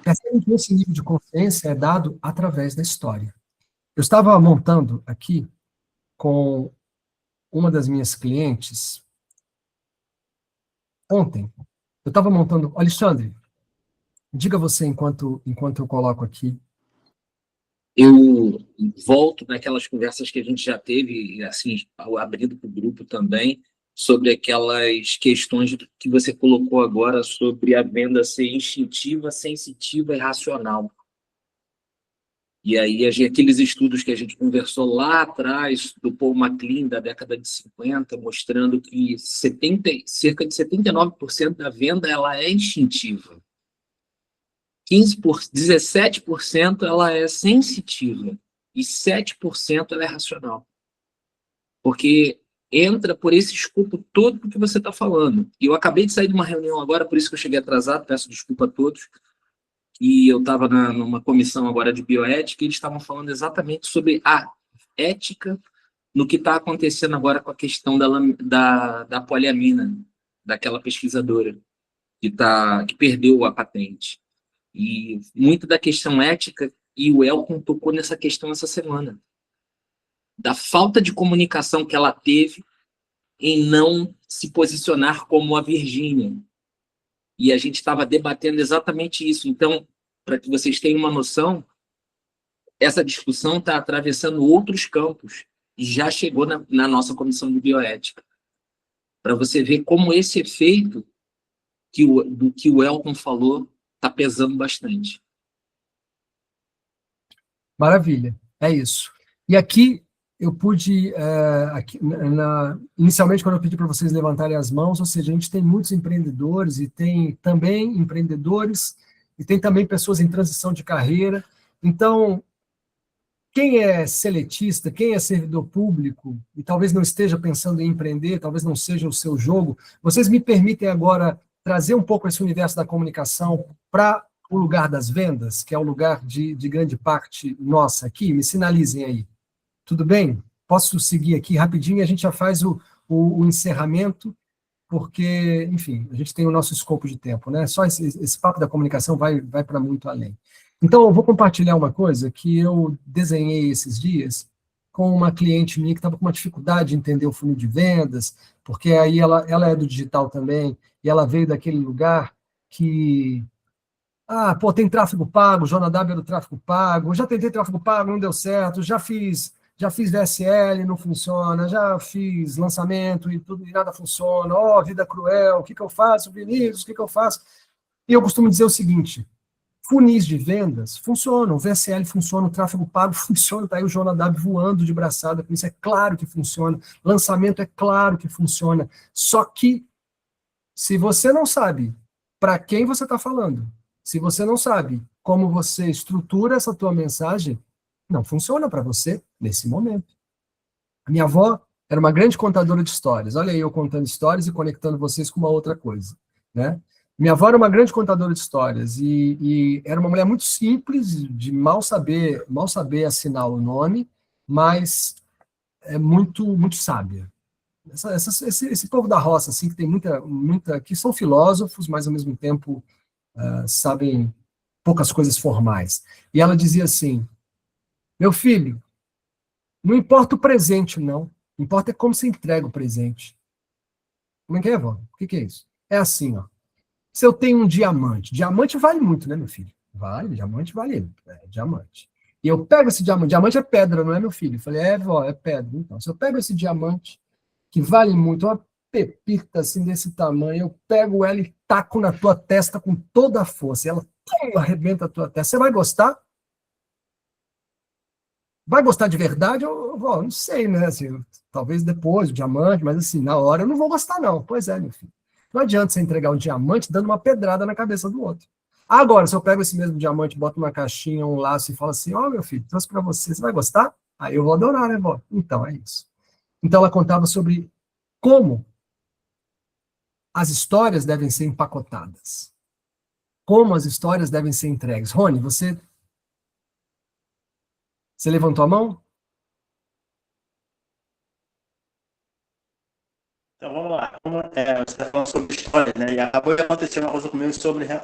Esse nível de consciência é dado através da história. Eu estava montando aqui com uma das minhas clientes ontem. Eu estava montando... Alexandre, diga você enquanto eu coloco aqui. Eu volto naquelas conversas que a gente já teve, assim, abrindo para o grupo também, sobre aquelas questões que você colocou agora sobre a venda ser instintiva, sensitiva e racional. E aí, aqueles estudos que a gente conversou lá atrás, do Paul MacLean, da década de 50, mostrando que cerca de 79% da venda ela é instintiva. 17% ela é sensitiva e 7% ela é racional. Porque entra por esse escopo todo do que você está falando. E eu acabei de sair de uma reunião agora, por isso que eu cheguei atrasado, peço desculpa a todos. E eu estava numa comissão agora de bioética e eles estavam falando exatamente sobre a ética no que está acontecendo agora com a questão da poliamina, daquela pesquisadora que perdeu a patente. E muito da questão ética, e o Elton tocou nessa questão essa semana, da falta de comunicação que ela teve em não se posicionar como a Virgínia. E a gente estava debatendo exatamente isso. Então, para que vocês tenham uma noção, essa discussão está atravessando outros campos e já chegou na nossa comissão de bioética. Para você ver como esse efeito do que o Elton falou está pesando bastante. Maravilha, é isso. E aqui eu pude, inicialmente quando eu pedi para vocês levantarem as mãos, ou seja, a gente tem muitos empreendedores e tem também empreendedores e tem também pessoas em transição de carreira. Então, quem é seletista, quem é servidor público e talvez não esteja pensando em empreender, talvez não seja o seu jogo, vocês me permitem agora trazer um pouco esse universo da comunicação para o lugar das vendas, que é o lugar de grande parte nossa aqui? Me sinalizem aí. Tudo bem? Posso seguir aqui rapidinho e a gente já faz o encerramento, porque, enfim, a gente tem o nosso escopo de tempo, né? Só esse papo da comunicação vai para muito além. Então, eu vou compartilhar uma coisa que eu desenhei esses dias com uma cliente minha que estava com uma dificuldade de entender o funil de vendas, porque aí ela é do digital também, e ela veio daquele lugar que... tem tráfego pago, Jornal W é do tráfego pago, já tentei tráfego pago, não deu certo, já fiz VSL, não funciona, já fiz lançamento e tudo e nada funciona, vida cruel, o que eu faço, Vinícius, o que eu faço? E eu costumo dizer o seguinte, Funis de vendas funcionam, o VSL funciona, o tráfego pago funciona, está aí o Jonadab voando de braçada com isso, é claro que funciona, lançamento é claro que funciona, só que se você não sabe para quem você está falando, se você não sabe como você estrutura essa tua mensagem, não funciona para você nesse momento. A minha avó era uma grande contadora de histórias, olha aí eu contando histórias e conectando vocês com uma outra coisa, né? Minha avó era uma grande contadora de histórias e era uma mulher muito simples, de mal saber assinar o nome, mas é muito sábia. Esse povo da roça, assim, que tem que são filósofos, mas ao mesmo tempo sabem poucas coisas formais. E ela dizia assim: meu filho, não importa o presente, não. Importa é como você entrega o presente. Como é que é, vó? O que é isso? É assim, ó. Se eu tenho um diamante vale muito, né, meu filho? Vale, diamante vale, diamante. E eu pego esse diamante é pedra, não é, meu filho? Eu falei, vó, é pedra. Então, se eu pego esse diamante, que vale muito, uma pepita assim desse tamanho, eu pego ela e taco na tua testa com toda a força, e ela arrebenta a tua testa. Você vai gostar? Vai gostar de verdade? Vó, não sei, né? Assim, talvez depois, o diamante, mas assim, na hora eu não vou gostar, não. Pois é, meu filho. Não adianta você entregar um diamante dando uma pedrada na cabeça do outro. Agora, se eu pego esse mesmo diamante, boto uma caixinha, um laço e falo assim, meu filho, trouxe para você, você vai gostar? Aí eu vou adorar, né, vó? Então, é isso. Então, ela contava sobre como as histórias devem ser empacotadas. Como as histórias devem ser entregues. Rony, você levantou a mão? Então, vamos lá. Você está falando sobre histórias, né? E acabou de acontecer uma coisa comigo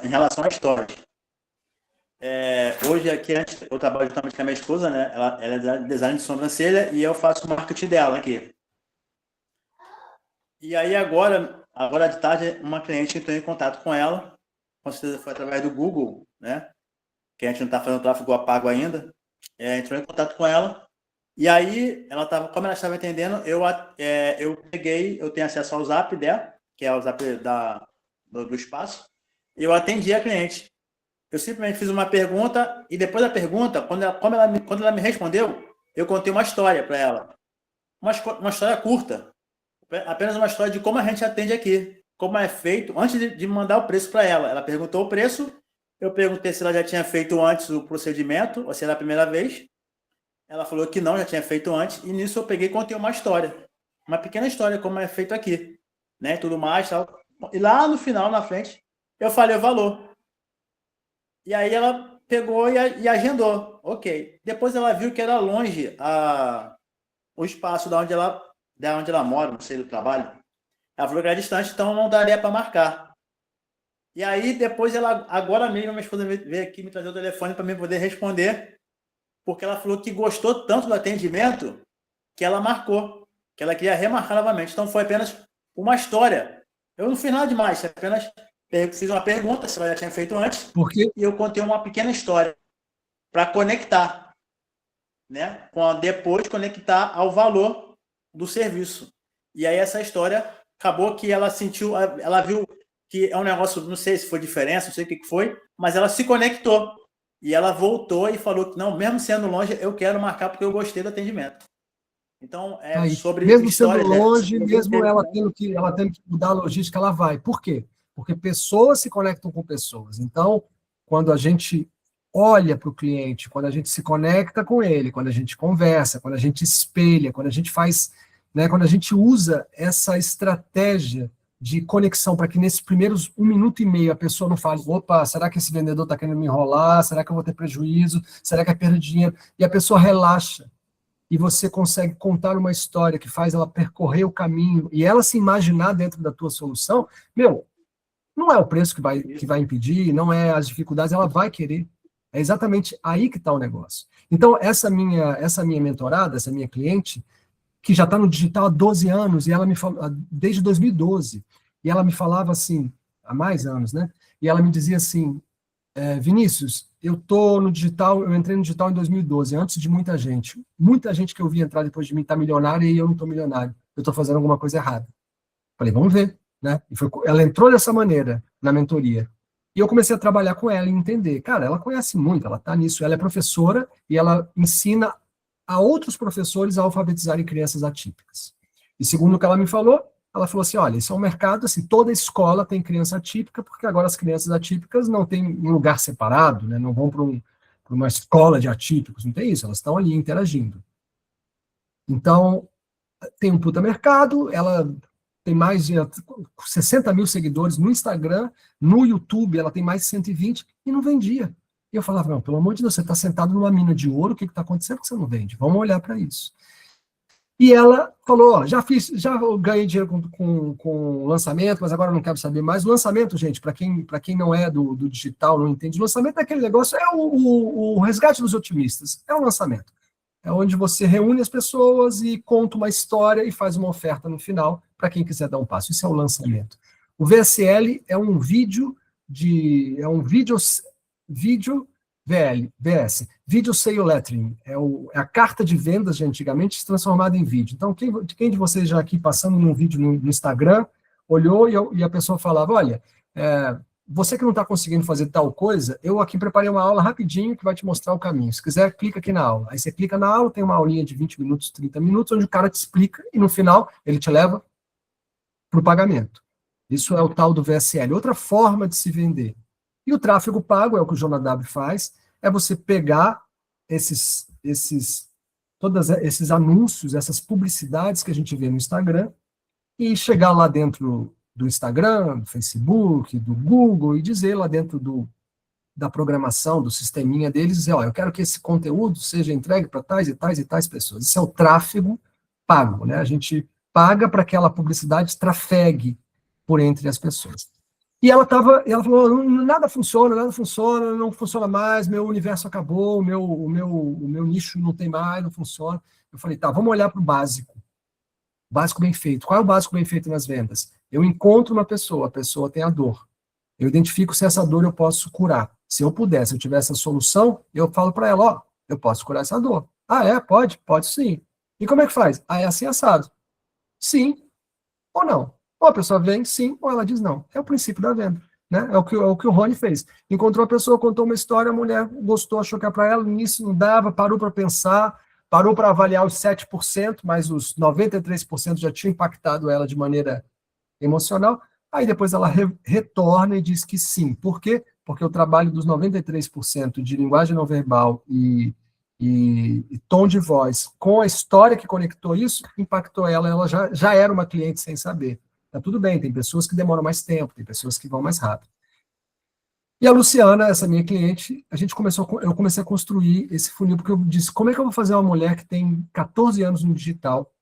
em relação a histórias. Hoje, aqui, antes, eu trabalho justamente com a minha esposa, né? Ela é design de sobrancelha e eu faço o marketing dela aqui. E aí, agora de tarde, uma cliente entrou em contato com ela, com certeza foi através do Google, né? Que a gente não está fazendo tráfego a pago ainda. Entrou em contato com ela. E aí, como ela estava entendendo, eu peguei, eu tenho acesso ao Zap dela, que é o Zap do espaço, e eu atendi a cliente. Eu simplesmente fiz uma pergunta, e depois da pergunta, quando ela me respondeu, eu contei uma história para ela. Uma história curta, apenas uma história de como a gente atende aqui, como é feito, antes de mandar o preço para ela. Ela perguntou o preço, eu perguntei se ela já tinha feito antes o procedimento, ou se era a primeira vez. Ela falou que não, já tinha feito antes, e nisso eu peguei e contei uma história. Uma pequena história, como é feito aqui, né? Tudo mais, tal. E lá no final, na frente, eu falei o valor. E aí ela pegou e agendou. Ok. Depois ela viu que era longe o espaço da onde ela mora, não sei, do trabalho. Ela falou que era distante, então não daria para marcar. E aí, depois agora mesmo, minha esposa veio aqui me trazer o telefone para mim poder responder, porque ela falou que gostou tanto do atendimento que ela marcou, que ela queria remarcar novamente. Então, foi apenas uma história. Eu não fiz nada demais, apenas fiz uma pergunta, se ela já tinha feito antes, e eu contei uma pequena história para conectar, né? Depois conectar ao valor do serviço. E aí essa história acabou que ela viu que é um negócio, não sei se foi diferença, não sei o que foi, mas ela se conectou. E ela voltou e falou que, não, mesmo sendo longe, eu quero marcar porque eu gostei do atendimento. Então, sobre mesmo histórias... sendo longe, mesmo ela tendo que mudar a logística, ela vai. Por quê? Porque pessoas se conectam com pessoas. Então, quando a gente olha para o cliente, quando a gente se conecta com ele, quando a gente conversa, quando a gente espelha, quando a gente faz, né, quando a gente usa essa estratégia de conexão para que nesses primeiros 1 minuto e meio a pessoa não fale, opa, será que esse vendedor está querendo me enrolar? Será que eu vou ter prejuízo? Será que é perda de dinheiro? E a pessoa relaxa. E você consegue contar uma história que faz ela percorrer o caminho e ela se imaginar dentro da tua solução, não é o preço que vai impedir, não é as dificuldades, ela vai querer. É exatamente aí que está o negócio. Então, essa minha mentorada, essa minha cliente, que já está no digital há 12 anos, e ela me fala, desde 2012, e ela me falava assim, há mais anos, né? E ela me dizia assim, Vinícius, eu entrei no digital em 2012, antes de muita gente que eu vi entrar depois de mim está milionária e eu não estou milionário, eu estou fazendo alguma coisa errada. Falei, vamos ver, né? Ela entrou dessa maneira na mentoria. E eu comecei a trabalhar com ela e entender. Cara, ela conhece muito, ela está nisso, ela é professora e ela ensina a outros professores a alfabetizarem crianças atípicas. E segundo o que ela me falou, ela falou assim, olha, isso é um mercado, assim, toda escola tem criança atípica, porque agora as crianças atípicas não têm um lugar separado, né, não vão para uma escola de atípicos, não tem isso, elas estão ali interagindo. Então, tem um puta mercado, ela tem mais de 60 mil seguidores no Instagram, no YouTube ela tem mais de 120, e não vendia. E eu falava, não, pelo amor de Deus, você está sentado numa mina de ouro, o que está acontecendo que você não vende? Vamos olhar para isso. E ela falou, ó, já ganhei dinheiro com lançamento, mas agora eu não quero saber mais. O lançamento, gente, para quem não é do digital, não entende, lançamento é aquele negócio, é o resgate dos otimistas, é o lançamento. É onde você reúne as pessoas e conta uma história e faz uma oferta no final para quem quiser dar um passo. Isso é o lançamento. O VSL é um vídeo VS, Video Sale Lettering, é a carta de vendas de antigamente transformada em vídeo. Então, quem de vocês já aqui passando num vídeo no Instagram, olhou e a pessoa falava, olha, você que não está conseguindo fazer tal coisa, eu aqui preparei uma aula rapidinho que vai te mostrar o caminho. Se quiser, clica aqui na aula. Aí você clica na aula, tem uma aulinha de 20 minutos, 30 minutos, onde o cara te explica e no final ele te leva para o pagamento. Isso é o tal do VSL. Outra forma de se vender. E o tráfego pago, é o que o Jonadab faz, é você pegar todos esses anúncios, essas publicidades que a gente vê no Instagram, e chegar lá dentro do Instagram, do Facebook, do Google, e dizer lá dentro da programação, do sisteminha deles, dizer, ó, eu quero que esse conteúdo seja entregue para tais e tais e tais pessoas. Isso é o tráfego pago, né? A gente paga para que aquela publicidade trafegue por entre as pessoas. E ela falou, nada funciona, não funciona mais, meu universo acabou, o meu nicho não tem mais, não funciona. Eu falei, tá, vamos olhar para o básico. Básico bem feito. Qual é o básico bem feito nas vendas? Eu encontro uma pessoa, a pessoa tem a dor. Eu identifico se essa dor eu posso curar. Se eu puder, se eu tivesse a solução, eu falo para ela, ó, eu posso curar essa dor. Ah, é? Pode? Pode sim. E como é que faz? Ah, é assim assado. Sim ou não. Ou a pessoa vem sim, ou ela diz não. É o princípio da venda. Né? É o que o Rony fez. Encontrou a pessoa, contou uma história, a mulher gostou, achou que era para ela, no início não dava, parou para pensar, parou para avaliar os 7%, mas os 93% já tinham impactado ela de maneira emocional. Aí depois ela retorna e diz que sim. Por quê? Porque o trabalho dos 93% de linguagem não verbal e tom de voz com a história que conectou isso, impactou ela já era uma cliente sem saber. Tá tudo bem, tem pessoas que demoram mais tempo, tem pessoas que vão mais rápido. E a Luciana, essa minha cliente, eu comecei a construir esse funil, porque eu disse, como é que eu vou fazer uma mulher que tem 14 anos no digital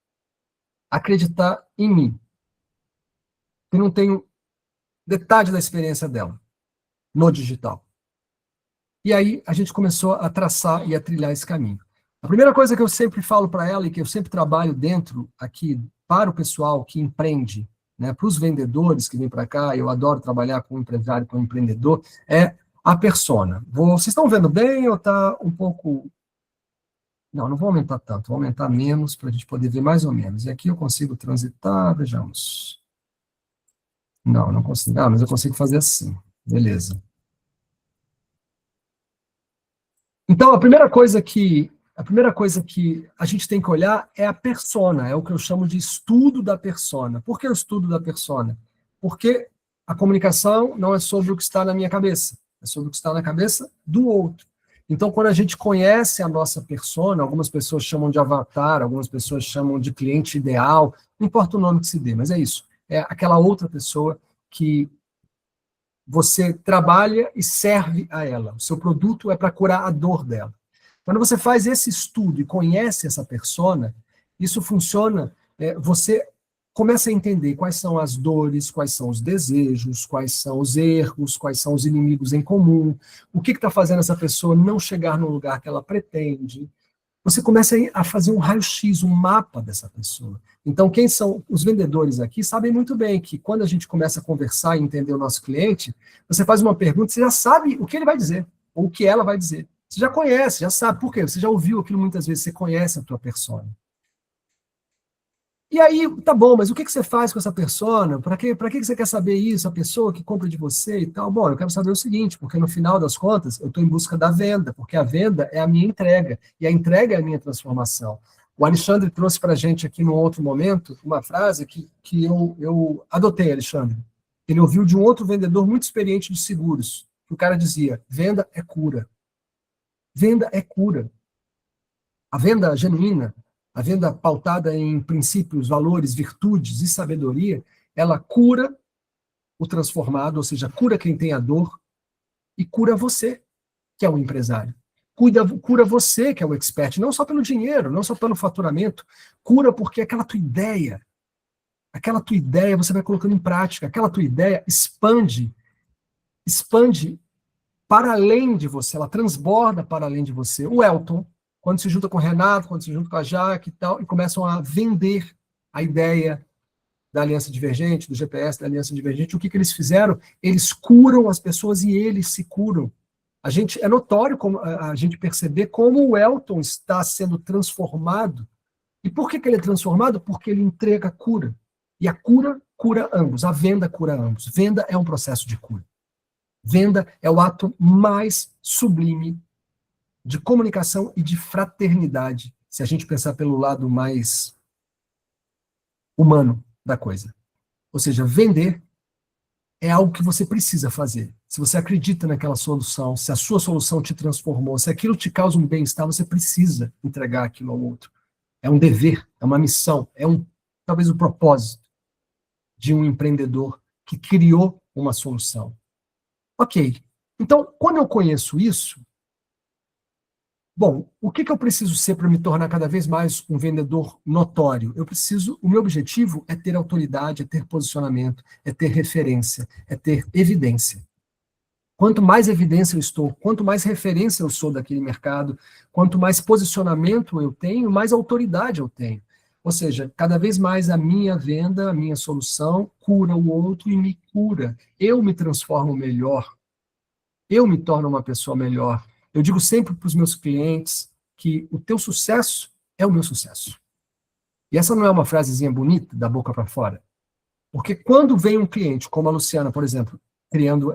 acreditar em mim? Eu não tenho detalhe da experiência dela no digital. E aí a gente começou a traçar e a trilhar esse caminho. A primeira coisa que eu sempre falo para ela e que eu sempre trabalho dentro aqui para o pessoal que empreende, né, para os vendedores que vêm para cá, eu adoro trabalhar com empresário, com empreendedor, é a persona. Vocês estão vendo bem ou está um pouco... Não vou aumentar tanto, vou aumentar menos para a gente poder ver mais ou menos. E aqui eu consigo transitar, vejamos. Não consigo. Mas eu consigo fazer assim. Beleza. Então, a primeira coisa que a gente tem que olhar é a persona, é o que eu chamo de estudo da persona. Por que o estudo da persona? Porque a comunicação não é sobre o que está na minha cabeça, é sobre o que está na cabeça do outro. Então, quando a gente conhece a nossa persona, algumas pessoas chamam de avatar, algumas pessoas chamam de cliente ideal, não importa o nome que se dê, mas é isso. É aquela outra pessoa que você trabalha e serve a ela. O seu produto é para curar a dor dela. Quando você faz esse estudo e conhece essa persona, isso funciona, você começa a entender quais são as dores, quais são os desejos, quais são os erros, quais são os inimigos em comum, o que está fazendo essa pessoa não chegar no lugar que ela pretende. Você começa a fazer um raio-x, um mapa dessa pessoa. Então, quem são os vendedores aqui sabem muito bem que quando a gente começa a conversar e entender o nosso cliente, você faz uma pergunta, você já sabe o que ele vai dizer, ou o que ela vai dizer. Você já conhece, já sabe. Por quê? Você já ouviu aquilo muitas vezes, você conhece a tua persona. E aí, tá bom, mas o que você faz com essa persona? Para que você quer saber isso? A pessoa que compra de você e tal? Bom, eu quero saber o seguinte, porque no final das contas, eu estou em busca da venda, porque a venda é a minha entrega, e a entrega é a minha transformação. O Alexandre trouxe para a gente aqui num outro momento uma frase que eu adotei, Alexandre. Ele ouviu de um outro vendedor muito experiente de seguros, que o cara dizia, venda é cura. Venda é cura. A venda genuína, a venda pautada em princípios, valores, virtudes e sabedoria, ela cura o transformado, ou seja, cura quem tem a dor e cura você, que é o empresário. Cura você, que é o expert, não só pelo dinheiro, não só pelo faturamento, cura porque aquela tua ideia você vai colocando em prática, aquela tua ideia expande para além de você, ela transborda para além de você. O Elton, quando se junta com o Renato, quando se junta com a Jaque e tal, e começam a vender a ideia da Aliança Divergente, do GPS da Aliança Divergente, o que eles fizeram? Eles curam as pessoas e eles se curam. É notório a gente perceber como o Elton está sendo transformado. E por que ele é transformado? Porque ele entrega cura. E a cura cura ambos, a venda cura ambos. Venda é um processo de cura. Venda é o ato mais sublime de comunicação e de fraternidade, se a gente pensar pelo lado mais humano da coisa. Ou seja, vender é algo que você precisa fazer. Se você acredita naquela solução, se a sua solução te transformou, se aquilo te causa um bem-estar, você precisa entregar aquilo ao outro. É um dever, é uma missão, talvez o propósito de um empreendedor que criou uma solução. Ok, então, quando eu conheço isso, bom, o que eu preciso ser para me tornar cada vez mais um vendedor notório? O meu objetivo é ter autoridade, é ter posicionamento, é ter referência, é ter evidência. Quanto mais evidência eu estou, quanto mais referência eu sou daquele mercado, quanto mais posicionamento eu tenho, mais autoridade eu tenho. Ou seja, cada vez mais a minha venda, a minha solução cura o outro e me cura. Eu me transformo melhor. Eu me torno uma pessoa melhor. Eu digo sempre para os meus clientes que o teu sucesso é o meu sucesso. E essa não é uma frasezinha bonita, da boca para fora. Porque quando vem um cliente, como a Luciana, por exemplo, criando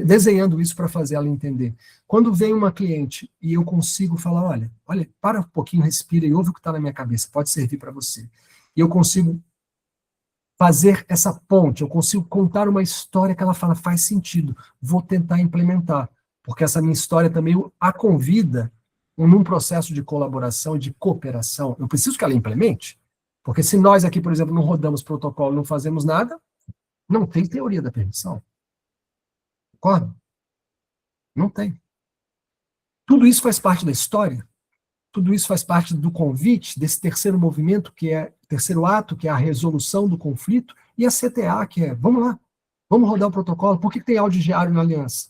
desenhando isso para fazer ela entender. Quando vem uma cliente e eu consigo falar, olha, para um pouquinho, respira e ouve o que está na minha cabeça, pode servir para você. E eu consigo fazer essa ponte, eu consigo contar uma história que ela fala, faz sentido, vou tentar implementar. Porque essa minha história também a convida num processo de colaboração e de cooperação. Eu preciso que ela implemente, porque se nós aqui, por exemplo, não rodamos protocolo, não fazemos nada, não tem teoria da permissão. Concorda? Não tem. Tudo isso faz parte da história, tudo isso faz parte do convite, desse terceiro movimento, terceiro ato, que é a resolução do conflito, e a CTA, que é, vamos lá, vamos rodar o protocolo. Por que tem áudio diário na aliança?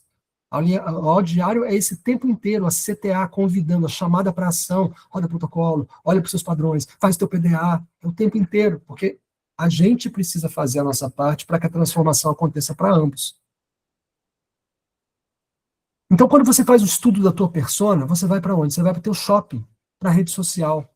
O áudio diário é esse tempo inteiro, a CTA convidando, a chamada para ação, roda protocolo, olha para os seus padrões, faz o teu PDA, é o tempo inteiro, porque a gente precisa fazer a nossa parte para que a transformação aconteça para ambos. Então, quando você faz o estudo da tua persona, você vai para onde? Você vai para o teu shopping, para a rede social.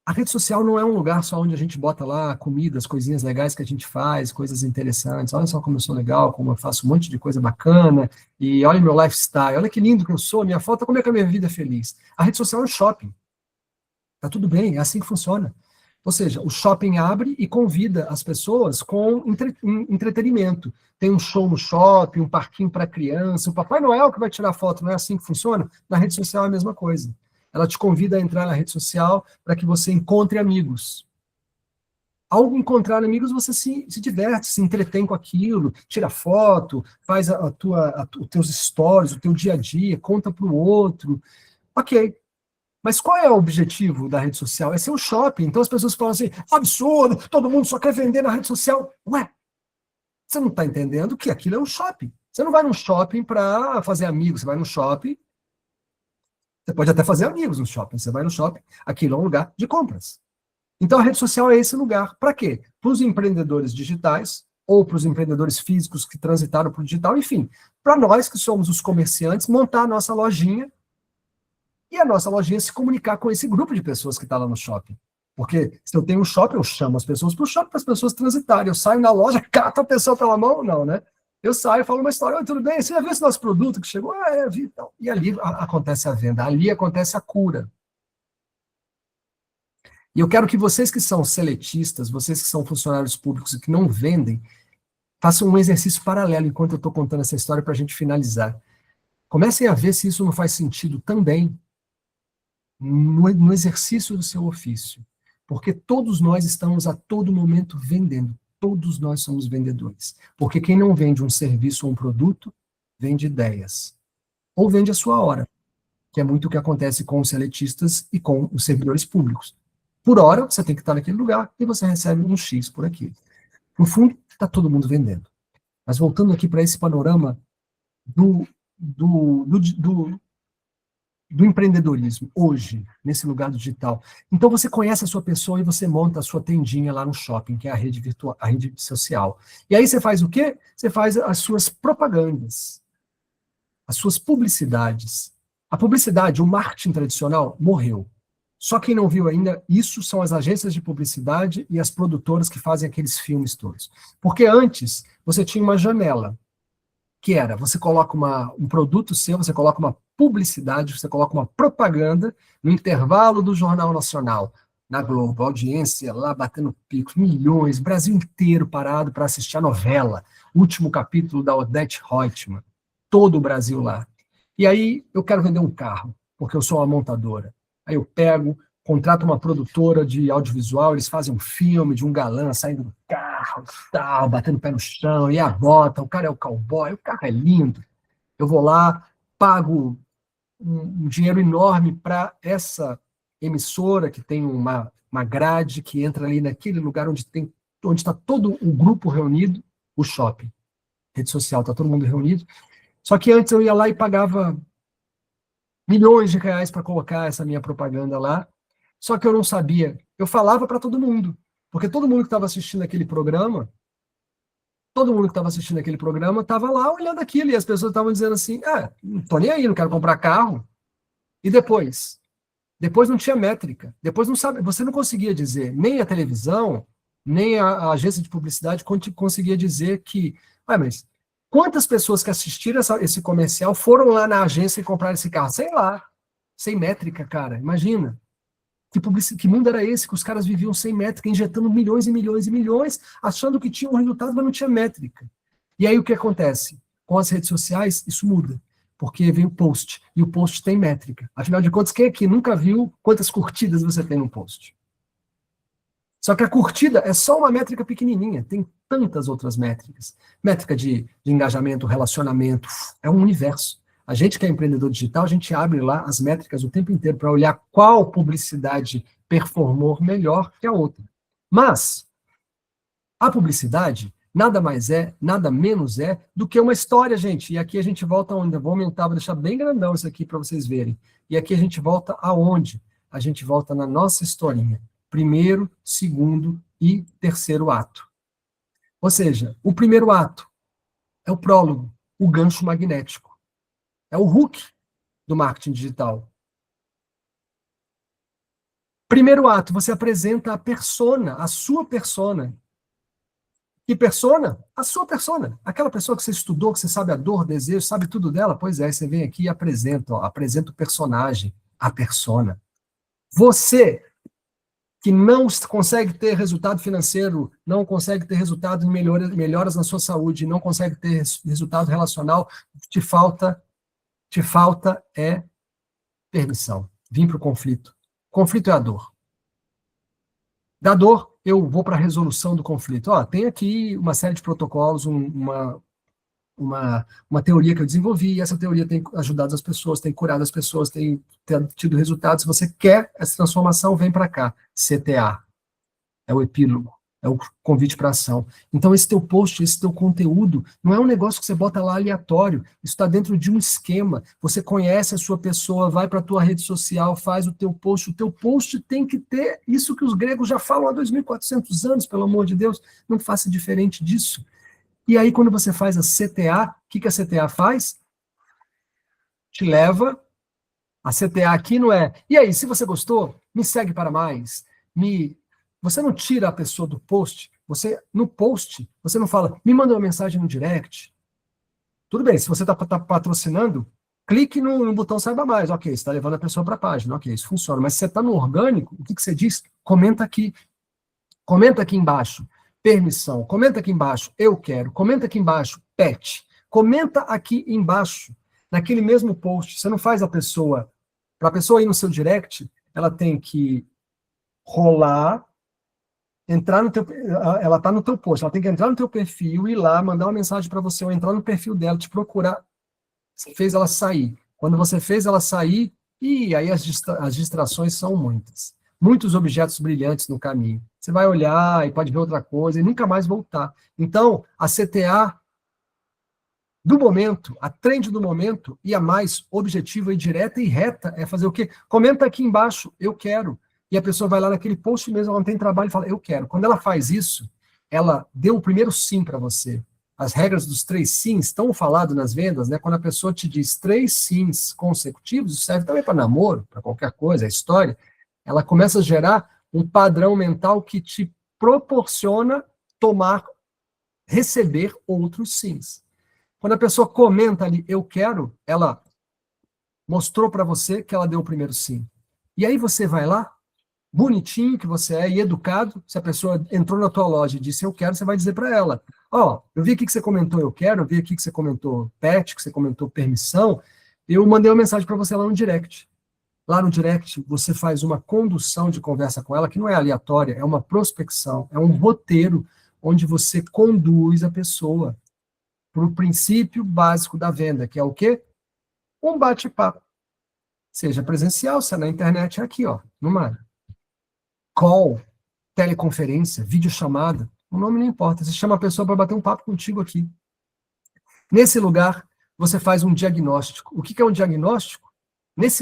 A rede social não é um lugar só onde a gente bota lá comidas, coisinhas legais que a gente faz, coisas interessantes. Olha só como eu sou legal, como eu faço um monte de coisa bacana, e olha meu lifestyle, olha que lindo que eu sou, minha foto, como é que a minha vida é feliz. A rede social é um shopping. Tá tudo bem, é assim que funciona. Ou seja, o shopping abre e convida as pessoas com entretenimento. Tem um show no shopping, um parquinho para criança, o Papai Noel que vai tirar foto, não é assim que funciona? Na rede social é a mesma coisa. Ela te convida a entrar na rede social para que você encontre amigos. Ao encontrar amigos, você se diverte, se entretém com aquilo, tira foto, faz os teus stories, o teu dia a dia, conta para o outro. Ok. Mas qual é o objetivo da rede social? É ser um shopping. Então as pessoas falam assim, absurdo, todo mundo só quer vender na rede social. Ué, você não está entendendo que aquilo é um shopping. Você não vai num shopping para fazer amigos, você vai num shopping. Você pode até fazer amigos no shopping, você vai no shopping, aquilo é um lugar de compras. Então a rede social é esse lugar. Para quê? Para os empreendedores digitais, ou para os empreendedores físicos que transitaram para o digital, enfim, para nós que somos os comerciantes, montar a nossa lojinha e a nossa lojinha se comunicar com esse grupo de pessoas que está lá no shopping. Porque se eu tenho um shopping, eu chamo as pessoas para o shopping para as pessoas transitarem. Eu saio na loja, cato a pessoa pela mão, não, né? Eu saio e falo uma história, tudo bem, você já viu esse nosso produto que chegou? Vi, então. E ali acontece a venda, ali acontece a cura. E eu quero que vocês que são seletistas, vocês que são funcionários públicos e que não vendem, façam um exercício paralelo enquanto eu estou contando essa história para a gente finalizar. Comecem a ver se isso não faz sentido também no exercício do seu ofício. Porque todos nós estamos a todo momento vendendo. Todos nós somos vendedores. Porque quem não vende um serviço ou um produto, vende ideias. Ou vende a sua hora, que é muito o que acontece com os seletistas e com os servidores públicos. Por hora, você tem que estar naquele lugar e você recebe um X por aqui. No fundo, está todo mundo vendendo. Mas voltando aqui para esse panorama do empreendedorismo, hoje, nesse lugar digital. Então, você conhece a sua pessoa e você monta a sua tendinha lá no shopping, que é a rede virtual, a rede social. E aí você faz o quê? Você faz as suas propagandas, as suas publicidades. A publicidade, o marketing tradicional, morreu. Só quem não viu ainda, isso são as agências de publicidade e as produtoras que fazem aqueles filmes todos. Porque antes, você tinha uma janela, que era, você coloca um produto seu, você coloca uma publicidade, você coloca uma propaganda no intervalo do Jornal Nacional, na Globo, audiência lá batendo picos, milhões, Brasil inteiro parado para assistir a novela, último capítulo da Odete Roitman, todo o Brasil lá. E aí eu quero vender um carro, porque eu sou uma montadora. Aí eu pego, contrato uma produtora de audiovisual, eles fazem um filme de um galã saindo do carro, tal, batendo o pé no chão, e a bota, o cara é o cowboy, o carro é lindo. Eu vou lá, pago um dinheiro enorme para essa emissora, que tem uma grade, que entra ali naquele lugar onde está todo o grupo reunido, o shopping. Rede social, está todo mundo reunido. Só que antes eu ia lá e pagava milhões de reais para colocar essa minha propaganda lá, só que eu não sabia. Eu falava para todo mundo, porque todo mundo que estava assistindo aquele programa, estava lá olhando aquilo, e as pessoas estavam dizendo assim, não tô nem aí, não quero comprar carro. E depois? Depois não tinha métrica. Depois não sabe, você não conseguia dizer, nem a televisão, nem a agência de publicidade conseguia dizer que, mas quantas pessoas que assistiram esse comercial foram lá na agência e compraram esse carro? Sei lá, sem métrica, cara, imagina. Que mundo era esse que os caras viviam sem métrica, injetando milhões e milhões e milhões, achando que tinha um resultado, mas não tinha métrica. E aí o que acontece? Com as redes sociais, isso muda, porque vem o post, e o post tem métrica. Afinal de contas, quem aqui nunca viu quantas curtidas você tem no post? Só que a curtida é só uma métrica pequenininha, tem tantas outras métricas. Métrica de engajamento, relacionamento, é um universo. A gente que é empreendedor digital, a gente abre lá as métricas o tempo inteiro para olhar qual publicidade performou melhor que a outra. Mas a publicidade nada mais é, nada menos é do que uma história, gente. E aqui a gente volta aonde? Eu vou aumentar, vou deixar bem grandão isso aqui para vocês verem. E aqui a gente volta aonde? A gente volta na nossa historinha. Primeiro, segundo e terceiro ato. Ou seja, o primeiro ato é o prólogo, o gancho magnético. É o hook do marketing digital. Primeiro ato, você apresenta a persona, a sua persona. Que persona? A sua persona. Aquela pessoa que você estudou, que você sabe a dor, o desejo, sabe tudo dela. Pois é, você vem aqui e apresenta o personagem, a persona. Você que não consegue ter resultado financeiro, não consegue ter resultado em melhoras na sua saúde, não consegue ter resultado relacional, te falta é permissão. Vim para o conflito. Conflito é a dor. Da dor, eu vou para a resolução do conflito. Tem aqui uma série de protocolos, uma teoria que eu desenvolvi, e essa teoria tem ajudado as pessoas, tem curado as pessoas, tem tido resultados. Se você quer essa transformação, vem para cá. CTA. É o epílogo. É o convite para ação. Então, esse teu post, esse teu conteúdo, não é um negócio que você bota lá aleatório. Isso está dentro de um esquema. Você conhece a sua pessoa, vai para a tua rede social, faz o teu post. O teu post tem que ter isso que os gregos já falam há 2.400 anos, pelo amor de Deus. Não faça diferente disso. E aí, quando você faz a CTA, o que a CTA faz? Te leva A CTA aqui não é, e aí, se você gostou, me segue para mais, Você não tira a pessoa do post, no post, você não fala, me manda uma mensagem no direct. Tudo bem, se você está patrocinando, clique no botão saiba mais, ok, você está levando a pessoa para a página, ok, isso funciona, mas se você está no orgânico, o que você diz? Comenta aqui embaixo, permissão, comenta aqui embaixo, eu quero, comenta aqui embaixo, pet, comenta aqui embaixo, naquele mesmo post, você não faz para a pessoa ir no seu direct, ela tem que rolar, entrar no teu, ela está no teu post, ela tem que entrar no teu perfil, ir lá, mandar uma mensagem para você, ou entrar no perfil dela, te procurar, você fez ela sair. Quando você fez ela sair, e aí as distrações são muitas. Muitos objetos brilhantes no caminho. Você vai olhar e pode ver outra coisa e nunca mais voltar. Então, a CTA do momento, a trend do momento, e a mais objetiva e direta e reta é fazer o quê? Comenta aqui embaixo, eu quero. E a pessoa vai lá naquele post mesmo, ela não tem trabalho e fala, eu quero. Quando ela faz isso, ela deu o primeiro sim para você. As regras dos 3 sims estão faladas nas vendas, né? Quando a pessoa te diz 3 sims consecutivos, isso serve também para namoro, para qualquer coisa, a história, ela começa a gerar um padrão mental que te proporciona receber outros sims. Quando a pessoa comenta ali, eu quero, ela mostrou para você que ela deu o primeiro sim. E aí você vai lá, bonitinho que você é e educado, se a pessoa entrou na tua loja e disse eu quero, você vai dizer para ela, eu vi aqui que você comentou eu quero, eu vi aqui que você comentou pet, que você comentou permissão, eu mandei uma mensagem para você lá no direct. Lá no direct, você faz uma condução de conversa com ela, que não é aleatória, é uma prospecção, é um roteiro onde você conduz a pessoa para o princípio básico da venda, que é o quê? Um bate-papo. Seja presencial, se é na internet, é aqui, numa call, teleconferência, videochamada, o nome não importa, você chama a pessoa para bater um papo contigo aqui. Nesse lugar, você faz um diagnóstico. O que é um diagnóstico?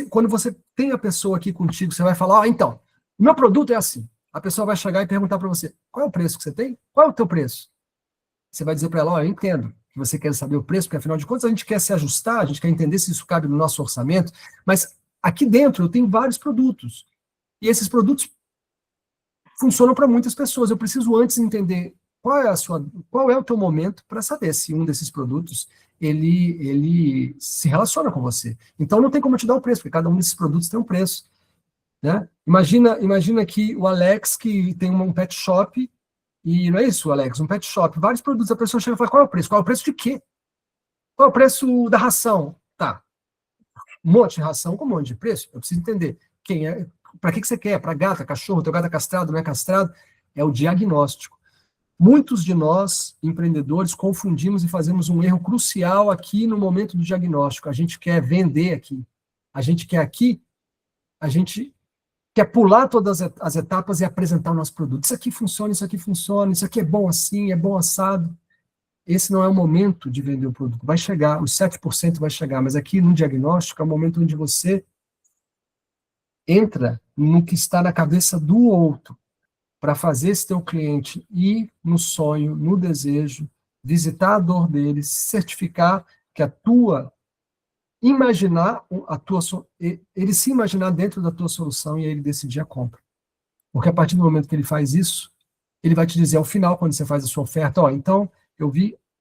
Quando você tem a pessoa aqui contigo, você vai falar, então, o meu produto é assim. A pessoa vai chegar e perguntar para você, qual é o preço que você tem? Qual é o teu preço? Você vai dizer para ela, eu entendo que você quer saber o preço, porque afinal de contas a gente quer se ajustar, a gente quer entender se isso cabe no nosso orçamento, mas aqui dentro eu tenho vários produtos. E esses produtos funcionam para muitas pessoas. Eu preciso antes entender qual é o teu momento para saber se um desses produtos ele se relaciona com você. Então não tem como eu te dar o preço, porque cada um desses produtos tem um preço. Né? Imagina que o Alex, que tem um pet shop, e não é isso, Alex, um pet shop, vários produtos, a pessoa chega e fala, qual é o preço? Qual é o preço de quê? Qual é o preço da ração? Tá. Um monte de ração com um monte de preço. Eu preciso entender para que você quer? Para gato, cachorro, teu gato é castrado, não é castrado? É o diagnóstico. Muitos de nós, empreendedores, confundimos e fazemos um erro crucial aqui no momento do diagnóstico. A gente quer vender aqui. A gente quer pular todas as etapas e apresentar o nosso produto. Isso aqui funciona, isso aqui é bom assim, é bom assado. Esse não é o momento de vender o produto. Vai chegar, os 7% vai chegar, mas aqui no diagnóstico é o momento onde você entra no que está na cabeça do outro, para fazer esse teu cliente ir no sonho, no desejo, visitar a dor dele, se certificar que ele se imaginar dentro da tua solução e ele decidir a compra. Porque a partir do momento que ele faz isso, ele vai te dizer ao final, quando você faz a sua oferta, então, eu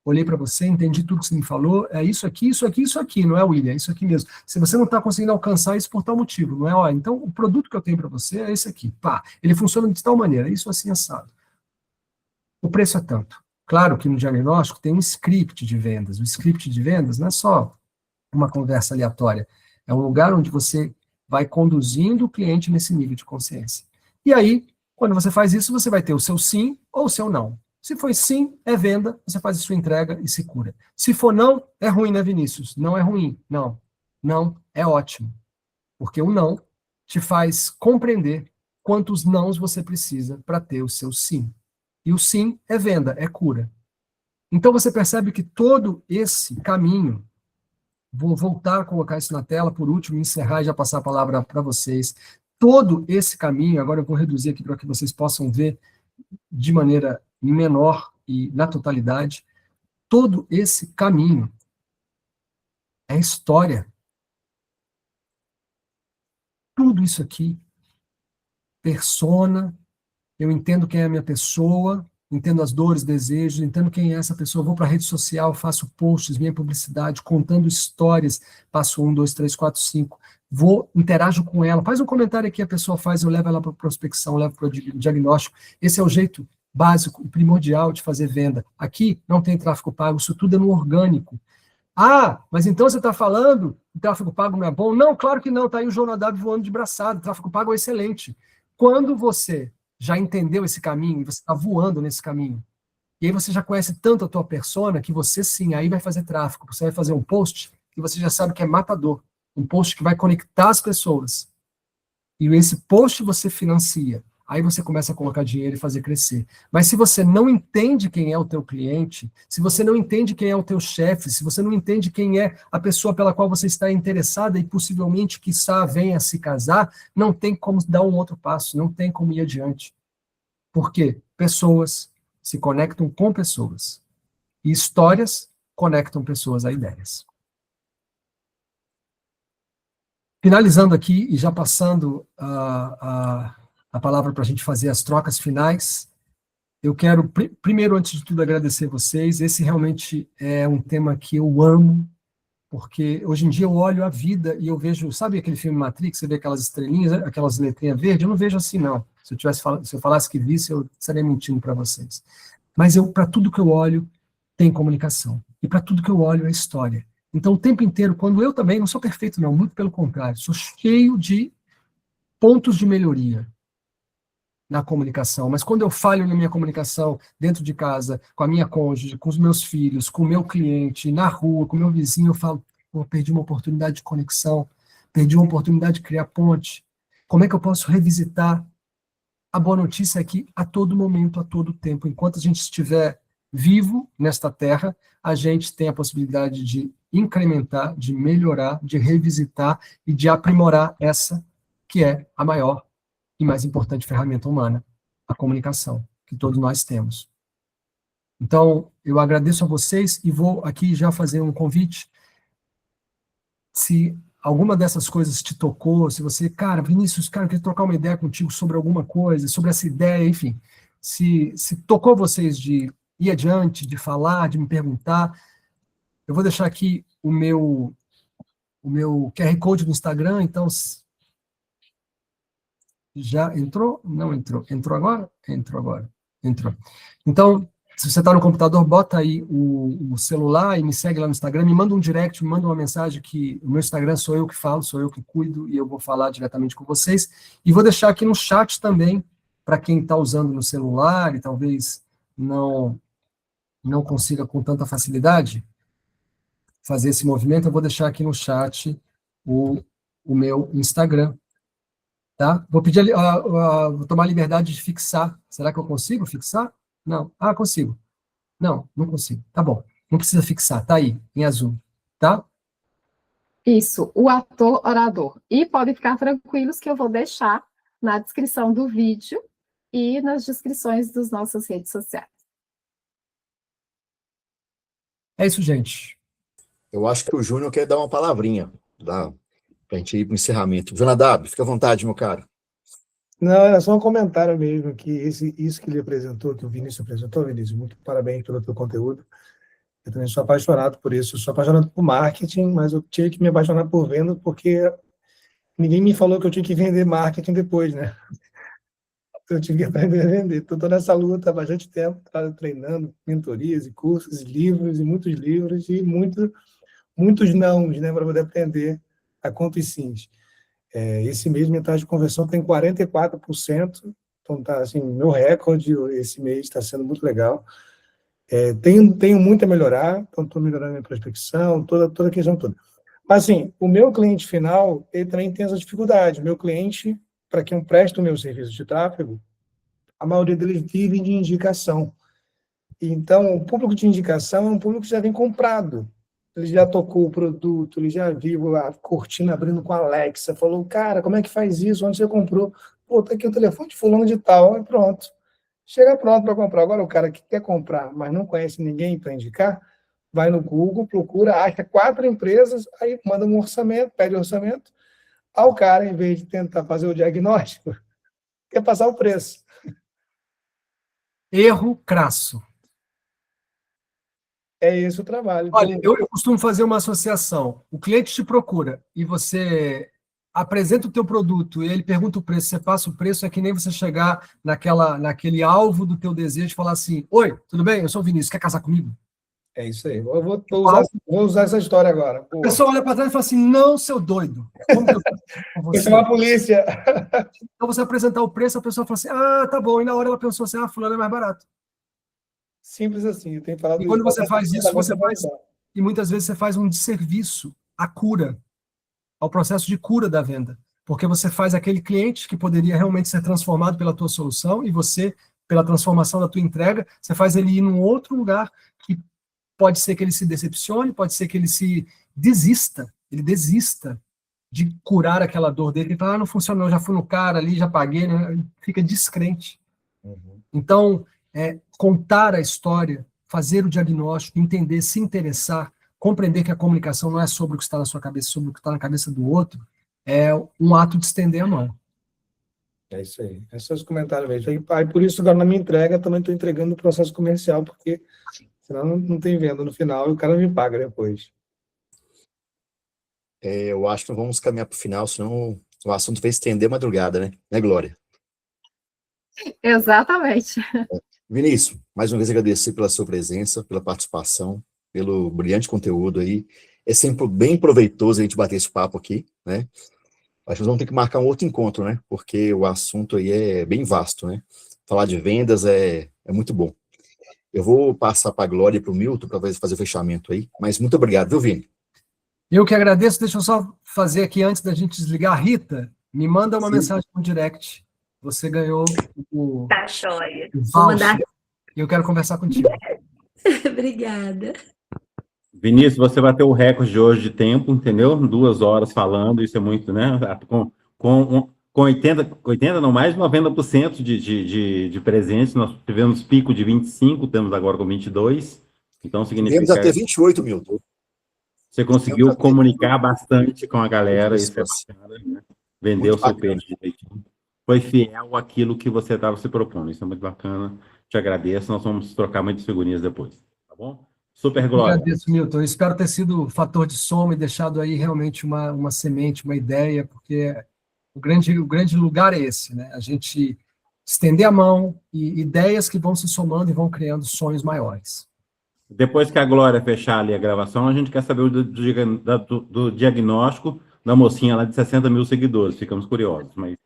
olhei para você, entendi tudo que você me falou, é isso aqui, não é, William, é isso aqui mesmo. Se você não está conseguindo alcançar isso por tal motivo, não é, então o produto que eu tenho para você é esse aqui, ele funciona de tal maneira, isso assim assado. O preço é tanto. Claro que no diagnóstico tem um script de vendas, o script de vendas não é só uma conversa aleatória, é um lugar onde você vai conduzindo o cliente nesse nível de consciência. E aí, quando você faz isso, você vai ter o seu sim ou o seu não. Se for sim, é venda, você faz a sua entrega e se cura. Se for não, é ruim, né, Vinícius? Não é ruim, não. Não é ótimo. Porque o não te faz compreender quantos nãos você precisa para ter o seu sim. E o sim é venda, é cura. Então você percebe que todo esse caminho, vou voltar a colocar isso na tela, por último, encerrar e já passar a palavra para vocês. Todo esse caminho, agora eu vou reduzir aqui para que vocês possam ver de maneira menor e na totalidade, todo esse caminho é história. tudo isso aqui, persona, eu entendo quem é a minha pessoa, entendo as dores, desejos, entendo quem é essa pessoa, vou para a rede social, faço posts, minha publicidade, contando histórias, passo 1, 2, 3, 4, 5, vou, interajo com ela, faz um comentário aqui, a pessoa faz, eu levo ela para prospecção, levo para o diagnóstico. Esse é o jeito básico e primordial de fazer venda. Aqui não tem tráfego pago, isso tudo é no orgânico. Ah, mas então você está falando que o tráfego pago não é bom? Não, claro que não, está aí o João Nadab voando de braçada, o tráfego pago é excelente. Quando você já entendeu esse caminho, e você está voando nesse caminho, e aí você já conhece tanto a tua persona, que você sim, aí vai fazer tráfego, você vai fazer um post que você já sabe que é matador, um post que vai conectar as pessoas, e esse post você financia, aí você começa a colocar dinheiro e fazer crescer. Mas se você não entende quem é o teu cliente, se você não entende quem é o teu chefe, se você não entende quem é a pessoa pela qual você está interessada e possivelmente, quiçá, venha a se casar, não tem como dar um outro passo, não tem como ir adiante. Por quê? Pessoas se conectam com pessoas. E histórias conectam pessoas a ideias. Finalizando aqui e já passando a palavra para a gente fazer as trocas finais, eu quero, primeiro, antes de tudo, agradecer vocês. Esse realmente é um tema que eu amo, porque hoje em dia eu olho a vida e eu vejo, sabe aquele filme Matrix, você vê aquelas estrelinhas, aquelas letrinhas verdes? Eu não vejo assim, não. Se eu falasse que visse, eu estaria mentindo para vocês. Mas para tudo que eu olho, tem comunicação. E para tudo que eu olho, é história. Então, o tempo inteiro, quando eu também não sou perfeito, não, muito pelo contrário, sou cheio de pontos de melhoria na comunicação, mas quando eu falho na minha comunicação dentro de casa, com a minha cônjuge, com os meus filhos, com o meu cliente, na rua, com o meu vizinho, eu falo, pô, perdi uma oportunidade de conexão, perdi uma oportunidade de criar ponte. Como é que eu posso revisitar? A boa notícia é que a todo momento, a todo tempo, enquanto a gente estiver vivo nesta terra, a gente tem a possibilidade de incrementar, de melhorar, de revisitar e de aprimorar essa que é a maior e mais importante ferramenta humana, a comunicação, que todos nós temos. Então, eu agradeço a vocês e vou aqui já fazer um convite. Se alguma dessas coisas te tocou, se você, cara, Vinícius, cara, eu queria trocar uma ideia contigo sobre alguma coisa, sobre essa ideia, enfim, se tocou vocês de ir adiante, de falar, de me perguntar, eu vou deixar aqui o meu QR Code do Instagram, então... Já entrou? Não entrou. Entrou agora? Entrou agora. Entrou. Então, se você está no computador, bota aí o celular e me segue lá no Instagram, me manda um direct, me manda uma mensagem que o meu Instagram sou eu que falo, sou eu que cuido, e eu vou falar diretamente com vocês. E vou deixar aqui no chat também, para quem está usando no celular e talvez não consiga com tanta facilidade fazer esse movimento, eu vou deixar aqui no chat o meu Instagram. Tá? Vou pedir, vou tomar a liberdade de fixar. Será que eu consigo fixar? Não. Ah, consigo. Não consigo. Tá bom. Não precisa fixar. Tá aí, em azul. Tá? Isso, o ator orador. E podem ficar tranquilos que eu vou deixar na descrição do vídeo e nas descrições das nossas redes sociais. É isso, gente. Eu acho que o Júnior quer dar uma palavrinha para a gente ir para o encerramento. Jonadab, fica à vontade, meu caro. Não, era só um comentário mesmo, que isso que ele apresentou, que o Vinícius apresentou, Vinícius, muito parabéns pelo teu conteúdo. Eu também sou apaixonado por isso. Eu sou apaixonado por marketing, mas eu tinha que me apaixonar por venda, porque ninguém me falou que eu tinha que vender marketing depois, né? Eu tive que aprender a vender. Estou nessa luta há bastante tempo, treinando mentorias e cursos, e livros, e muitos nãos, né, para poder aprender a quantos sims. Esse mês, minha taxa de conversão tem 44%, então tá assim, meu recorde esse mês está sendo muito legal. Tenho muito a melhorar, então estou melhorando a minha prospecção, toda a questão toda. Mas, assim, o meu cliente final, ele também tem essa dificuldade. O meu cliente, para quem eu presto o meu serviço de tráfego, a maioria deles vive de indicação. Então, o público de indicação é um público que já vem comprado. Ele já tocou o produto, ele já viu a cortina abrindo com a Alexa, falou, cara, como é que faz isso? Onde você comprou? Pô, tá aqui o telefone de fulano de tal, e pronto. Chega pronto para comprar. Agora, o cara que quer comprar, mas não conhece ninguém para indicar, vai no Google, procura, acha 4 empresas, aí manda um orçamento, pede orçamento, Aí o cara, em vez de tentar fazer o diagnóstico, quer passar o preço. Erro crasso. É esse o trabalho. Olha, eu costumo fazer uma associação. O cliente te procura e você apresenta o teu produto e ele pergunta o preço, você passa o preço, é que nem você chegar naquele alvo do teu desejo e falar assim, oi, tudo bem? Eu sou o Vinícius, quer casar comigo? É isso aí. Eu vou usar essa história agora. A pessoa olha para trás e fala assim, não, seu doido. Como que eu com Vou você? chamar a polícia. Então você apresentar o preço, a pessoa fala assim, ah, tá bom. E na hora ela pensou assim, ah, fulano é mais barato. Simples assim, eu tenho falado E quando isso. você faz isso, e muitas vezes você faz um desserviço à cura, ao processo de cura da venda. Porque você faz aquele cliente que poderia realmente ser transformado pela tua solução e você, pela transformação da tua entrega, você faz ele ir num outro lugar que pode ser que ele se decepcione, pode ser que ele desista de curar aquela dor dele. Ele fala, ah, não funcionou, já fui no cara ali, já paguei, né? Ele fica descrente. Então, contar a história, fazer o diagnóstico, entender, se interessar, compreender que a comunicação não é sobre o que está na sua cabeça, sobre o que está na cabeça do outro, é um ato de estender a mão. É isso aí. Esses são os comentários mesmo. Aí, por isso, agora na minha entrega, também estou entregando o processo comercial, porque senão não tem venda no final e o cara me paga depois. Eu acho que não vamos caminhar para o final, senão o assunto vai estender a madrugada, né? Né, Glória? Exatamente. Vinícius, mais uma vez agradecer pela sua presença, pela participação, pelo brilhante conteúdo aí. É sempre bem proveitoso a gente bater esse papo aqui, né? Acho que nós vamos ter que marcar um outro encontro, né? Porque o assunto aí é bem vasto, né? Falar de vendas é muito bom. Eu vou passar para a Glória e para o Milton para fazer o fechamento aí, mas muito obrigado, viu, Vini? Eu que agradeço, deixa eu só fazer aqui antes da gente desligar. Rita, me manda uma mensagem no direct. Você ganhou o Tá joia. voucher e eu quero conversar contigo. Obrigada. Vinícius, você bateu o recorde de hoje de tempo, entendeu? 2 horas falando, isso é muito, né? Com 80, não, mais de 90% de presentes, nós tivemos pico de 25, temos agora com 22, então significa... Tivemos até 28, Milton. Você conseguiu comunicar bastante com a galera, isso é bacana, né? Vendeu o seu peixe direitinho. Foi fiel àquilo que você estava se propondo, isso é muito bacana, te agradeço, nós vamos trocar muitas figurinhas depois, tá bom? Super Glória. Agradeço, Milton. Eu espero ter sido fator de soma e deixado aí realmente uma semente, uma ideia, porque o grande lugar é esse, né? A gente estender a mão e ideias que vão se somando e vão criando sonhos maiores. Depois que a Glória fechar ali a gravação, a gente quer saber do diagnóstico da mocinha lá de 60 mil seguidores, ficamos curiosos, mas...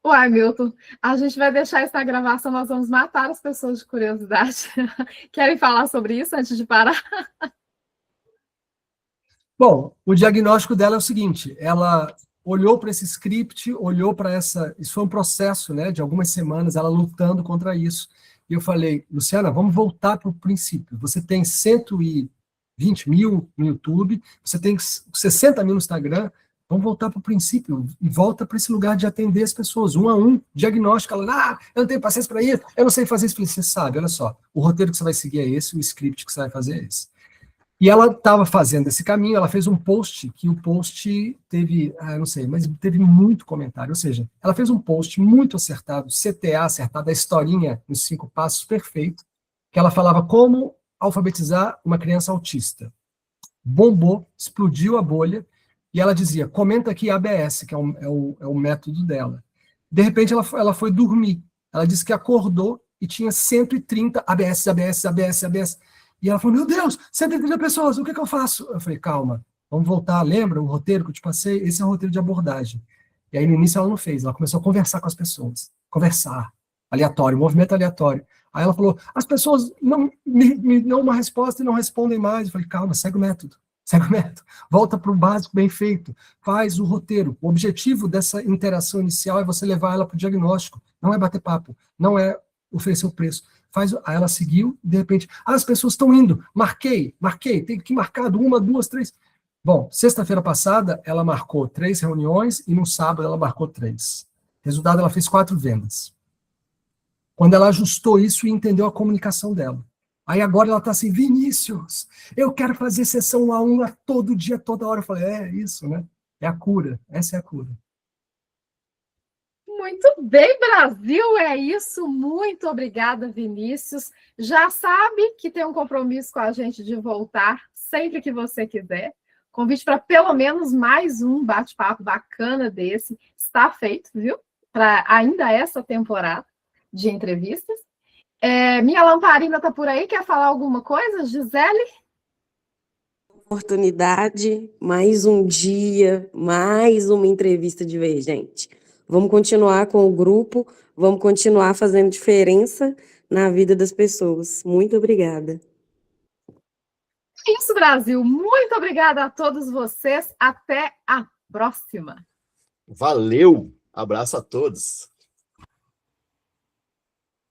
Uai, Milton, a gente vai deixar essa gravação, nós vamos matar as pessoas de curiosidade. Querem falar sobre isso antes de parar? Bom, o diagnóstico dela é o seguinte, ela olhou para esse script, olhou para isso foi um processo, né, de algumas semanas, ela lutando contra isso. E eu falei, Luciana, vamos voltar para o princípio. Você tem 120 mil no YouTube, você tem 60 mil no Instagram, vamos voltar para o princípio e volta para esse lugar de atender as pessoas, um a um, diagnóstico. Ela, eu não tenho paciência para isso, eu não sei fazer isso. Você sabe, olha só, o roteiro que você vai seguir é esse, o script que você vai fazer é esse. E ela estava fazendo esse caminho, ela fez um post, que o post teve, não sei, mas teve muito comentário, ou seja, ela fez um post muito acertado, CTA acertado, a historinha nos 5 passos, perfeito, que ela falava como alfabetizar uma criança autista. Bombou, explodiu a bolha, e ela dizia, comenta aqui ABS, que é o método dela. De repente, ela foi dormir. Ela disse que acordou e tinha 130 ABS. E ela falou, meu Deus, 130 pessoas, o que eu faço? Eu falei, calma, vamos voltar, lembra o roteiro que eu te passei? Esse é o roteiro de abordagem. E aí, no início, ela não fez, ela começou a conversar com as pessoas. Conversar, aleatório, movimento aleatório. Aí ela falou, as pessoas não me dão uma resposta e não respondem mais. Eu falei, calma, segue o método. Volta para o básico bem feito, faz o roteiro. O objetivo dessa interação inicial é você levar ela para o diagnóstico, não é bater papo, não é oferecer o preço. Aí ela seguiu, de repente, as pessoas estão indo, marquei, tem que marcar 1, 2, 3. Bom, sexta-feira passada, ela marcou 3 reuniões e no sábado ela marcou 3. Resultado, ela fez 4 vendas. Quando ela ajustou isso e entendeu a comunicação dela. Aí agora ela está assim, Vinícius, eu quero fazer sessão 1 a 1 todo dia, toda hora. Eu falei, é isso, né? É a cura, essa é a cura. Muito bem, Brasil, é isso. Muito obrigada, Vinícius. Já sabe que tem um compromisso com a gente de voltar sempre que você quiser. Convite para pelo menos mais um bate-papo bacana desse está feito, viu? Para ainda essa temporada de entrevistas. Minha lamparina está por aí, quer falar alguma coisa, Gisele? Oportunidade, mais um dia, mais uma entrevista divergente. Vamos continuar com o grupo, vamos continuar fazendo diferença na vida das pessoas. Muito obrigada. Isso, Brasil. Muito obrigada a todos vocês. Até a próxima. Valeu! Abraço a todos!